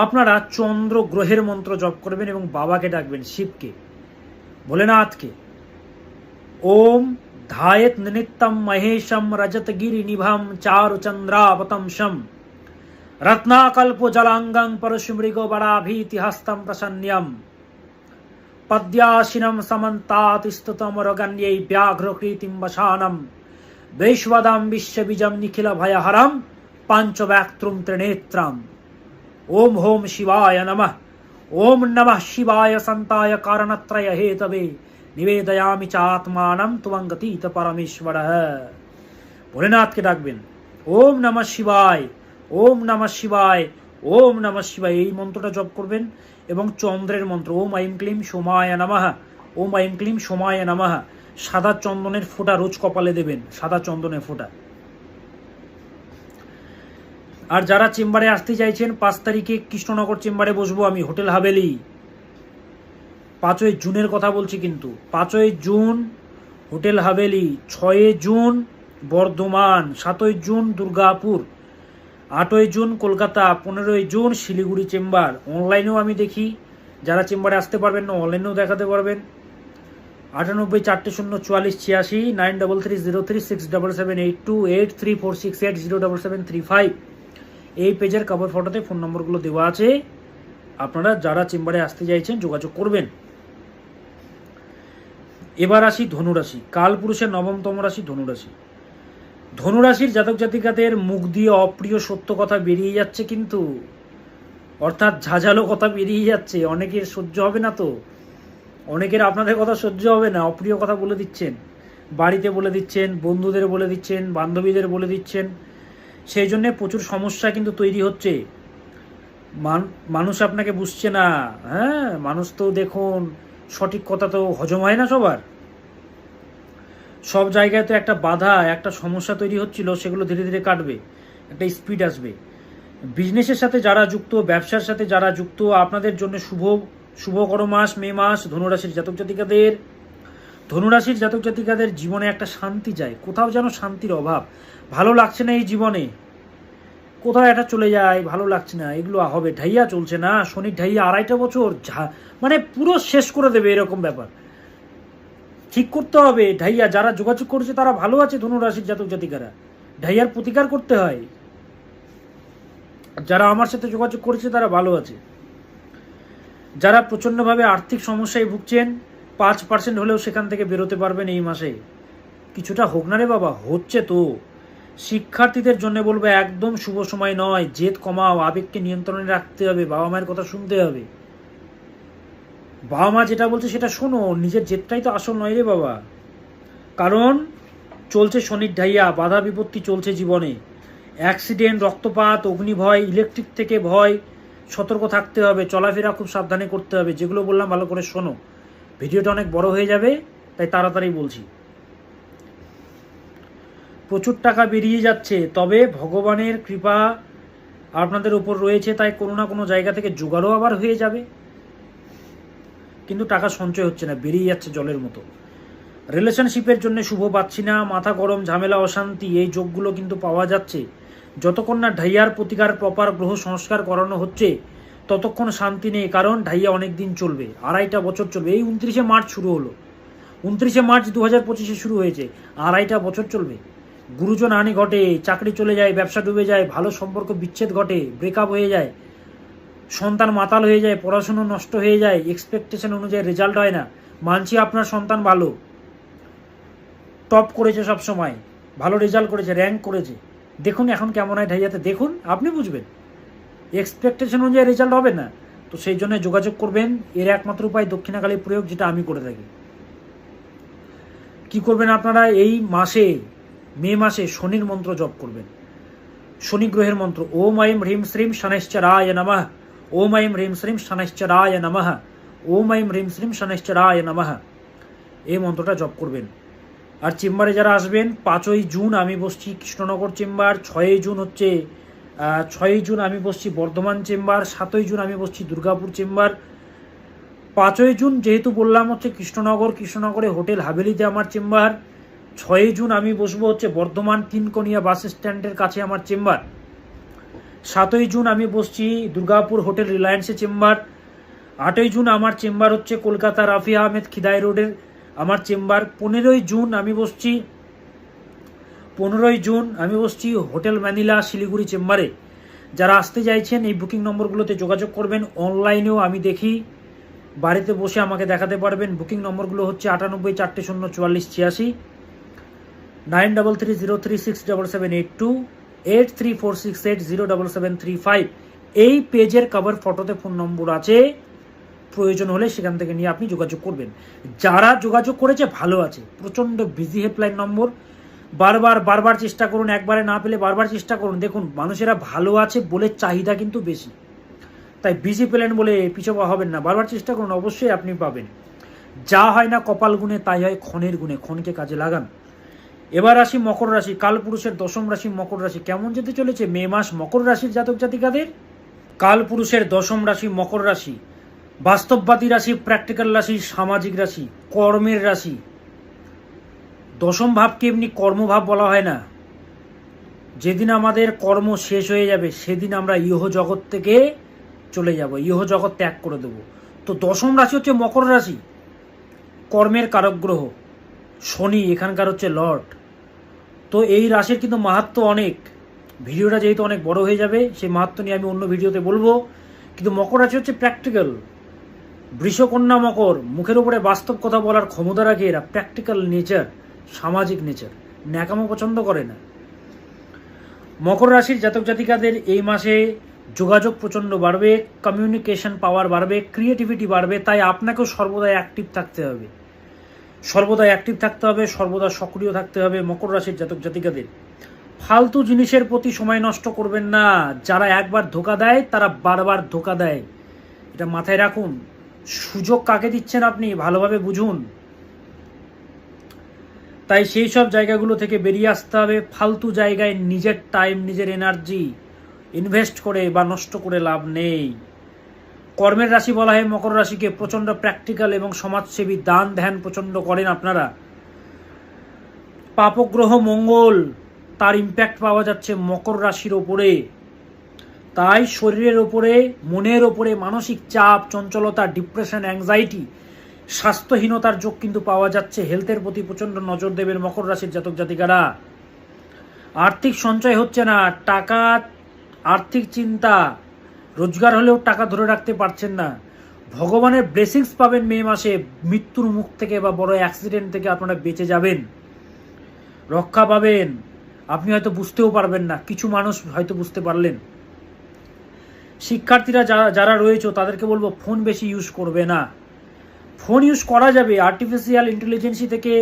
আপনারা চন্দ্র গ্রহের মন্ত্র জপ করবেন এবং বাবাকে ডাকবেন, শিবকে, ভোলেনাথকে। ওম ধায়েত নিত্যম মহেশম রজতগিরি নিভাম চারু চন্দ্রাবতংশম রত্নাকল্প জলাঙ্গং পরশুমৃগো বরাভীতিহস্তম প্রসন্ন্যম পদ্যাসিনম সমন্তাৎ স্তुतम রগণ্যৈ ব্যাঘ্রকৃতিম বসানম বৈশ্বদাম বিশ্ববীজম নিখিল ভয়হরম পাঞ্চব্যাক্ত্রুম ত্রিনেত্রম। ওম হোম শিবায় নমঃ। ওম নমঃ শিবায় সন্তায় কারণত্রয় হেতবে নিবেদয়ামি চাত্মানম তুমঙ্গতীত পরমেশ্বরঃ। ভোলেনাথকে ডাকবেন, ওম নমঃ শিবায়, ওম নমঃ শিবায়, ওম নমঃ শিবায়, এই মন্ত্রটা জপ করবেন। এবং চন্দ্রের মন্ত্র, ওম আইম ক্লিম সোমায় নমঃ, ওম আইম ক্লিম সোমায় নমঃ। সাদা চন্দনের ফোঁটা রোজ কপালে দেবেন, সাদা চন্দনের ফোঁটা। আর যারা চেম্বারে আসতে চাইছেন, 5 তারিখে কৃষ্ণনগর চেম্বারে বসবো আমি, হোটেল হাভেলি। 5ই জুনের কথা বলছি, কিন্তু 5ই June hotel Haveli, 6 June Bardhaman, 7ই জুন দুর্গাপুর, 8ই জুন কলকাতা, 15ই জুন শিলিগুড়ি চেম্বার। অনলাইনেও আমি দেখি, যারা চেম্বারে আসতে পারবেন না অনলাইনেও দেখাতে পারবেন। 98 4 0 44 86 9330367782 8346807735 এই পেজের কভার ফটোতে ফোন নম্বরগুলো দেওয়া আছে। আপনারা যারা চেম্বারে আসতে চাইছেন যোগাযোগ করবেন। এবার আসি ধনুরাশি। কালপুরুষের 9তম রাশি ধনুরাশি। ধনুরাশির জাতক জাতিকাদের মুখ দিয়ে অপ্রিয় সত্য কথা বেরিয়ে যাচ্ছে, কিন্তু অর্থাৎ ঝাঁঝালো কথা বেরিয়ে যাচ্ছে। অনেকের সহ্য হবে না, তো অনেকের আপনাদের কথা সহ্য হবে না, অপ্রিয় কথা বলে দিচ্ছেন, বাড়িতে বলে দিচ্ছেন, বন্ধুদের বলে দিচ্ছেন, বান্ধবীদের বলে দিচ্ছেন। সেই জন্য প্রচুর সমস্যা কিন্তু তৈরি হচ্ছে। মানুষ আপনাকে বুঝছে না। হ্যাঁ, মানুষ তো দেখুন, সঠিক কথা তো হজম হয় না সবার। সব জায়গায় তো একটা বাধা, একটা সমস্যা তৈরি হচ্ছিল, সেগুলো ধীরে ধীরে কাটবে, একটা স্পিড আসবে। বিজনেসের সাথে যারা যুক্ত, ব্যবসার সাথে যারা যুক্ত, আপনাদের জন্য শুভকর মাস মে মাস। ধনুরাশির জাতক জাতিকাদের জীবনে একটা শান্তি চাই, কোথাও যেন শান্তির অভাব, ভালো লাগছে না এই জীবনে। কোথাও একটা চলে যায়, ভালো লাগছে না, এগুলো হবে। ঢাইয়া চলছে না, শনির ঢাইয়া 2.5 বছর মানে পুরো শেষ করে দেবে এরকম ব্যাপার। ঠিক করতে হবে ঢাইয়া। যারা যোগাযোগ করছে তারা ভালো আছে, ধনুরাশির জাতক জাতিকারা। ঢাইয়ার প্রতিকার করতে হয়। যারা আমার সাথে যোগাযোগ করেছে তারা ভালো আছে। যারা প্রচণ্ডভাবে আর্থিক সমস্যায় ভুগছেন, 5% হলেও সেখান থেকে বেরোতে পারবেন এই মাসে। কিছুটা হোক না রে বাবা, হচ্ছে তো। শিক্ষার্থীদের জন্য বলবো একদম শুভ সময় নয়। জেদ কমাও, আবেগকে নিয়ন্ত্রণে রাখতে হবে, বাবা মায়ের কথা শুনতে হবে। বাবা মা যেটা বলছে সেটা শোনো, নিজের জেদটাই তো আসল নয় রে বাবা। কারণ চলছে শনির ঢাইয়া, বাধা বিপত্তি চলছে জীবনে। অ্যাক্সিডেন্ট, রক্তপাত, অগ্নিভয়, ইলেকট্রিক থেকে ভয়, সতর্ক থাকতে হবে। চলাফেরা খুব সাবধানে করতে হবে। যেগুলো বললাম ভালো করে শোনো, ভিডিওটা অনেক বড় হয়ে যাবে, তাই তাড়াতাড়ি বলছি। প্রচুর টাকা বেরিয়ে যাচ্ছে, তবে ভগবানের কৃপা আপনাদের উপর রয়েছে, তাই কোনো না কোনো জায়গা থেকে জোগাড়ও আবার হয়ে যাবে। কিন্তু টাকা সঞ্চয় হচ্ছে না, বেরিয়ে যাচ্ছে জলের মতো। রিলেশনশিপের জন্য শুভ পাচ্ছি না, মাথা গরম, ঝামেলা, অশান্তি, এই যোগগুলো কিন্তু পাওয়া যাচ্ছে। যতক্ষণ না ঢাইয়ার প্রতিকার প্রপার গ্রহ সংস্কার করানো হচ্ছে ততক্ষণ শান্তি নেই। কারণ ঢাইয়া অনেক দিন চলবে, 2.5 বছর চলবে। এই 29শে মার্চ শুরু হলো, 29শে মার্চ 2025 শুরু হয়েছে, 2.5 বছর চলবে। গুরুজন হানি ঘটে, চাকরি চলে যায়, ব্যবসা ডুবে যায়, ভালো সম্পর্ক বিচ্ছেদ ঘটে, ব্রেকআপ হয়ে যায়, সন্তান মাতাল হয়ে যায়, পড়াশুনো নষ্ট হয়ে যায়, এক্সপেকটেশন অনুযায়ী রেজাল্ট হয় না। মানছি আপনার সন্তান ভালো, টপ করেছে, সব সময় ভালো রেজাল্ট করেছে, র্যাঙ্ক করেছে। দেখুন এখন কেমন হয় ঢাইয়াতে, দেখুন আপনি বুঝবেন। এক্সপেকটেশন অনুযায়ী রেজাল্ট হবে না, তো সেই জন্য যোগাযোগ করবেন। এর একমাত্র উপায় দক্ষিণাকালীর প্রয়োগ, যেটা আমি করে থাকি। কি করবেন আপনারা এই মাসে, মে মাসে শনির মন্ত্র জপ করবেন। শনি গ্রহের মন্ত্র, ওম আইম হ্রিম শ্রীম শনৈশ্চরায় নমঃ, ওম আইম হ্রিম শ্রীম শনৈশ্চরায় নমঃ, ওম আইম হ্রিম শ্রীম শনৈশ্চরায় নমঃ। এই মন্ত্রটা জপ করবেন। আর চেম্বারে যারা আসবেন, 5ই জুন আমি বসছি কৃষ্ণনগর চেম্বার, 6ই জুন আমি বসছি বর্ধমান চেম্বার, 7ই জুন আমি বসছি দুর্গাপুর চেম্বার। 5ই জুন যেহেতু বললাম হচ্ছে কৃষ্ণনগরে হোটেল হাভেলিতে আমার চেম্বার। 6ই জুন আমি বসবো হচ্ছে বর্ধমান তিনকোনিয়া বাস স্ট্যান্ডের কাছে আমার চেম্বার। 7ই জুন আমি বসছি দুর্গাপুর হোটেল রিলায়েন্সে চেম্বার। 8ই জুন আমার চেম্বার হচ্ছে কলকাতা রাফি আহমেদ খিদাই রোডের আমার চেম্বার। 15ই জুন আমি বসছি হোটেল ম্যানিলা শিলিগুড়ি চেম্বারে। যারা আসতে চাইছেন এই বুকিং নম্বরগুলোতে যোগাযোগ করবেন। অনলাইনেও আমি দেখি, বাড়িতে বসে আমাকে দেখাতে পারবেন। বুকিং নম্বরগুলো হচ্ছে 98 4 0 44 86, 9330367782, 8346807735। এই পেজের কভার ফটোতে ফোন নম্বর আছে, প্রয়োজন হলে সেখান থেকে নিয়ে আপনি যোগাযোগ করবেন। যারা যোগাযোগ করেছে ভালো আছে, প্রচণ্ড বিজি হেল্পলাইন নম্বর। বারবার চেষ্টা করুন, একবারে না পেলে বারবার চেষ্টা করুন। দেখুন মানুষেরা ভালো আছে বলে চাহিদা কিন্তু বেশি, তাই বিজি পেলেন বলে পিছপা হবেন না, বারবার চেষ্টা করুন, অবশ্যই আপনি পাবেন। যা হয় না কপাল গুণে, তাই হয় ক্ষণের গুণে, ক্ষণকে কাজে লাগান। এবার আসি মকর রাশি, কালপুরুষের 10ম রাশি মকর রাশি। কেমন যেতে চলেছে মে মাস মকর রাশির জাতক জাতিকাদের? কালপুরুষের 10ম রাশি মকর রাশি, বাস্তববাদী রাশি, প্র্যাকটিক্যাল রাশি, সামাজিক রাশি, কর্মের রাশি। 10ম ভাবকে এমনি কর্মভাব বলা হয় না। যেদিন আমাদের কর্ম শেষ হয়ে যাবে সেদিন আমরা ইহ জগৎ থেকে চলে যাব, ইহ জগৎ ত্যাগ করে দেব। তো 10ম রাশি হচ্ছে মকর রাশি, কর্মের কারক গ্রহ শনি এখানকার হচ্ছে লর্ড। তো এই রাশির কিন্তু মাহাত্ম্য অনেক। ভিডিওটা যেহেতু অনেক বড় হয়ে যাবে, সেই মাহাত্ম্য নিয়ে আমি অন্য ভিডিওতে বলবো। কিন্তু মকর রাশি হচ্ছে প্র্যাকটিক্যাল। বৃষকন্যা মকর, মুখের উপরে বাস্তব কথা বলার ক্ষমতা রাখে এরা, প্র্যাকটিক্যাল নেচার, সামাজিক নেচার, ন্যাকামো পছন্দ করে না। মকর রাশির জাতক জাতিকাদের এই মাসে যোগাযোগ প্রচণ্ড বাড়বে, কমিউনিকেশন পাওয়ার বাড়বে, ক্রিয়েটিভিটি বাড়বে। তাই আপনাকেও সর্বদা অ্যাক্টিভ থাকতে হবে, সর্বদা সক্রিয় থাকতে হবে মকর রাশির জাতক জাতিকাদের। ফালতু জিনিসের প্রতি সময় নষ্ট করবেন না। যারা একবার ধোকা দেয় তারা বারবার ধোকা দেয়, এটা মাথায় রাখুন। সুযোগ কাকে দিচ্ছেন আপনি ভালোভাবে বুঝুন। তাই সেই সব জায়গাগুলো থেকে বেরিয়ে আসতে হবে। ফালতু জায়গায় নিজের টাইম, নিজের এনার্জি ইনভেস্ট করে বা নষ্ট করে লাভ নেই। কর্মের রাশি বলা হয় মকর রাশিকে, প্রচণ্ড প্র্যাকটিক্যাল এবং সমাজসেবী, দান ধ্যান প্রচণ্ড করেন আপনারা। পাপগ্রহ মঙ্গল, তার ইম্প্যাক্ট পাওয়া যাচ্ছে মকর রাশির ওপরে। তাই শরীরের ওপরে, মনের ওপরে মানসিক চাপ, চঞ্চলতা, ডিপ্রেশন, অ্যাংজাইটি, স্বাস্থ্যহীনতার যোগ কিন্তু পাওয়া যাচ্ছে। হেলথের প্রতি প্রচণ্ড নজর দেবেন মকর রাশির জাতক জাতিকারা। আর্থিক সঞ্চয় হচ্ছে না, টাকা, আর্থিক চিন্তা, রোজগার হলেও টাকা ধরে রাখতে পারছেন না। ভগবানের ব্লেসিংস পাবেন মে মাসে, মৃত্যুর মুখ থেকে বা বড় অ্যাক্সিডেন্ট থেকে আপনারা বেঁচে যাবেন, রক্ষা পাবেন। আপনি হয়তো বুঝতেও পারবেন না, কিছু মানুষ হয়তো বুঝতে পারলেন। শিক্ষার্থীরা যারা রয়েছে তাদেরকে বলবো ফোন বেশি ইউজ করবে না। ফোন ইউজ করা যাবে, আর্টিফিশিয়াল ইন্টেলিজেন্সি থেকে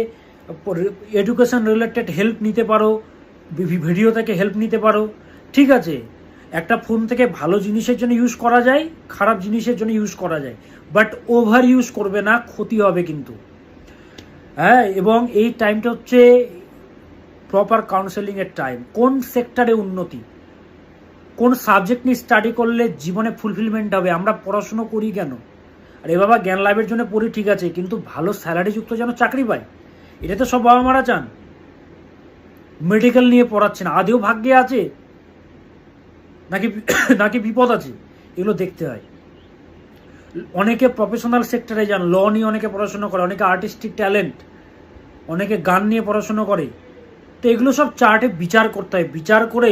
এডুকেশন রিলেটেড হেল্প নিতে পারো, ভিডিও থেকে হেল্প নিতে পারো, ঠিক আছে। একটা ফোন থেকে ভালো জিনিসের জন্য ইউজ করা যায়, খারাপ জিনিসের জন্য ইউজ করা যায়, বাট ওভার ইউজ করবে না, ক্ষতি হবে কিন্তু। হ্যাঁ, এবং এই টাইমটা হচ্ছে প্রপার কাউন্সেলিংয়ের টাইম। কোন সেক্টরে উন্নতি, কোন সাবজেক্ট নিয়ে স্টাডি করলে জীবনে ফুলফিলমেন্ট হবে। আমরা পড়াশুনো করি কেন? আরে বাবা, জ্ঞান লাভের জন্য পড়ি, ঠিক আছে, কিন্তু ভালো স্যালারিযুক্ত যেন চাকরি পাই, এটা তো সব বাবা মারা চান। মেডিকেল নিয়ে পড়াচ্ছেন, আদেও ভাগ্যে আছে নাকি বিপদ আছে, এগুলো দেখতে হয়। অনেকে প্রফেশনাল সেক্টরে যান, ল নিয়ে অনেকে পড়াশোনা করে, অনেকে আর্টিস্টিক ট্যালেন্ট, অনেকে গান নিয়ে পড়াশোনা করে। তো এগুলো সব চার্টে বিচার করতে হয়। বিচার করে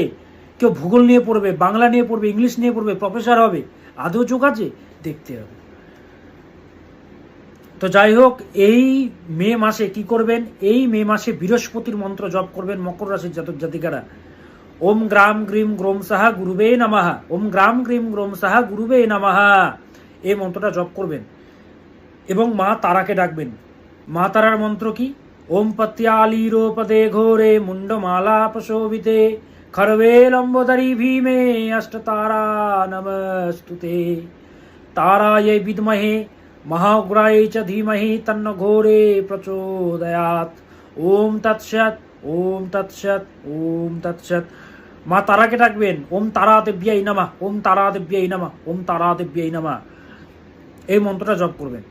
কেউ ভূগোল নিয়ে পড়বে, বাংলা নিয়ে পড়বে, ইংলিশ নিয়ে পড়বে, প্রফেসর হবে, আদৌ যোগ আছে, দেখতে হবে। তো যাই হোক, এই মে মাসে কি করবেন? এই মে মাসে বৃহস্পতির মন্ত্র জপ করবেন মকর রাশির জাতক জাতিকারা। ওম গ্রাম গ্রিম গ্রোম সাহা গুরুবে নমঃ, ওম গ্রাম গ্রিম গ্রোম সাহা গুরুবে নমঃ, এই মন্ত্রটা জপ করবেন। এবং মা তারাকে ডাকবেন। মা তারার মন্ত্র কি? ওম পত্যালীরোপদে ঘোরে মুন্ডমালাপশোভিতে খরবে লম্বোদরি ভীমে অষ্টতারা নমস্তুতে, তারাयै বিদ্মহে महाउग्राय च धीमहि तन्नो घोरे प्रचोदयात्। ओम तत्सत, ओम तत्सत, ओम तत्सत। মা তারাকে ডাকবেন। ওম তারা দেব্যাই নমঃ, ওম তারা দেব্যাই নমঃ, ওম তারা দেব্যাই নমঃ, এই মন্ত্রটা জপ করবেন।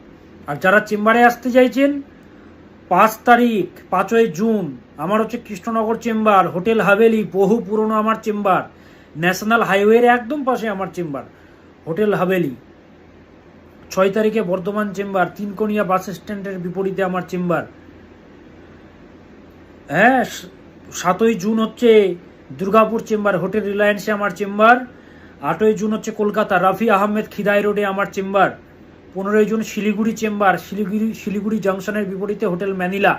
আর যারা চেম্বারে আসতে চাইছেন, 5 তারিখ 5ই জুন আমার হচ্ছে কৃষ্ণনগর চেম্বার, হোটেল হাভেলি, বহু পুরনো আমার চেম্বার, ন্যাশনাল হাইওয়ের একদম পাশে আমার চেম্বার, হোটেল হাভেলি। 6 তারিখে বর্ধমান চেম্বার, তিনকোনিয়া বাস স্ট্যান্ডের বিপরীতে আমার চেম্বার। হ্যাঁ, 7ই জুন হচ্ছে দুর্গাপুর চেম্বার, হোটেল রিলায়েন্সে আমার চেম্বার। 8ই জুন হচ্ছে কলকাতা, রাফি আহমেদ খিদাই রোডে আমার চেম্বার। 15ই জুন শিলিগুড়ি চেম্বার, শিলিগুড়ি জাংশনের বিপরীতে হোটেল ম্যানিলা।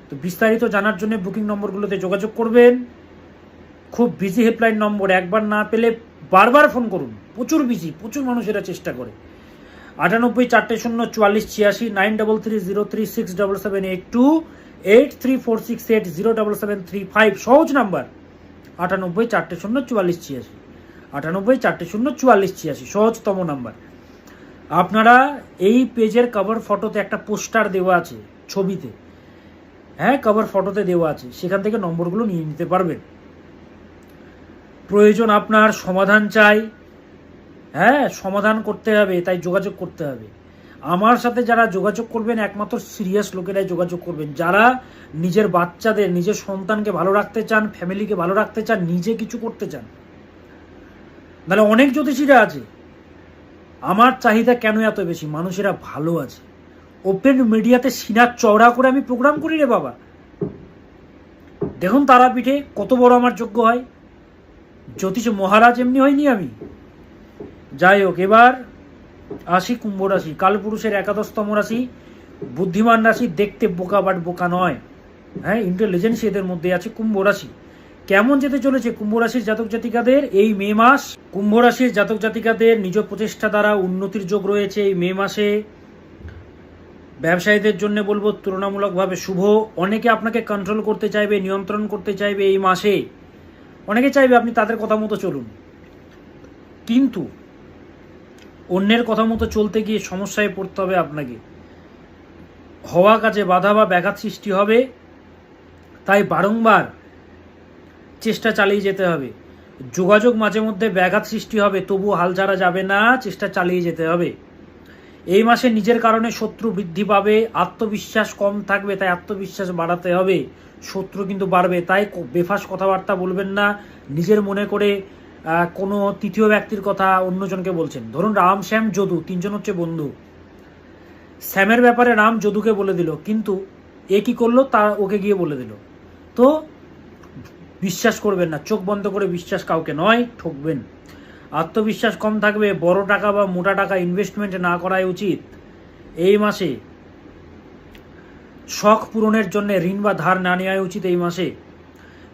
তো বিস্তারিত জানার জন্য বুকিং নম্বরগুলোতে যোগাযোগ করবেন। খুব বিজি হেল্পলাইন নম্বর, একবার না পেলে বারবার ফোন করুন। প্রচুর বিজি, প্রচুর মানুষ এরা চেষ্টা করে। 98 400 44 86, 9330367782, 8346807735, সহজ নাম্বার 98 400 44 86, 98 400 44 86, সহজতম নাম্বার। আপনারা এই পেজের কভার ফটোতে একটা পোস্টার দেওয়া আছে, ছবিতে, হ্যাঁ কভার ফটোতে দেওয়া আছে, সেখান থেকে নম্বরগুলো নিয়ে নিতে পারবেন। প্রয়োজন আপনার, সমাধান চাই, হ্যাঁ সমাধান করতে হবে, তাই যোগাযোগ করতে হবে। আমার সাথে যারা যোগাযোগ করবেন একমাত্র সিরিয়াস লোকেরাই যোগাযোগ করবেন, যারা নিজের বাচ্চাদের, নিজের সন্তানকে ভালো রাখতে চান, ফ্যামিলিকে ভালো রাখতে চান, নিজে কিছু করতে চান। নাহলে অনেক জ্যোতিষীরা আছে, আমার চাহিদা কেন এত বেশি? মানুষেরা ভালো আছে। ওপেন মিডিয়াতে সিনা চওড়া করে আমি প্রোগ্রাম করি রে বাবা। দেখুন তারাপীঠে কত বড় আমার যোগ্য হয়, জ্যোতিষ মহারাজ এমনি হয়নি আমি। যাই হোক, এবার আসি কুম্ভ রাশি, কালপুরুষের 11তম রাশি, বুদ্ধিমান রাশি, দেখতে বোকা বাট বোকা নয়, হ্যাঁ ইন্টেলিজেন্স এদের মধ্যে আছে। কুম্ভ রাশি কেমন যেতে চলেছে কুম্ভ রাশির জাতক জাতিকাদের এই মে মাস? কুম্ভ রাশির জাতক জাতিকাদের নিজ প্রচেষ্টা দ্বারা উন্নতির যোগ রয়েছে এই মে মাসে। ব্যবসায়ীদের জন্য বলবো তুলনামূলকভাবে শুভ। অনেকে আপনাকে কন্ট্রোল করতে চাইবে, নিয়ন্ত্রণ করতে চাইবে এই মাসে, অনেকে চাইবে আপনি তাদের কথা মতো চলুন, কিন্তু অন্যের কথা মতো চলতে গিয়ে সমস্যায় পড়তে হবে আপনাকে। হওয়া কাজে বাধা বা ব্যাঘাত সৃষ্টি হবে, তাই বারংবার চেষ্টা চালিয়ে যেতে হবে। যোগাযোগ মাঝে মধ্যে ব্যাঘাত সৃষ্টি হবে, তবু হাল ছাড়া যাবে না, চেষ্টা চালিয়ে যেতে হবে। এই মাসে নিজের কারণে শত্রু বৃদ্ধি পাবে, আত্মবিশ্বাস কম থাকবে, তাই আত্মবিশ্বাস বাড়াতে হবে। শত্রু কিন্তু বাড়বে, তাই বেফাস কথাবার্তা বলবেন না, নিজের মনে করে কোনো তৃতীয় ব্যক্তির কথা অন্যজনকে বলছেন। ধরুন রাম, শ্যাম, যদু, তিনজন হচ্ছে বন্ধু। শ্যামের ব্যাপারে রাম যদুকে বলে দিল, কিন্তু এ কি করলো, তা ওকে গিয়ে বলে দিল। তো বিশ্বাস করবেন না, চোখ বন্ধ করে বিশ্বাস কাউকে নয়, ঠকবেন। আত্মবিশ্বাস কম থাকবে, বড় টাকা বা মোটা টাকা ইনভেস্টমেন্ট না করাই উচিত। এই মাসে শখ পূরণের জন্য ঋণ বা ধার না নেওয়া উচিত। এই মাসে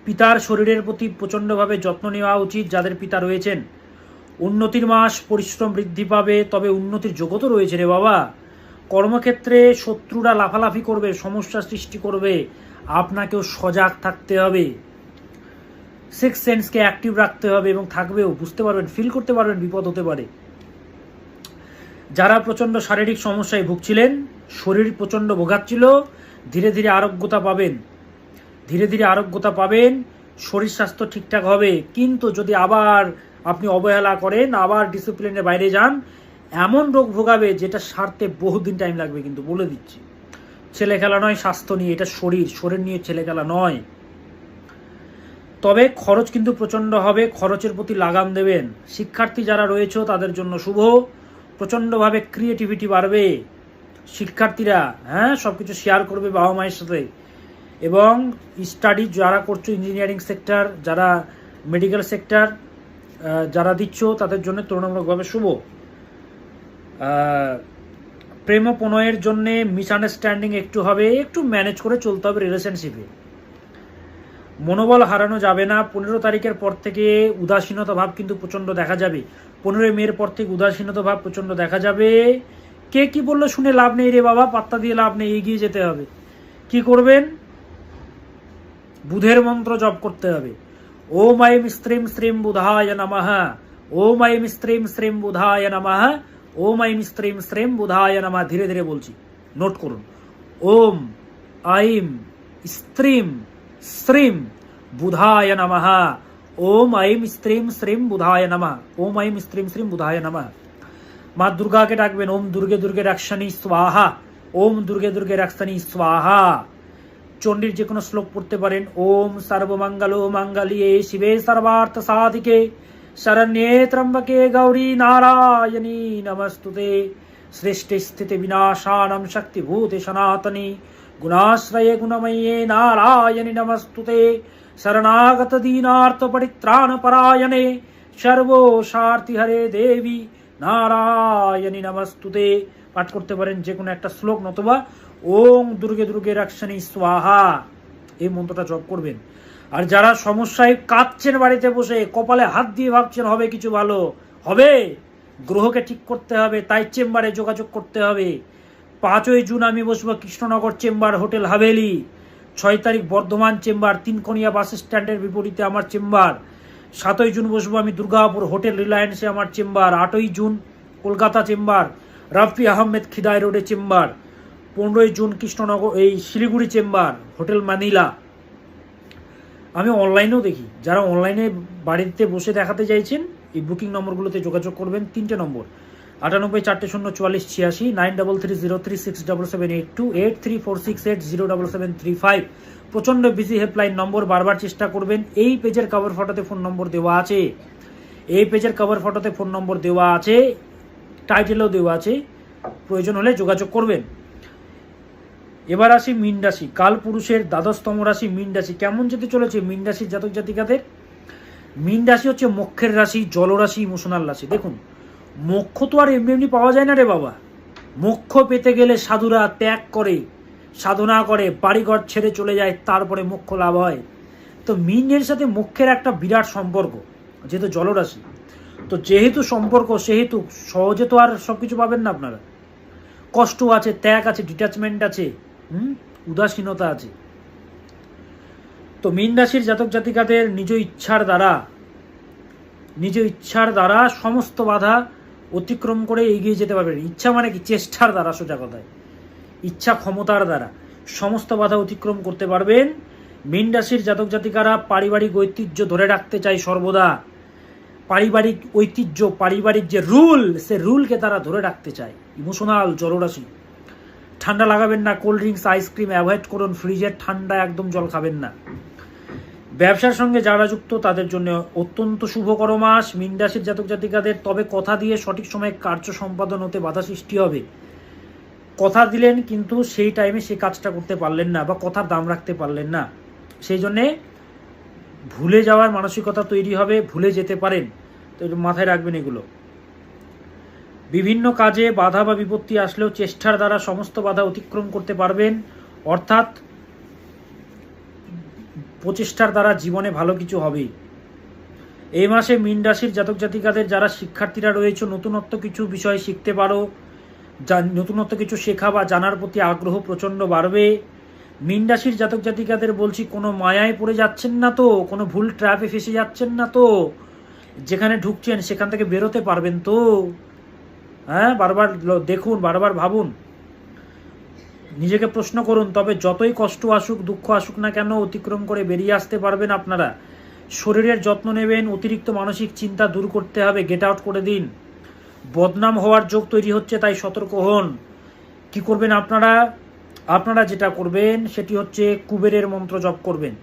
পিতার শরীরের প্রতি প্রচণ্ডভাবে যত্ন নেওয়া উচিত যাদের পিতা রয়েছেন। উন্নতির মাস, পরিশ্রম বৃদ্ধি পাবে, তবে উন্নতির যোগ্যতা রয়েছে রে বাবা। কর্মক্ষেত্রে শত্রুরা লাফালাফি করবে, সমস্যা সৃষ্টি করবে, আপনাকেও সজাগ থাকতে হবে। সিক্স সেন্সকে অ্যাক্টিভ রাখতে হবে, এবং থাকবেও, বুঝতে পারবেন, ফিল করতে পারবেন বিপদ হতে পারে। যারা প্রচণ্ড শারীরিক সমস্যায় ভুগছিলেন, শরীর প্রচণ্ড ভোগাচ্ছিল, ধীরে ধীরে আরোগ্যতা পাবেন, ধীরে ধীরে আরোগ্যতা পাবেন, শরীর স্বাস্থ্য ঠিকঠাক হবে। কিন্তু যদি আবার আপনি অবহেলা করেন, আবার ডিসিপ্লিনের বাইরে যান, এমন রোগ ভোগাবে যেটা সারতে বহুদিন টাইম লাগবে। কিন্তু বলে দিচ্ছি, ছেলে খেলা নয় স্বাস্থ্য নিয়ে, এটা শরীর, শরীর নিয়ে ছেলে খেলা নয়। তবে খরচ কিন্তু প্রচণ্ড হবে, খরচের প্রতি লাগাম দেবেন। শিক্ষার্থী যারা রয়েছে তাদের জন্য শুভ, প্রচণ্ডভাবে ক্রিয়েটিভিটি বাড়বে। শিক্ষার্থীরা সব কিছু শেয়ার করবে বাবা মায়ের সাথে। এবং স্টাডি যারা করছো, ইঞ্জিনিয়ারিং সেক্টর, যারা মেডিকেল সেক্টর যারা দিচ্ছ, তাদের জন্য তুলনামূলকভাবে শুভ। প্রেম প্রণয়ের জন্যে মিসআন্ডারস্ট্যান্ডিং একটু হবে, একটু ম্যানেজ করে চলতে হবে রিলেশনশিপে। মনোবল হারানো যাবে না। 15 তারিখের পর থেকে উদাসীনতা ভাব কিন্তু প্রচণ্ড দেখা যাবে। 15 মের পর থেকে উদাসীনতা ভাব প্রচণ্ড দেখা যাবে। কে কি বললো শুনে লাভ নেই রে বাবা, পাত্তা দিয়ে লাভ নেই, এগিয়ে যেতে হবে। কি করবেন? বুধের মন্ত্র জপ করতে হবে। ওম আইম স্ত্রীম শ্রীম বুধায় নমঃ, ওম আইম স্ত্রীম শ্রীম বুধায় নমঃ, ওম আইম স্ত্রীম শ্রীম বুধায় নমঃ। ধীরে ধীরে বলছি, নোট করুন। ওম আইম স্ত্রীম শ্রীম বুধায় নমঃ, ওম আইম স্ত্রীম শ্রীম বুধায় নমঃ, ওম আইম স্ত্রীম শ্রীম বুধায় নমঃ। মা দুর্গাকে ডাকবেন, ওম দুর্গে দুর্গে রক্ষণী স্বাহা, ওম দুর্গে দুর্গে রক্ষণী স্বাহা। চণ্ডীর যে কোনো শ্লোক পড়তে পারেন। ওম সর্বমঙ্গল মঙ্গলিয়ে শিবে সর্বার্থ সাধিকে শরণ্যে ত্রম্বকে গৌরী নারায়ণী নমস্তুতে। শ্রেষ্ঠ স্থিতি বিনাশানম শক্তিভূতে সনাতনী গুণাশ্রয়ে গুণময়ে নারায়ণী নমস্তুতে। শরণাগত দীনার্থ পরিত্রাণ পরায়ণে সর্বস্বার্থী হরে দেবী নারায়ণী নমস্তুতে। পাঠ করতে পারেন যে কোনো একটা শ্লোক, নতুবা ওম দুর্গে দুর্গে রক্ষণী স্বাহা, এই মন্ত্রটা জপ করবেন। আর যারা সমস্যায় কাঁদছেন বাড়িতে বসে, কপালে হাত দিয়ে ভাবছেন হবে কিছু ভালো হবে, গ্রহকে ঠিক করতে হবে, তাই চেম্বারে যোগাযোগ করতে হবে। 5ই জুন আমি বসবো কৃষ্ণনগর চেম্বার, হোটেল হাভেলি। 6 তারিখ বর্ধমান চেম্বার, তিনকোনিয়া বাস স্ট্যান্ডের বিপরীতে আমার চেম্বার। 7ই জুন বসবো আমি দুর্গাপুর হোটেল রিলায়েন্সে আমার চেম্বার। 8ই জুন কলকাতা চেম্বার, রাফি আহমেদ খিদাই রোডে চেম্বার। 15ই জুন কৃষ্ণনগর এই শিলিগুড়ি চেম্বার, হোটেল মানিলা। আমি অনলাইনেও দেখি, যারা অনলাইনে বাড়িতে বসে দেখাতে চাইছেন এই বুকিং নম্বরগুলোতে যোগাযোগ করবেন। 3টে নম্বর 98 400 44 86, 9330367782, 8346807735। প্রচণ্ড বিজি হেল্পলাইন নম্বর, বারবার চেষ্টা করবেন। এই পেজের কভার ফটোতে ফোন নম্বর দেওয়া আছে, এই পেজের কভার ফটোতে ফোন নম্বর দেওয়া আছে, টাইটেলও দেওয়া আছে, প্রয়োজন হলে যোগাযোগ করবেন। এবার আসি মীন রাশি। কাল পুরুষের 12তম রাশি মীন রাশি। কেমন যেতে চলেছে মীন রাশির জাতক জাতিকাদের? মীন রাশি হচ্ছে মোক্ষের রাশি, জলরাশি, ইমোশনাল রাশি। দেখুন, মোক্ষ তো আর এমনি এমনি পাওয়া যায় না রে বাবা। মোক্ষ পেতে গেলে সাধুরা ত্যাগ করে, সাধনা করে, বাড়িঘর ছেড়ে চলে যায়, তারপরে মোক্ষ লাভ হয়। তো মীনের সাথে মোক্ষের একটা বিরাট সম্পর্ক, যেহেতু জলরাশি। তো যেহেতু সম্পর্ক, সেহেতু সহজে তো আর সবকিছু পাবেন না আপনারা। কষ্ট আছে, ত্যাগ আছে, ডিট্যাচমেন্ট আছে, উদাসীনতা আছে। তো মীন রাশির জাতক জাতিকাদের নিজ ইচ্ছার দ্বারা সমস্ত বাধা অতিক্রম করে এগিয়ে যেতে পারবেন। ইচ্ছা মানে কি? চেষ্টার দ্বারা, সোজা কথায় ইচ্ছা ক্ষমতার দ্বারা সমস্ত বাধা অতিক্রম করতে পারবেন। মীন রাশির জাতক জাতিকারা পারিবারিক ঐতিহ্য ধরে রাখতে চায় সর্বদা। পারিবারিক ঐতিহ্য, পারিবারিক যে রুল, সে রুলকে তারা ধরে রাখতে চায়। ইমোশনাল জলরাশি। ঠান্ডা লাগাবেন না, কোল্ড ড্রিঙ্কস আইসক্রিম অ্যাভয়েড করুন, ফ্রিজের ঠান্ডা একদম জল খাবেন না। ব্যবসার সঙ্গে যারা যুক্ত তাদের জন্য অত্যন্ত শুভকর মাস মীন রাশির জাতক জাতিকাদের। তবে কথা দিয়ে সঠিক সময়ে কার্য সম্পাদন হতে বাধা সৃষ্টি হবে। কথা দিলেন কিন্তু সেই টাইমে সেই কাজটা করতে পারলেন না বা কথার দাম রাখতে পারলেন না, সেই জন্যে ভুলে যাওয়ার মানসিকতা তৈরি হবে, ভুলে যেতে পারেন। তো একটু মাথায় রাখবেন এগুলো। বিভিন্ন কাজে বাধা বা বিপত্তি আসলেও চেষ্টার দ্বারা সমস্ত বাধা অতিক্রম করতে পারবেন, অর্থাৎ প্রচেষ্টার দ্বারা জীবনে ভালো কিছু হবেই। এই মাসে মীন রাশির জাতক জাতিকাদের যারা শিক্ষার্থীরা রয়েছে নতুনত্ব কিছু বিষয় শিখতে পারো, নতুনত্ব কিছু শেখা বা জানার প্রতি আগ্রহ প্রচণ্ড বাড়বে। মীন রাশির জাতক জাতিকাদের বলছি, কোনো মায়ায় পড়ে যাচ্ছেন না তো, কোনো ভুল ট্র্যাপে ফেসে যাচ্ছেন না তো, যেখানে ঢুকছেন সেখান থেকে বেরোতে পারবেন তো? হ্যাঁ, বারবার দেখুন, বারবার ভাবুন, নিজেকে প্রশ্ন করুন। তবে যতই কষ্ট আসুক, দুঃখ আসুক না কেন, অতিক্রম করে বেরিয়ে আসতে পারবেন আপনারা। শরীরের যত্ন নেবেন, অতিরিক্ত মানসিক চিন্তা দূর করতে হবে, গেট আউট করে দিন। বদনাম হওয়ার যোগ তৈরি হচ্ছে, তাই সতর্ক হন। কি করবেন আপনারা? আপনারা যেটা করবেন সেটি হচ্ছে কুবেরের মন্ত্র জপ করবেন।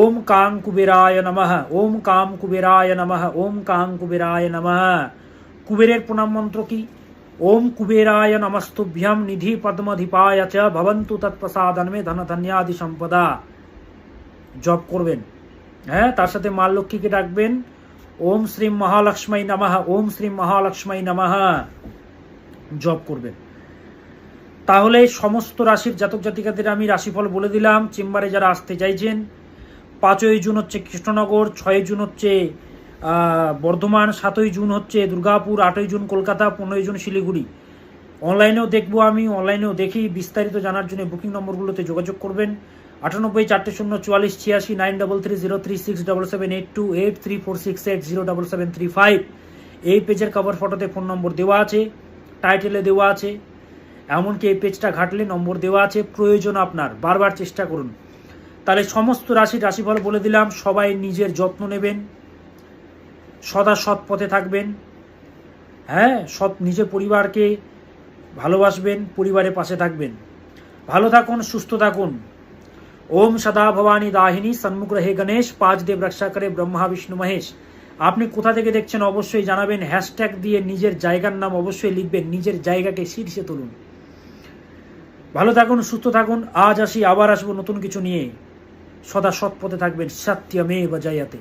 ওম কাং কুবেরায় নমঃ, ওম কাম কুবেরায় নমঃ, ওম কাং কুবেরায় নমঃ। কুবেরের প্রণাম মন্ত্র কি? ওম কুবেরায় নমস্তুভ্যম নিধি পদ্মধিপায় চ ভবন্তু তৎপ্রসাদন্মে ধন ধন্যাদি সম্পদা। জপ করবেন। হ্যাঁ, তার সাথে মা লক্ষ্মীকে ডাকবেন। ওম শ্রী মহালক্ষ্মী নমঃ, ওম শ্রী মহালক্ষ্মী নমঃ জপ করবেন। তাহলে সমস্ত রাশির জাতক জাতিকাদের আমি রাশিফল বলে দিলাম। চেম্বারে যারা আসতে চাইছেন, 5ই জুন হচ্ছে কৃষ্ণনগর, 6ই জুন হচ্ছে বর্ধমান, 7ই জুন হচ্ছে দুর্গাপুর, 8ই জুন কলকাতা, 15ই জুন শিলিগুড়ি। অনলাইনেও দেখবো, আমি অনলাইনেও দেখি। বিস্তারিত জানার জন্য বুকিং নম্বরগুলোতে যোগাযোগ করবেন। 98 400 44 86 9303367782 8346807735। এই পেজের কভার ফটোতে ফোন নম্বর দেওয়া আছে, টাইটেলে দেওয়া আছে, এমনকি এই পেজটা ঘাটলে নম্বর দেওয়া আছে। প্রয়োজন আপনার, বারবার চেষ্টা করুন। তাহলে সমস্ত রাশির রাশিফল বলে দিলাম। সবাই নিজের যত্ন নেবেন, সদা সৎ পথে থাকবেন। হ্যাঁ, নিজের পরিবারকে ভালোবাসবেন, পরিবারের পাশে থাকবেন। ভালো থাকুন, সুস্থ থাকুন। ওম সদা ভবানী দাহিনী সন্মুখ রহে গণেশ, 5 দেব রক্ষা করে ব্রহ্মা বিষ্ণু মহেশ। আপনি কোথা থেকে দেখছেন অবশ্যই জানাবেন। হ্যাশট্যাগ দিয়ে নিজের জায়গার নাম অবশ্যই লিখবেন, নিজের জায়গাকে শীর্ষে তুলুন। ভালো থাকুন, সুস্থ থাকুন। আজ আসি, আবার আসবো নতুন কিছু নিয়ে। সদা সৎ পথে থাকবেন। সত্যমেব জয়তে।